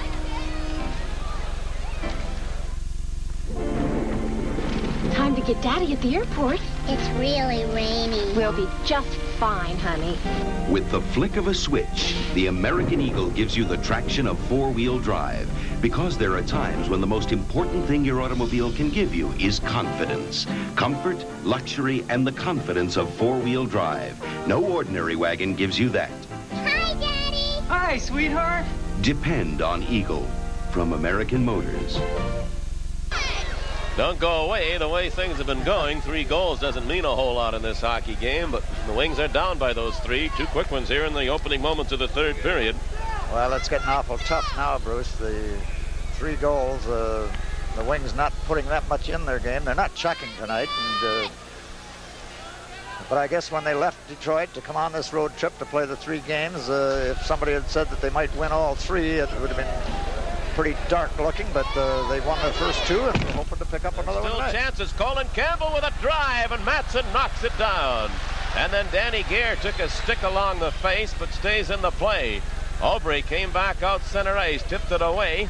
Time to get Daddy at the airport. It's really rainy. We'll be just fine, honey. With the flick of a switch, the American Eagle gives you the traction of 4-wheel drive. Because there are times when the most important thing your automobile can give you is confidence. Comfort, luxury, and the confidence of 4-wheel drive. No ordinary wagon gives you that. Hi, Daddy. Hi, sweetheart. Depend on Eagle from American Motors. don't go away the way things have been going. 3 goals doesn't mean a whole lot in this hockey game, but the Wings are down by those 3. 2 quick ones here in the opening moments of the third period. Well, it's getting awful tough now, Bruce. The 3 goals, the Wings not putting that much in their game. They're not chucking tonight. But I guess when they left Detroit to come on this road trip to play the 3 games, if somebody had said that they might win all 3, it would have been pretty dark looking, but they won their first 2 and they're hoping to pick up another one tonight. Still chances. Colin Campbell with a drive, and Matson knocks it down. And then Danny Gare took a stick along the face, but stays in the play. Aubry came back out center ice, tipped it away.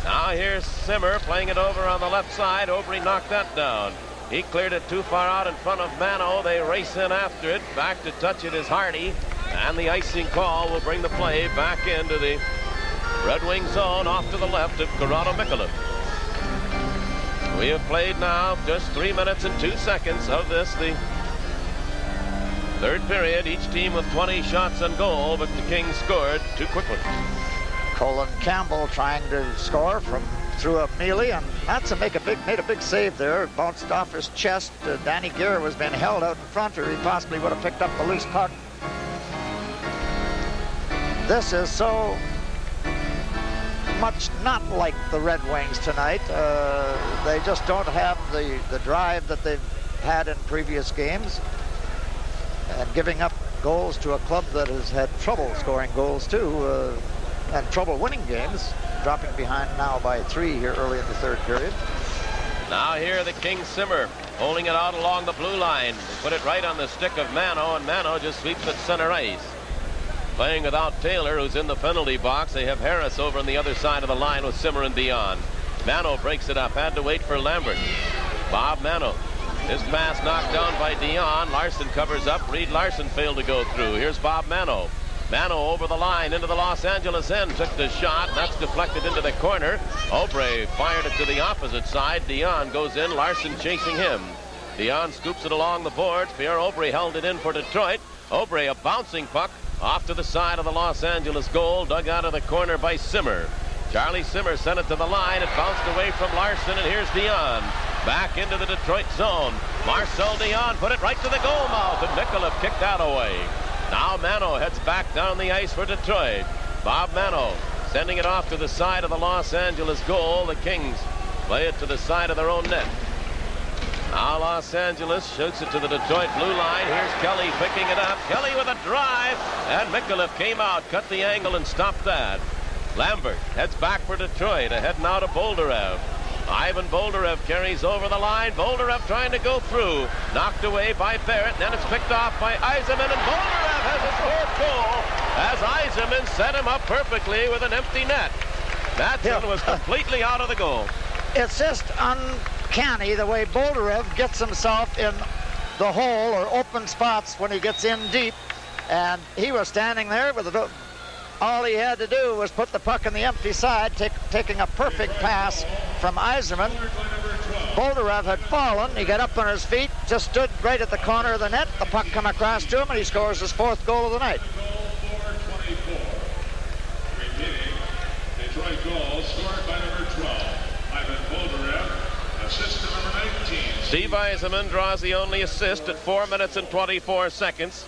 Now here's Simmer playing it over on the left side. Aubry knocked that down. He cleared it too far out in front of Mano. They race in after it. Back to touch it is Hardy. And the icing call will bring the play back into the Red Wing zone off to the left of Corrado Micallef. We have played now just 3 minutes and 2 seconds of this, the third period. Each team with 20 shots on goal, but the Kings scored 2 quick ones. Colin Campbell trying to score from through a melee, and Matson made a big save there. It bounced off his chest. Danny Gare was being held out in front, or he possibly would have picked up the loose puck. This is so much not like the Red Wings tonight. They just don't have the drive that they've had in previous games, and giving up goals to a club that has had trouble scoring goals too, and trouble winning games, dropping behind now by 3 here early in the third period. Now here the Kings Simmer holding it out along the blue line. They put it right on the stick of Mano, and Mano just sweeps it center ice. Playing without Taylor, who's in the penalty box. They have Harris over on the other side of the line with Simmer and Dion. Mano breaks it up, had to wait for Lambert. Bob Mano. His pass knocked down by Dion. Larson covers up. Reed Larson failed to go through. Here's Bob Mano. Mano over the line into the Los Angeles end. Took the shot. That's deflected into the corner. Aubry fired it to the opposite side. Dion goes in. Larson chasing him. Dion scoops it along the boards. Pierre Aubry held it in for Detroit. Aubry, a bouncing puck off to the side of the Los Angeles goal. Dug out of the corner by Simmer. Charlie Simmer sent it to the line. It bounced away from Larson, and here's Dion. Back into the Detroit zone. Marcel Dion put it right to the goal mouth, and Micallef kicked that away. Now Mano heads back down the ice for Detroit. Bob Mano sending it off to the side of the Los Angeles goal. The Kings play it to the side of their own net. Now Los Angeles shoots it to the Detroit blue line. Here's Kelly picking it up. Kelly with a drive, and Micallef came out, cut the angle, and stopped that. Lambert heads back for Detroit, ahead now to Boldarev. Ivan Boldarev carries over the line. Boldarev trying to go through. Knocked away by Barrett. And then it's picked off by Yzerman. And Boldarev has his fourth goal as Yzerman set him up perfectly with an empty net. Matson was completely out of the goal. It's just uncanny the way Boldarev gets himself in the hole or open spots when he gets in deep. And he was standing there with it. All he had to do was put the puck in the empty side, taking a perfect pass from Yzerman. Boldarev had fallen. He got up on his feet, just stood right at the corner of the net. The puck come across to him, and he scores his 4th goal of the night. Detroit goal scored by number 12, Ivan Boldarev, assist to number 19. Steve Yzerman draws the only assist at 4 minutes and 24 seconds.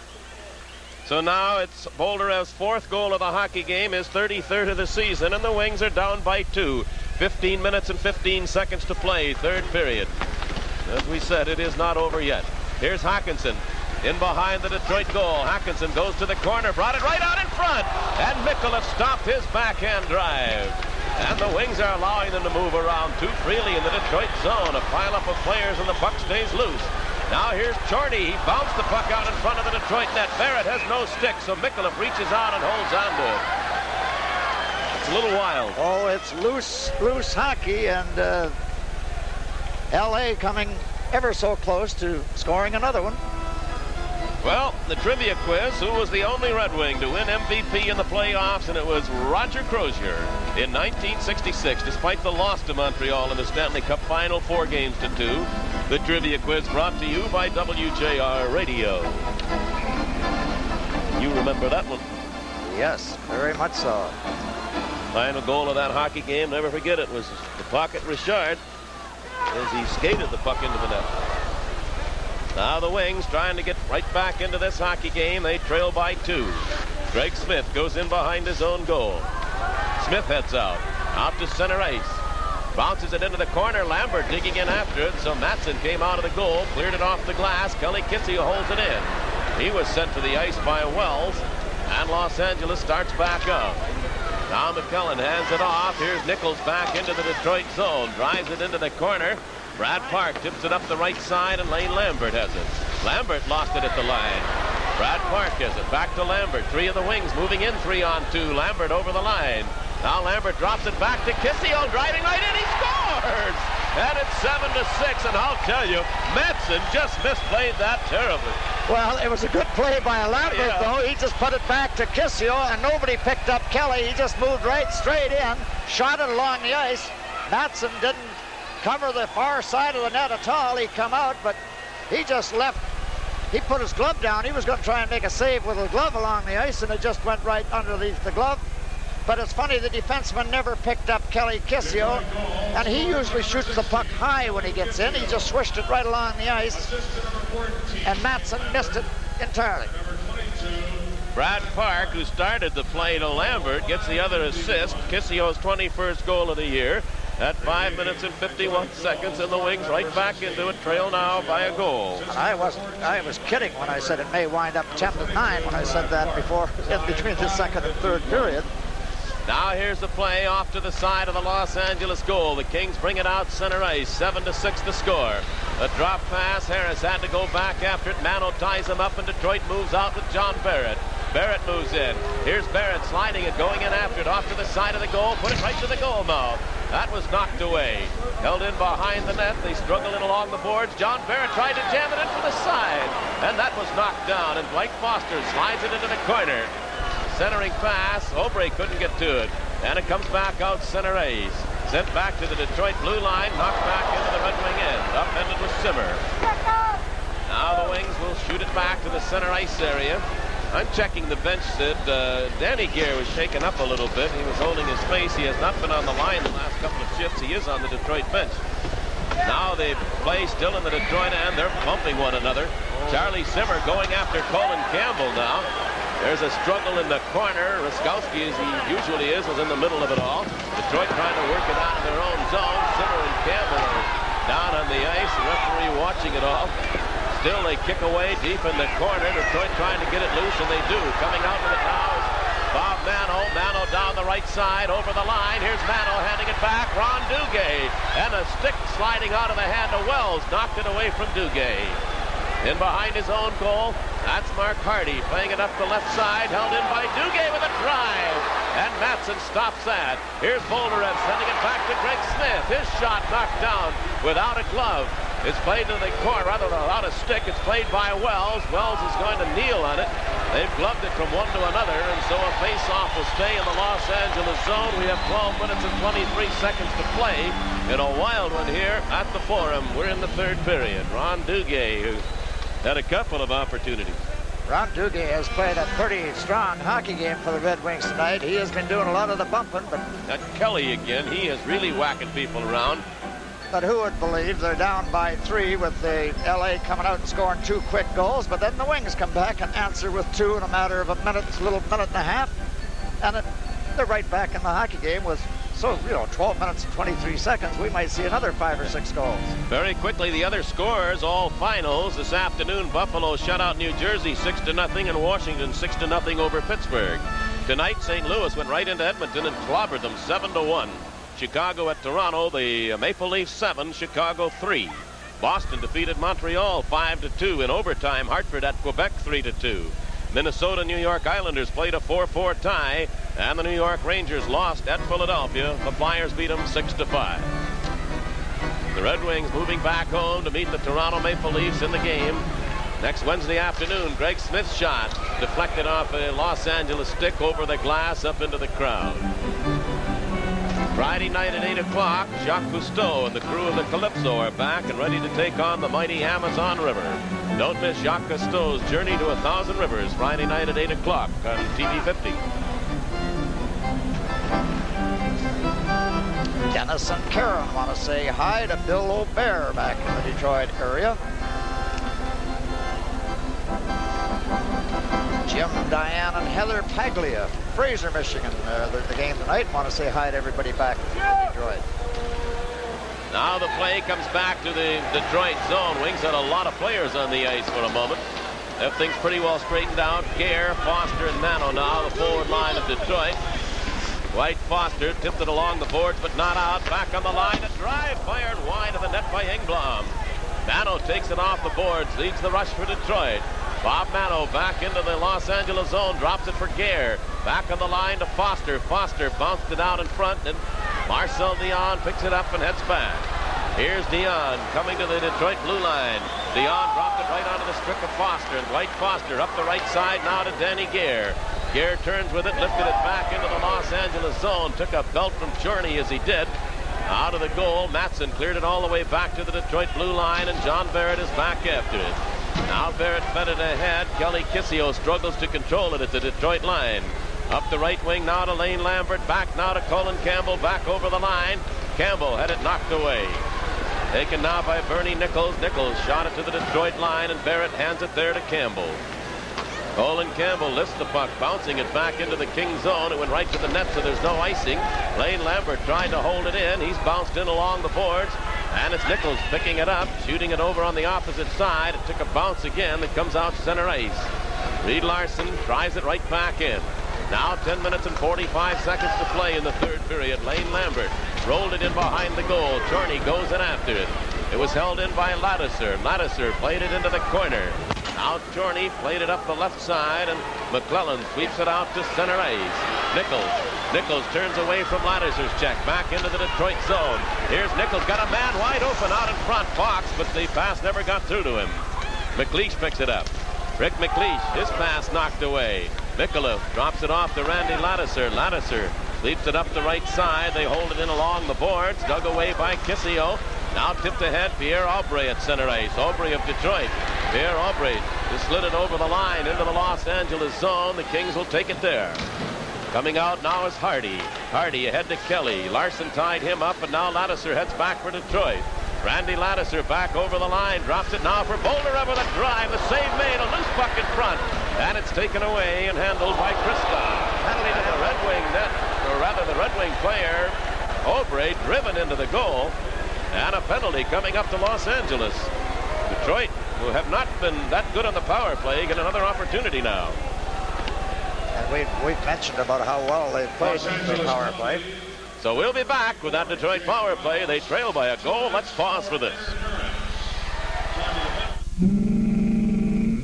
So now it's Boldarev's 4th goal of the hockey game, his 33rd of the season, and the Wings are down by 2. 15 minutes and 15 seconds to play, third period. As we said, it is not over yet. Here's Hawkinson in behind the Detroit goal. Hawkinson goes to the corner, brought it right out in front, and Micallef stopped his backhand drive. And the Wings are allowing them to move around too freely in the Detroit zone. A pileup of players, and the puck stays loose. Now here's Chorney. He bounced the puck out in front of the Detroit net. Barrett has no stick, so Micallef reaches out and holds on to it. It's a little wild. Oh, it's loose hockey, and L.A. coming ever so close to scoring another one. Well, the trivia quiz, who was the only Red Wing to win MVP in the playoffs, and it was Roger Crozier in 1966, despite the loss to Montreal in the Stanley Cup Final 4-2. The trivia quiz brought to you by WJR Radio. You remember that one? Yes, very much so. Final goal of that hockey game, never forget it, was the pocket Richard. as he skated the puck into the net. Now the Wings trying to get right back into this hockey game. They trail by 2. Greg Smith goes in behind his own goal. Smith heads out to center ice. Bounces it into the corner. Lambert digging in after it. So Matson came out of the goal, cleared it off the glass. Kelly Kitsy holds it in. He was sent to the ice by Wells, and Los Angeles starts back up. Now McKellen hands it off. Here's Nichols back into the Detroit zone. Drives it into the corner. Brad Park tips it up the right side, and Lane Lambert has it. Lambert lost it at the line. Brad Park has it. Back to Lambert. 3 of the Wings moving in 3-on-2. Lambert over the line. Now Lambert drops it back to Kissio, driving right in. He scores! And it's 7-6, and I'll tell you, Matson just misplayed that terribly. Well, it was a good play by Lambert, though. He just put it back to Kissio, and nobody picked up Kelly. He just moved right straight in, shot it along the ice. Matson didn't cover the far side of the net at all. He come out, but he just left. He put his glove down. He was going to try and make a save with his glove along the ice, and it just went right underneath the glove. But it's funny, the defenseman never picked up Kelly Kissio, and he usually shoots the puck high when he gets in. He just swished it right along the ice, and Matson missed it entirely. Brad Park, who started the play to Lambert, gets the other assist. Kissio's 21st goal of the year at 5 minutes and 51 seconds, and the Wings right back into it, trail now by a goal. I was kidding when I said it may wind up 10-9 when I said that before, in between the second and third period. Now here's the play off to the side of the Los Angeles goal. The Kings bring it out center ice, 7-6 to score. A drop pass. Harris had to go back after it. Mano ties him up, and Detroit moves out with John Barrett. Barrett moves in. Here's Barrett sliding it, going in after it, off to the side of the goal, put it right to the goal mouth. That was knocked away. Held in behind the net. They struggled in along the boards. John Barrett tried to jam it in from the side, and that was knocked down, and Blake Foster slides it into the corner. Centering pass. Obrey couldn't get to it, and it comes back out center ice. Sent back to the Detroit blue line, knocked back into the Red Wing end. Upended with Simmer. Now the Wings will shoot it back to the center ice area. I'm checking the bench, Sid. Danny Gere was shaken up a little bit. He was holding his face. He has not been on the line the last couple of shifts. He is on the Detroit bench. Now they play still in the Detroit end. They're bumping one another. Charlie Simmer going after Colin Campbell now. There's a struggle in the corner. Ruskowski, as he usually is, was in the middle of it all. Detroit trying to work it out in their own zone. Simmer and Campbell are down on the ice. The referee watching it all. Still, they kick away deep in the corner. Detroit trying to get it loose, and they do. Coming out with it now is Bob Mano. Mano down the right side, over the line. Here's Mano handing it back. Ron Duguay. And a stick sliding out of the hand of Wells. Knocked it away from Duguay. In behind his own goal, that's Mark Hardy playing it up the left side, held in by Duguay with a drive, and Matson stops that. Here's Bolderev sending it back to Greg Smith. His shot knocked down without a glove. It's played to the corner, rather without a stick. It's played by Wells. Wells is going to kneel on it. They've gloved it from one to another, and so a face-off will stay in the Los Angeles zone. We have 12 minutes and 23 seconds to play in a wild one here at the Forum. We're in the third period. Ron Duguay, who had a couple of opportunities. Ron Duguay has played a pretty strong hockey game for the Red Wings tonight. He has been doing a lot of the bumping, but... That Kelly again, he is really whacking people around. But who would believe they're down by 3 with the LA coming out and scoring 2 quick goals, but then the Wings come back and answer with 2 in a matter of a minute, little minute and a half, and they're right back in the hockey game with 12 minutes and 23 seconds. We might see another 5 or 6 goals. Very quickly, the other scores, all finals. This afternoon, Buffalo shut out New Jersey 6-0, and Washington 6-0 over Pittsburgh. Tonight, St. Louis went right into Edmonton and clobbered them 7-1. Chicago at Toronto, the Maple Leafs 7, Chicago 3. Boston defeated Montreal 5-2 in overtime. Hartford at Quebec 3-2. Minnesota New York Islanders played a 4-4 tie, and the New York Rangers lost at Philadelphia. The Flyers beat them 6-5. The Red Wings moving back home to meet the Toronto Maple Leafs in the game. Next Wednesday afternoon, Greg Smith's shot deflected off a Los Angeles stick over the glass up into the crowd. Friday night at 8 o'clock, Jacques Cousteau and the crew of the Calypso are back and ready to take on the mighty Amazon River. Don't miss Jacques Cousteau's Journey to 1,000 Rivers, Friday night at 8 o'clock on TV 50. Dennis and Karen want to say hi to Bill O'Bear back in the Detroit area. Jim, Diane, and Heather Paglia from Fraser, Michigan. They're at the game tonight. Want to say hi to everybody back in Detroit. Now the play comes back to the Detroit zone. Wings had a lot of players on the ice for a moment. Have things pretty well straightened out. Gare, Foster, and Mano now the forward line of Detroit. White Foster tipped it along the boards, but not out. Back on the line. A drive fired wide of the net by Engblom. Mano takes it off the boards, leads the rush for Detroit. Bob Mano back into the Los Angeles zone, drops it for Gare. Back on the line to Foster. Foster bounced it out in front, and Marcel Dion picks it up and heads back. Here's Dion coming to the Detroit blue line. Dion dropped it right onto the stick of Foster, and Dwight Foster up the right side now to Danny Gare. Gare turns with it, lifted it back into the Los Angeles zone, took a belt from Chorney as he did. Out of the goal, Matson cleared it all the way back to the Detroit blue line, and John Barrett is back after it. Now Barrett fed it ahead. Kelly Kissio struggles to control it at the Detroit line. Up the right wing now to Lane Lambert. Back now to Colin Campbell. Back over the line. Campbell had it knocked away. Taken now by Bernie Nichols. Nichols shot it to the Detroit line, and Barrett hands it there to Campbell. Colin Campbell lifts the puck, bouncing it back into the King zone. It went right to the net, so there's no icing. Lane Lambert tried to hold it in. He's bounced in along the boards. And it's Nichols picking it up, shooting it over on the opposite side. It took a bounce again that comes out center ice. Reed Larson tries it right back in. Now 10 minutes and 45 seconds to play in the third period. Lane Lambert rolled it in behind the goal. Chorney goes in after it. It was held in by Ladouceur. Ladouceur played it into the corner. Now Chorney played it up the left side, and McClellan sweeps it out to center ice. Nichols turns away from Ladouceur's check, back into the Detroit zone. Here's Nichols, got a man wide open out in front, Fox, but the pass never got through to him. McLeish picks it up. Rick McLeish, his pass knocked away. Mikola drops it off to Randy Ladouceur. Ladouceur leaps it up the right side. They hold it in along the boards, dug away by Kissio. Now tipped ahead, Pierre Aubrey at center ice. Aubrey of Detroit. Pierre Aubrey just slid it over the line into the Los Angeles zone. The Kings will take it there. Coming out now is Hardy. Hardy ahead to Kelly. Larson tied him up, and now Ladouceur heads back for Detroit. Randy Ladouceur back over the line. Drops it now for Bolderev with a drive. The save made. A loose puck in front. And it's taken away and handled by Kristoff. Penalty to the Red Wing net, or rather the Red Wing player. Aubrey driven into the goal. And a penalty coming up to Los Angeles. Detroit, who have not been that good on the power play, get another opportunity now. And we've mentioned about how well they've played the power play. So we'll be back with that Detroit power play. They trail by a goal. Let's pause for this.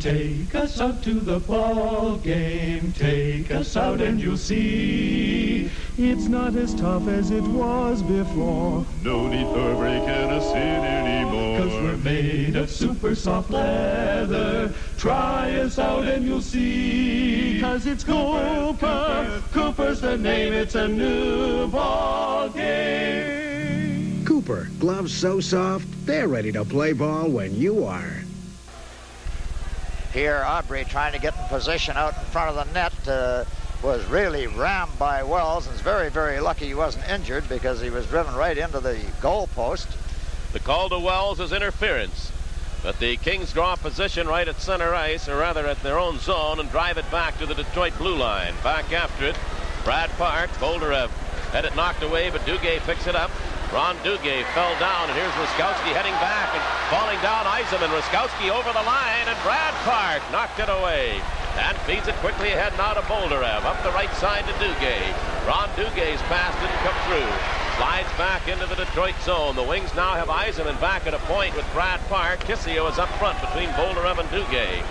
Take us out to the ball game. Take us out and you'll see it's not as tough as it was before. No need for breaking us in anymore. 'Cause we're made of super soft leather. Try us out and you'll see. 'Cause it's Cooper. Cooper's the name. It's a new ball game. Cooper, gloves so soft, they're ready to play ball when you are. Here, Aubrey trying to get in position out in front of the net was really rammed by Wells, and is very, very lucky he wasn't injured because he was driven right into the goal post. The call to Wells is interference, but the Kings draw position right at center ice, or rather at their own zone, and drive it back to the Detroit blue line. Back after it, Brad Park. Bolderev had it knocked away, but Duguay picks it up. Ron Duguay fell down, and here's Ruskowski heading back and falling down. Yzerman. Ruskowski over the line, and Brad Park knocked it away and feeds it quickly ahead now to Bolderev. Up the right side to Duguay. Ron Dugay's pass didn't come through. Slides back into the Detroit zone. The Wings now have Yzerman back at a point with Brad Park. Kissio is up front between Bolderev and Duguay.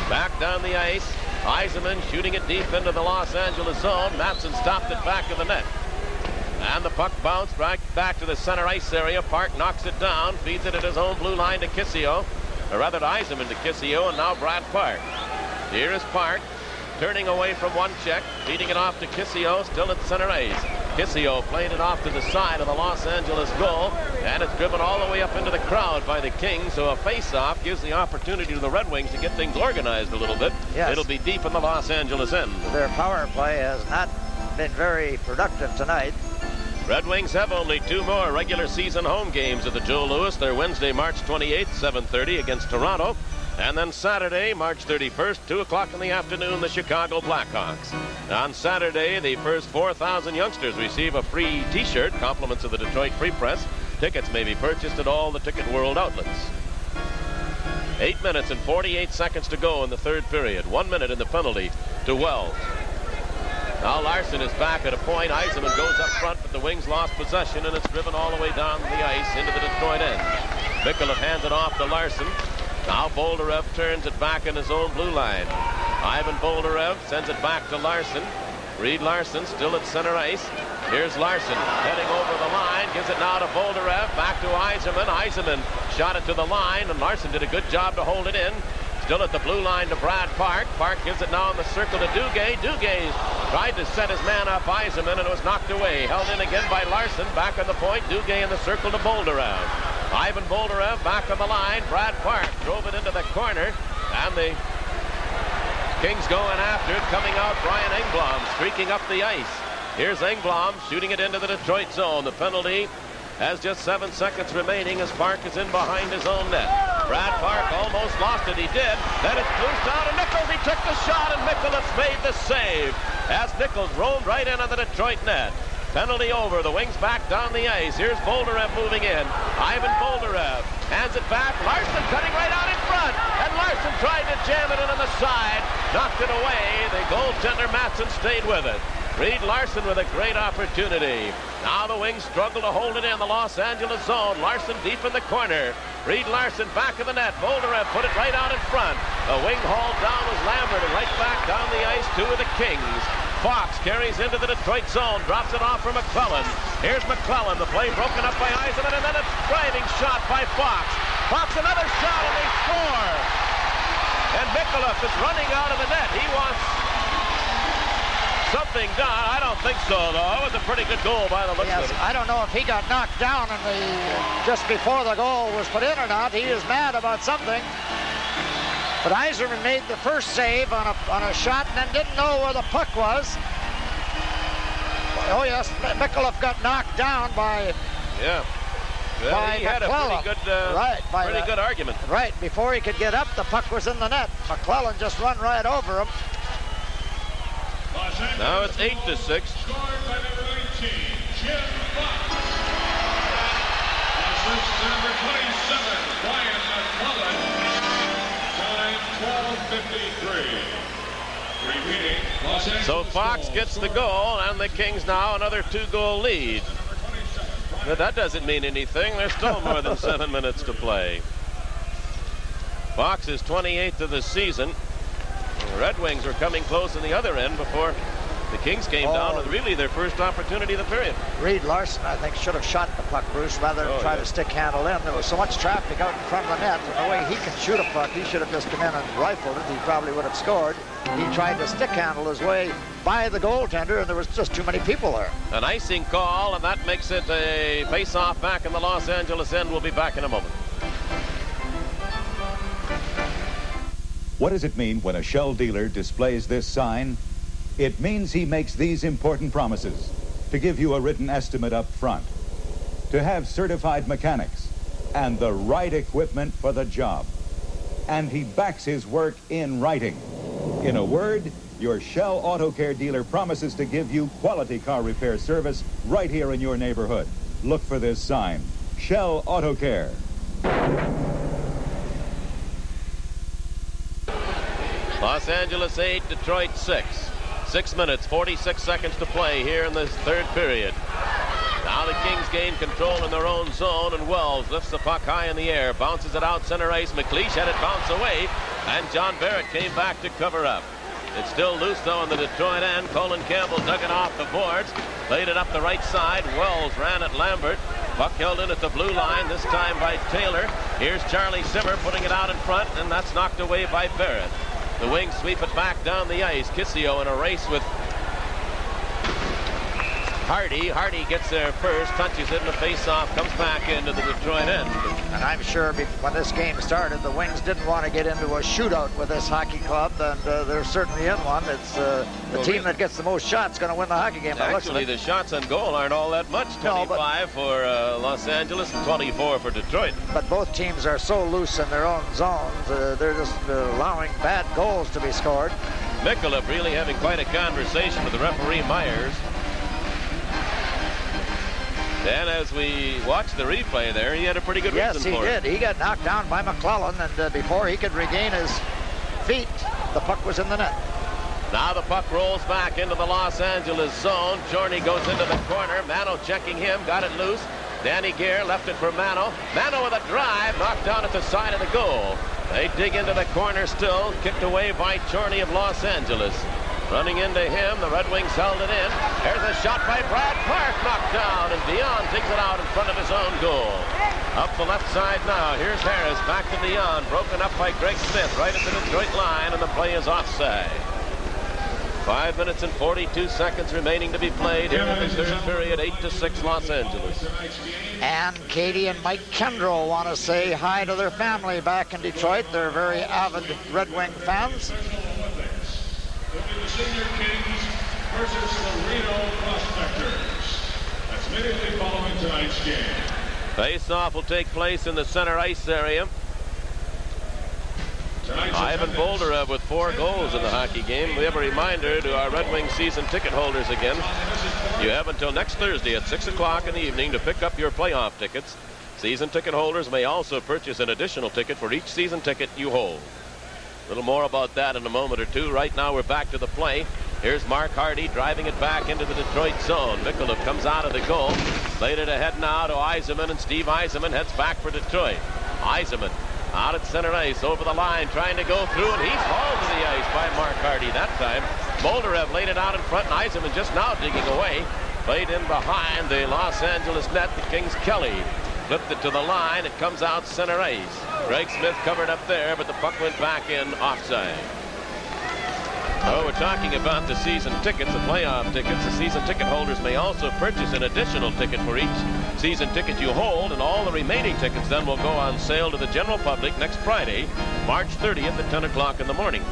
Back down the ice. Yzerman shooting it deep into the Los Angeles zone. Matson stopped it back of the net. And the puck bounced right back to the center ice area. Park knocks it down, feeds it at his own blue line to Kissio. Or rather to Yzerman to Kissio, and now Brad Park. Here is Park, turning away from one check, feeding it off to Kissio, still at center ice. Kissio played it off to the side of the Los Angeles goal, and it's driven all the way up into the crowd by the Kings, so a face-off gives the opportunity to the Red Wings to get things organized a little bit. Yes. It'll be deep in the Los Angeles end. Their power play has not been very productive tonight. Red Wings have only 2 more regular season home games at the Joe Louis. They're Wednesday, March 28th, 7:30 against Toronto. And then Saturday, March 31st, 2 o'clock in the afternoon, the Chicago Blackhawks. On Saturday, the first 4,000 youngsters receive a free T-shirt, compliments of the Detroit Free Press. Tickets may be purchased at all the Ticket World outlets. 8 minutes and 48 seconds to go in the third period. 1 minute in the penalty to Wells. Now Larson is back at a point. Yzerman goes up front, but the Wings lost possession, and it's driven all the way down the ice into the Detroit end. Mikulev hands it off to Larson. Now Boldarev turns it back in his own blue line. Ivan Boldarev sends it back to Larson. Reed Larson still at center ice. Here's Larson heading over the line. Gives it now to Boldarev. Back to Yzerman. Yzerman shot it to the line, and Larson did a good job to hold it in. Still at the blue line to Brad Park. Park gives it now in the circle to Duguay. Duguay tried to set his man up, Yzerman, and it was knocked away. Held in again by Larson. Back on the point. Duguay in the circle to Boldarev. Ivan Boldarev back on the line. Brad Park drove it into the corner, and the Kings going after it. Coming out, Brian Engblom streaking up the ice. Here's Engblom shooting it into the Detroit zone. The penalty has just 7 seconds remaining as Park is in behind his own net. Brad Park almost lost it. He did. Then it's loose down to Nichols. He took the shot, and Mikulev made the save as Nichols roamed right in on the Detroit net. Penalty over. The Wings back down the ice. Here's Boldarev moving in. Ivan Boldarev hands it back. Larson cutting right out in front. And Larson tried to jam it in on the side. Knocked it away. The goaltender Matson stayed with it. Reed Larson with a great opportunity. Now the Wings struggle to hold it in the Los Angeles zone. Larson deep in the corner. Reed Larson back of the net. Boldarev put it right out in front. The wing hauled down was Lambert, and right back down the ice, 2 of the Kings. Fox carries into the Detroit zone, drops it off for McClellan. Here's McClellan, the play broken up by Yzerman, and then a driving shot by Fox. Fox another shot, and they score. And Mikulev is running out of the net. He wants something done. I don't think so, though. It was a pretty good goal by the looks of it. I don't know if he got knocked down in just before the goal was put in or not. He is mad about something. But Yzerman made the first save on a shot and then didn't know where the puck was. Oh, yes, Mikulev got knocked down by... Yeah. Well, by he had McClellan. A pretty good argument. Right, before he could get up, the puck was in the net. McClellan just run right over him. Now it's 8-6. Scored by number 19, Jim Fox. Number 27, Brian McClellan. Time 12:53. Repeating, Los Angeles. So Fox gets the goal, and the Kings now another 2-goal lead. But that doesn't mean anything. There's still more than 7 minutes to play. Fox is 28th of the season. The Red Wings were coming close in the other end before the Kings came down with really their first opportunity of the period. Reed Larson, I think, should have shot the puck, Bruce, rather than try to stick handle in. There was so much traffic out in front of the net, and the way he can shoot a puck, he should have just come in and rifled it. He probably would have scored. He tried to stick handle his way by the goaltender, and there was just too many people there. An icing call, and that makes it a face-off back in the Los Angeles end. We'll be back in a moment. What does it mean when a Shell dealer displays this sign? It means he makes these important promises: to give you a written estimate up front, to have certified mechanics, and the right equipment for the job. And he backs his work in writing. In a word, your Shell Auto Care dealer promises to give you quality car repair service right here in your neighborhood. Look for this sign: Shell Auto Care. Los Angeles 8, Detroit 6. 6 minutes, 46 seconds to play here in this third period. Now the Kings gain control in their own zone, and Wells lifts the puck high in the air, bounces it out center ice. McLeish had it bounce away, and John Barrett came back to cover up. It's still loose, though, in the Detroit end. Colin Campbell dug it off the boards, played it up the right side. Wells ran at Lambert. Puck held in at the blue line, this time by Taylor. Here's Charlie Simmer putting it out in front, and that's knocked away by Barrett. The Wings sweep it back down the ice. Kissio in a race with Hardy. Hardy gets there first, touches it, and the face-off comes back into the Detroit end. And I'm sure when this game started, the Wings didn't want to get into a shootout with this hockey club, and they're certainly in one. It's the team that gets the most shots going to win the hockey game. Actually, the shots on goal aren't all that much. 25 for Los Angeles and 24 for Detroit. But both teams are so loose in their own zones. They're just allowing bad goals to be scored. Mikulev really having quite a conversation with the referee Myers. And as we watched the replay there, he had a pretty good reason for it. Yes, he did. He got knocked down by McClellan, and before he could regain his feet, the puck was in the net. Now the puck rolls back into the Los Angeles zone. Jorney goes into the corner. Mano checking him, got it loose. Danny Gere left it for Mano. Mano with a drive, knocked down at the side of the goal. They dig into the corner still, kicked away by Jorney of Los Angeles. Running into him, the Red Wings held it in. There's a shot by Brad Park, knocked down, and Dion digs it out in front of his own goal. Up the left side now, here's Harris, back to Dion, broken up by Greg Smith, right at the Detroit line, and the play is offside. 5 minutes and 42 seconds remaining to be played here in the third period, 8-6 Los Angeles. And Katie and Mike Kendall want to say hi to their family back in Detroit. They're very avid Red Wing fans. The Senior Kings versus the Reno Prospectors. That's immediately following tonight's game. Face-off will take place in the center ice area. Ivan Boldarev with 4 goals in the hockey game. We have a reminder to our Red Wing season ticket holders again. You have until next Thursday at 6 o'clock in the evening to pick up your playoff tickets. Season ticket holders may also purchase an additional ticket for each season ticket you hold. A little more about that in a moment or two. Right now we're back to the play. Here's Mark Hardy driving it back into the Detroit zone. Mikulev comes out of the goal. Played it ahead now to Yzerman, and Steve Yzerman heads back for Detroit. Yzerman out at center ice, over the line, trying to go through, and he's hauled to the ice by Mark Hardy that time. Boldarev laid it out in front, and Yzerman just now digging away. Played in behind the Los Angeles net to Kings Kelly. Flipped it to the line. It comes out center ice. Greg Smith covered up there, but the puck went back in offside. Oh, we're talking about the season tickets, the playoff tickets. The season ticket holders may also purchase an additional ticket for each season ticket you hold, and all the remaining tickets then will go on sale to the general public next Friday, March 30th at 10 o'clock in the morning.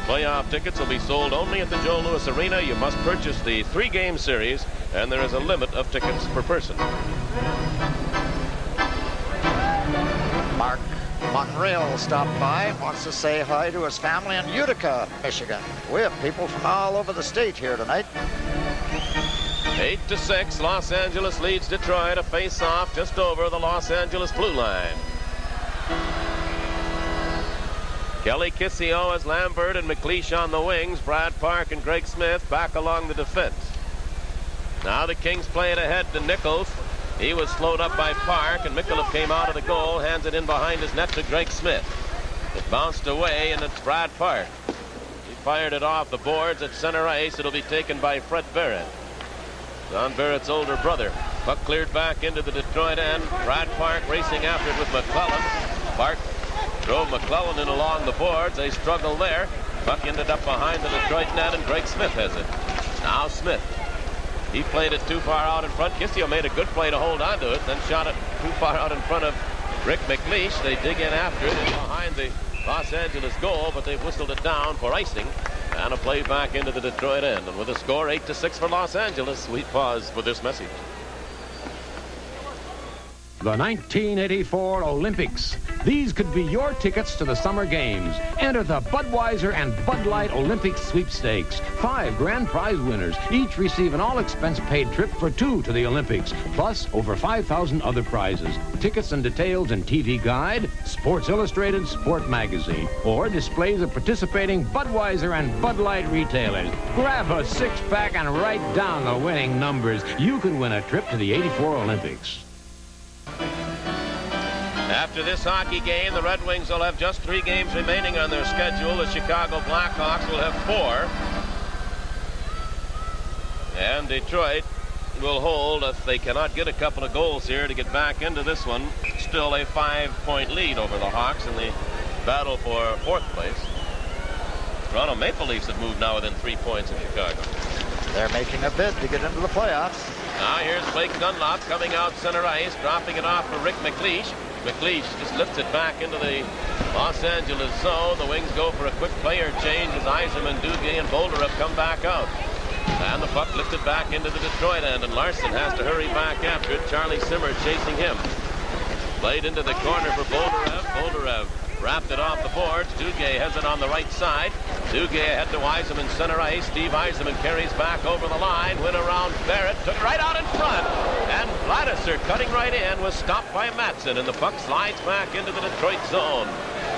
Playoff tickets will be sold only at the Joe Louis Arena. You must purchase the 3-game series, and there is a limit of tickets per person. Mark Monreal stopped by, wants to say hi to his family in Utica, Michigan. We have people from all over the state here tonight. 8-6, Los Angeles leads Detroit. A face-off just over the Los Angeles blue line. Kelly Kissio as Lambert and McLeish on the wings. Brad Park and Greg Smith back along the defense. Now the Kings play it ahead to Nichols. He was slowed up by Park, and Mikulev came out of the goal, hands it in behind his net to Greg Smith. It bounced away, and it's Brad Park. He fired it off the boards at center ice. It'll be taken by Fred Barrett, Don Barrett's older brother. Puck cleared back into the Detroit end. Brad Park racing after it with McClellan. Park drove McClellan in along the boards. They struggle there. Puck ended up behind the Detroit net, and Greg Smith has it. Now Smith. He played it too far out in front. Kissio made a good play to hold on to it, then shot it too far out in front of Rick McLeish. They dig in after it. It's behind the Los Angeles goal, but they've whistled it down for icing. And a play back into the Detroit end. And with a score 8-6 for Los Angeles, we pause for this message. The 1984 Olympics. These could be your tickets to the Summer Games. Enter the Budweiser and Bud Light Olympic Sweepstakes. 5 grand prize winners. Each receive an all-expense-paid trip for 2 to the Olympics, plus over 5,000 other prizes. Tickets and details in TV Guide, Sports Illustrated Sport Magazine, or displays of participating Budweiser and Bud Light retailers. Grab a 6-pack and write down the winning numbers. You could win a trip to the 84 Olympics. After this hockey game, the Red Wings will have just 3 games remaining on their schedule. The Chicago Blackhawks will have 4. And Detroit will hold, if they cannot get a couple of goals here to get back into this one, still a 5-point lead over the Hawks in the battle for 4th place. Toronto Maple Leafs have moved now within 3 points of Chicago. They're making a bid to get into the playoffs. Now here's Blake Dunlop coming out center ice, dropping it off for Rick McLeish. McLeish just lifts it back into the Los Angeles zone. The Wings go for a quick player change as Yzerman, Duguay, and Boldurev come back out. And the puck lifted back into the Detroit end, and Larson has to hurry back after it. Charlie Simmer chasing him. Played into the corner for Boldurev. Boldurev wrapped it off the boards. Duguay has it on the right side. Duguay ahead to Yzerman, center ice. Steve Yzerman carries back over the line, went around Barrett, took it right out in front. And Vladisar, cutting right in, was stopped by Matson, and the puck slides back into the Detroit zone.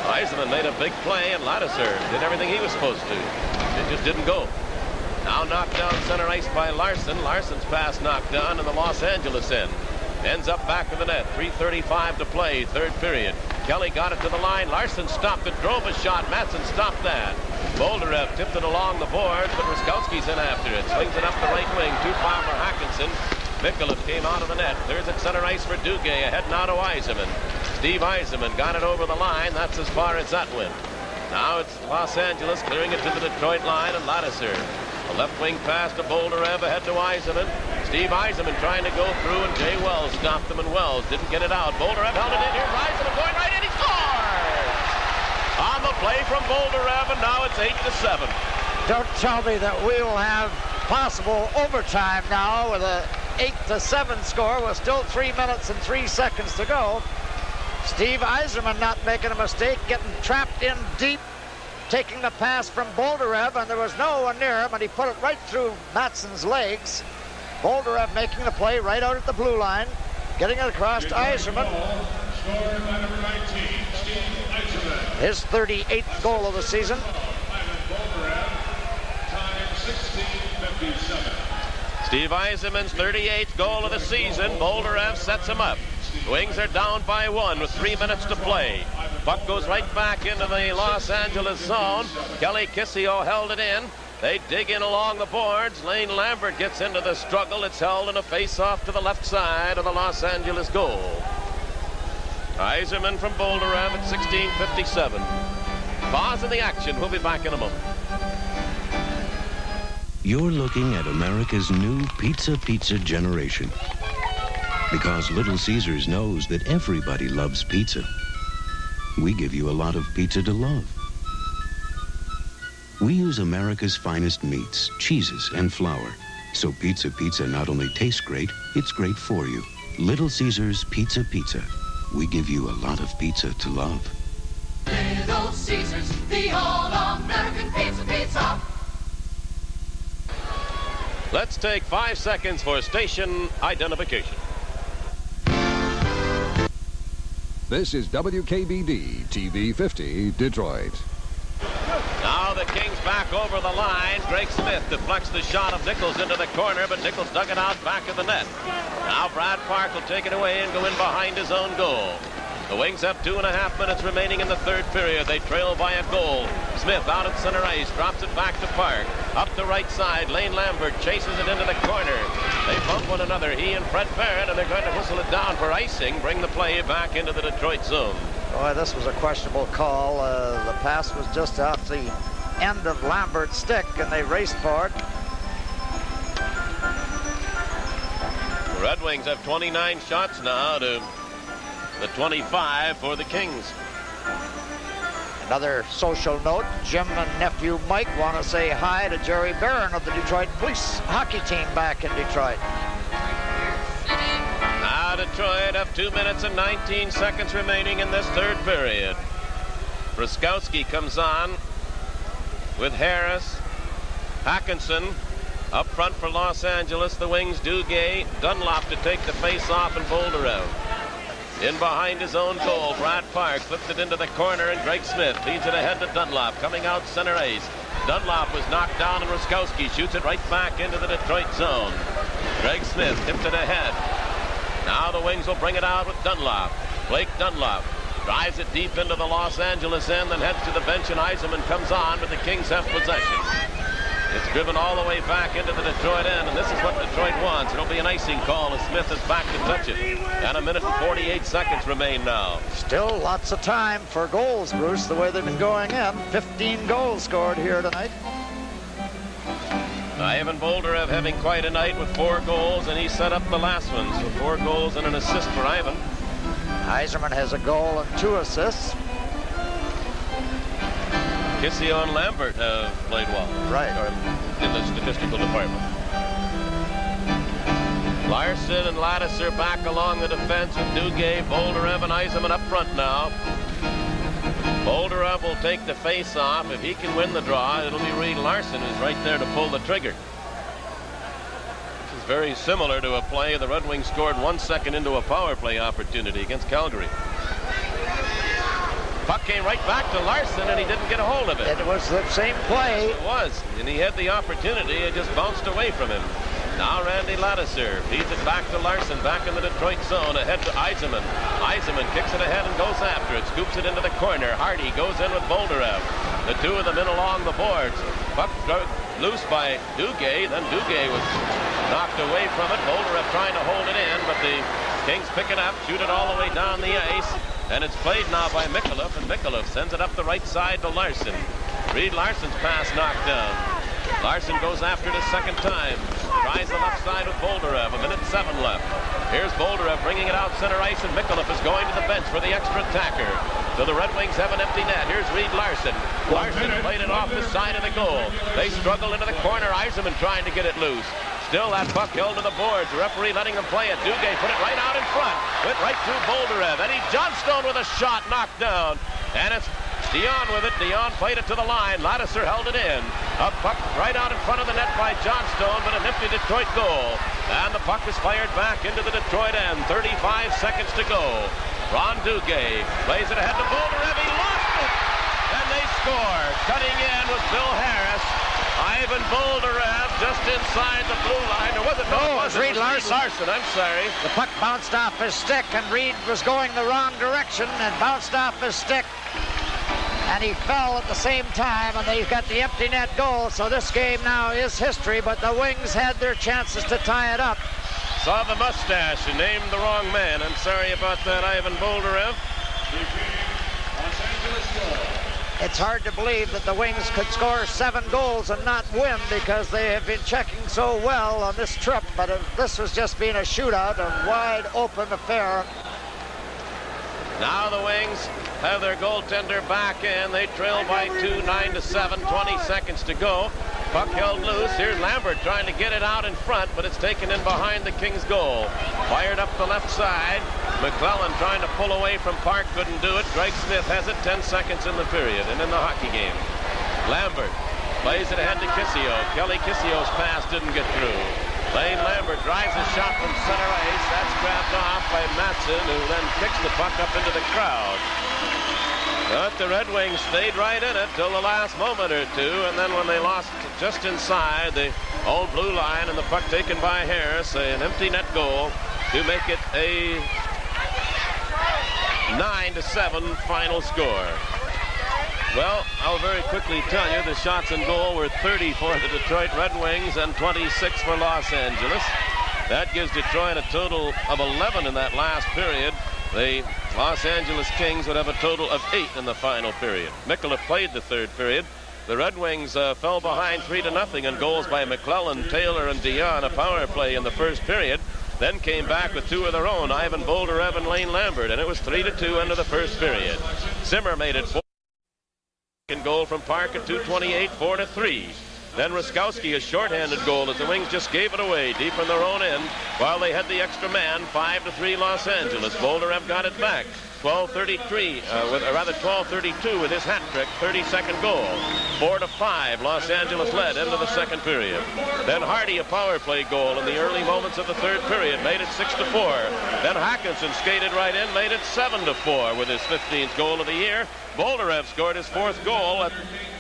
Yzerman made a big play, and Vladisar did everything he was supposed to. It just didn't go. Now knocked down center ice by Larson. Larson's pass knocked down in the Los Angeles end. Ends up back of the net. 3:35 to play, third period. Kelly got it to the line. Larson stopped it, drove a shot. Matson stopped that. Boldurev tipped it along the boards, but Ruskowski's in after it. Swings it up the right wing. Too far for Hackinson. Mikulich came out of the net. There's at center ice for Duguay. Ahead now to Yzerman. Steve Yzerman got it over the line. That's as far as that went. Now it's Los Angeles clearing it to the Detroit line, and Vladisar. A left wing pass to Boldurev, ahead to Yzerman. Steve Yzerman trying to go through, and Jay Wells stopped him, and Wells didn't get it out. Boldurev held it in here. Yzerman going right in. He scores! On the play from Boldurev, and now it's 8-7. Don't tell me that we will have possible overtime now with a 8-7 score with still 3 minutes and 3 seconds to go. Steve Yzerman not making a mistake, getting trapped in deep, taking the pass from Boldurev, and there was no one near him, and he put it right through Matson's legs. Boldurev making the play right out at the blue line, getting it across to Yzerman. Scored by number 19, Steve Yzerman. His 38th goal of the season. Steve Yzerman's 38th goal of the season. Boldurev sets him up. The Wings are down by 1 with 3 minutes to play. Puck goes right back into the Los Angeles zone. Kelly Kissio held it in. They dig in along the boards. Lane Lambert gets into the struggle. It's held in a face-off to the left side of the Los Angeles goal. Yzerman from Boldurev at 16:57. Pause in the action. We'll be back in a moment. You're looking at America's new pizza generation. Because Little Caesars knows that everybody loves pizza. We give you a lot of pizza to love. We use America's finest meats, cheeses, and flour. So pizza not only tastes great, it's great for you. Little Caesars Pizza. We give you a lot of pizza to love. Little Caesars, the all-American pizza. Let's take 5 seconds for station identification. This is WKBD TV 50, Detroit. Now the Kings back over the line. Greg Smith deflects the shot of Nichols into the corner, but Nichols dug it out back of the net. Now Brad Park will take it away and go in behind his own goal. The Wings have 2.5 minutes remaining in the third period. They trail by a goal. Smith out at center ice, drops it back to Park. Up the right side, Lane Lambert chases it into the corner. They bump one another, he and Fred Barrett, and they're going to whistle it down for icing, bring the play back into the Detroit zone. Boy, this was a questionable call. The pass was just off the end of Lambert's stick, and they raced for it. The Red Wings have 29 shots now to the 25 for the Kings. Another social note, Jim and nephew Mike want to say hi to Jerry Barron of the Detroit Police hockey team back in Detroit. Now Detroit have 2 minutes and 19 seconds remaining in this third period. Ruskowski comes on with Harris. Hackinson up front for Los Angeles. The Wings, Duguay, Dunlop to take the face-off, and Boldurev. In behind his own goal, Brad Park flipped it into the corner, and Greg Smith feeds it ahead to Dunlop, coming out center ice. Dunlop was knocked down, and Ruskowski shoots it right back into the Detroit zone. Greg Smith tipped it ahead. Now the Wings will bring it out with Dunlop. Blake Dunlop drives it deep into the Los Angeles end, then heads to the bench, and Yzerman comes on, but the Kings have possession. It's driven all the way back into the Detroit end, and this is what Detroit wants. It'll be an icing call as Smith is back to touch it. And 1 minute and 48 seconds remain now. Still lots of time for goals, Bruce, the way they've been going in. 15 goals scored here tonight. Ivan Boldarev having quite a night with 4 goals, and he set up the last one. So 4 goals and an assist for Ivan. Yzerman has a goal and 2 assists. Kissio and Lambert have played well. Right. In the statistical department. Larson and Ladouceur back along the defense with Duguay, Boldarev, and Yzerman up front now. Boldarev will take the face-off. If he can win the draw, it'll be Reed Larson who's right there to pull the trigger. This is very similar to a play the Red Wings scored 1 second into a power play opportunity against Calgary. Puck came right back to Larson, and he didn't get a hold of it. It was the same play. It was, and he had the opportunity. It just bounced away from him. Now Randy Ladouceur feeds it back to Larson, back in the Detroit zone, ahead to Yzerman. Yzerman kicks it ahead and goes after it, scoops it into the corner. Hardy goes in with Boldarev. The 2 of them in along the boards. Puck loose by Duguay, then Duguay was knocked away from it. Boldarev trying to hold it in, but the Kings pick it up, shoot it all the way down the ice, and it's played now by Micallef, and Micallef sends it up the right side to Larson. Reed Larson's pass knocked down. Larson goes after it a second time. Tries the left side with Boldarev. 1:07 left. Here's Boldarev bringing it out center ice, and Micallef is going to the bench for the extra attacker. So the Red Wings have an empty net. Here's Reed Larson. Larson played it off the side of the goal. They struggle into the corner. Yzerman trying to get it loose. Still that puck held to the boards. The referee letting them play it. Duguay put it right out in front. Went right through Boldarev. Eddie Johnstone with a shot knocked down. And it's Dion with it. Dion played it to the line. Ladouceur held it in. A puck right out in front of the net by Johnstone, but an empty Detroit goal. And the puck is fired back into the Detroit end. 35 seconds to go. Ron Duguay plays it ahead to Boldarev. He lost it. And they score. Cutting in was Bill Harris. Ivan Boldarev just inside the blue line. Or was it? No, it was Reed Larson. I'm sorry. The puck bounced off his stick, and Reed was going the wrong direction and bounced off his stick. And he fell at the same time, and they've got the empty net goal. So this game now is history, but the Wings had their chances to tie it up. Saw the mustache and named the wrong man. I'm sorry about that, Ivan Boldarev. It's hard to believe that the Wings could score 7 goals and not win because they have been checking so well on this trip. But this was just being a shootout, a wide open affair. Now the Wings have their goaltender back in. They trail by 2, 9-7, 20 seconds to go. Puck held loose. Here's Lambert trying to get it out in front, but it's taken in behind the Kings' goal. Fired up the left side. McClellan trying to pull away from Park, couldn't do it. Greg Smith has it. 10 seconds in the period and in the hockey game. Lambert plays it ahead to Kissio. Kelly Kissio's pass didn't get through. Lane Lambert drives a shot from center ice. That's grabbed off by Matson, who then kicks the puck up into the crowd. But the Red Wings stayed right in it till the last moment or two, and then when they lost just inside the old blue line and the puck taken by Harris, an empty net goal to make it a 9-7 final score. Well, I'll very quickly tell you the shots in goal were 30 for the Detroit Red Wings and 26 for Los Angeles. That gives Detroit a total of 11 in that last period. The Los Angeles Kings would have a total of 8 in the final period. Micallef played the third period. The Red Wings fell behind 3-0 in goals by McClellan, Taylor, and Dion, a power play in the first period. Then came back with 2 of their own, Ivan Boldarev and Lane Lambert, and it was 3-2 into the first period. Zimmer made it 4. Goal from Park at 2:28, 4-3. Then Ruskowski, a shorthanded goal as the Wings just gave it away deep in their own end while they had the extra man. 5-3 Los Angeles. Boldarev got it back. 12:32 with his hat trick, 32nd goal. 4-5 Los Angeles led into the second period. Then Hardy, a power play goal in the early moments of the third period, made it 6-4. Then Hackinson skated right in, made it 7-4 with his 15th goal of the year. Boldarev scored his 4th goal at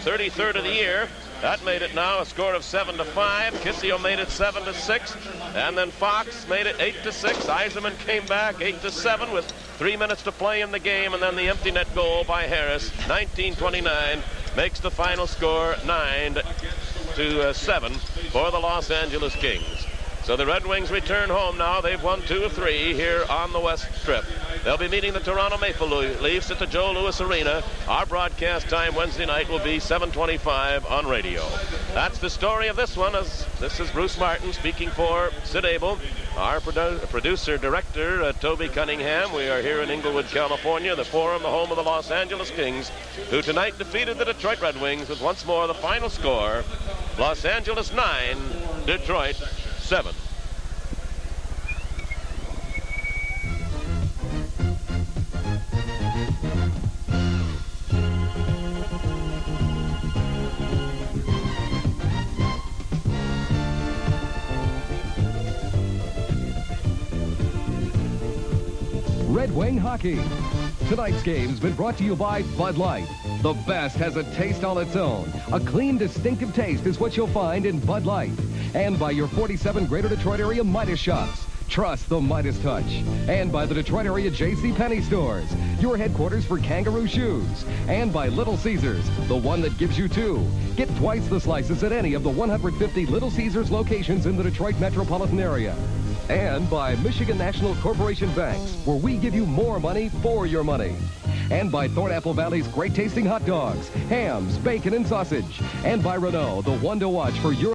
33rd of the year. That made it now a score of 7-5. Kissio made it 7-6. And then Fox made it 8-6. Yzerman came back 8-7 with 3 minutes to play in the game. And then the empty net goal by Harris, 1929, makes the final score 9-7 for the Los Angeles Kings. So the Red Wings return home now. They've won 2 of 3 here on the West Strip. They'll be meeting the Toronto Maple Leafs at the Joe Louis Arena. Our broadcast time Wednesday night will be 7:25 on radio. That's the story of this one. This is Bruce Martin speaking for Sid Abel, our producer-director, Toby Cunningham. We are here in Inglewood, California, the Forum, the home of the Los Angeles Kings, who tonight defeated the Detroit Red Wings with once more the final score, Los Angeles 9, Detroit 7. Red Wing Hockey. Tonight's game's been brought to you by Bud Light. The best has a taste all its own. A clean, distinctive taste is what you'll find in Bud Light. And by your 47 Greater Detroit area Midas shops. Trust the Midas touch. And by the Detroit area J.C. Penney stores, your headquarters for kangaroo shoes. And by Little Caesars, the one that gives you 2. Get twice the slices at any of the 150 Little Caesars locations in the Detroit metropolitan area. And by Michigan National Corporation Banks, where we give you more money for your money. And by Thornapple Valley's great tasting hot dogs, hams, bacon, and sausage. And by Renault, the one to watch for your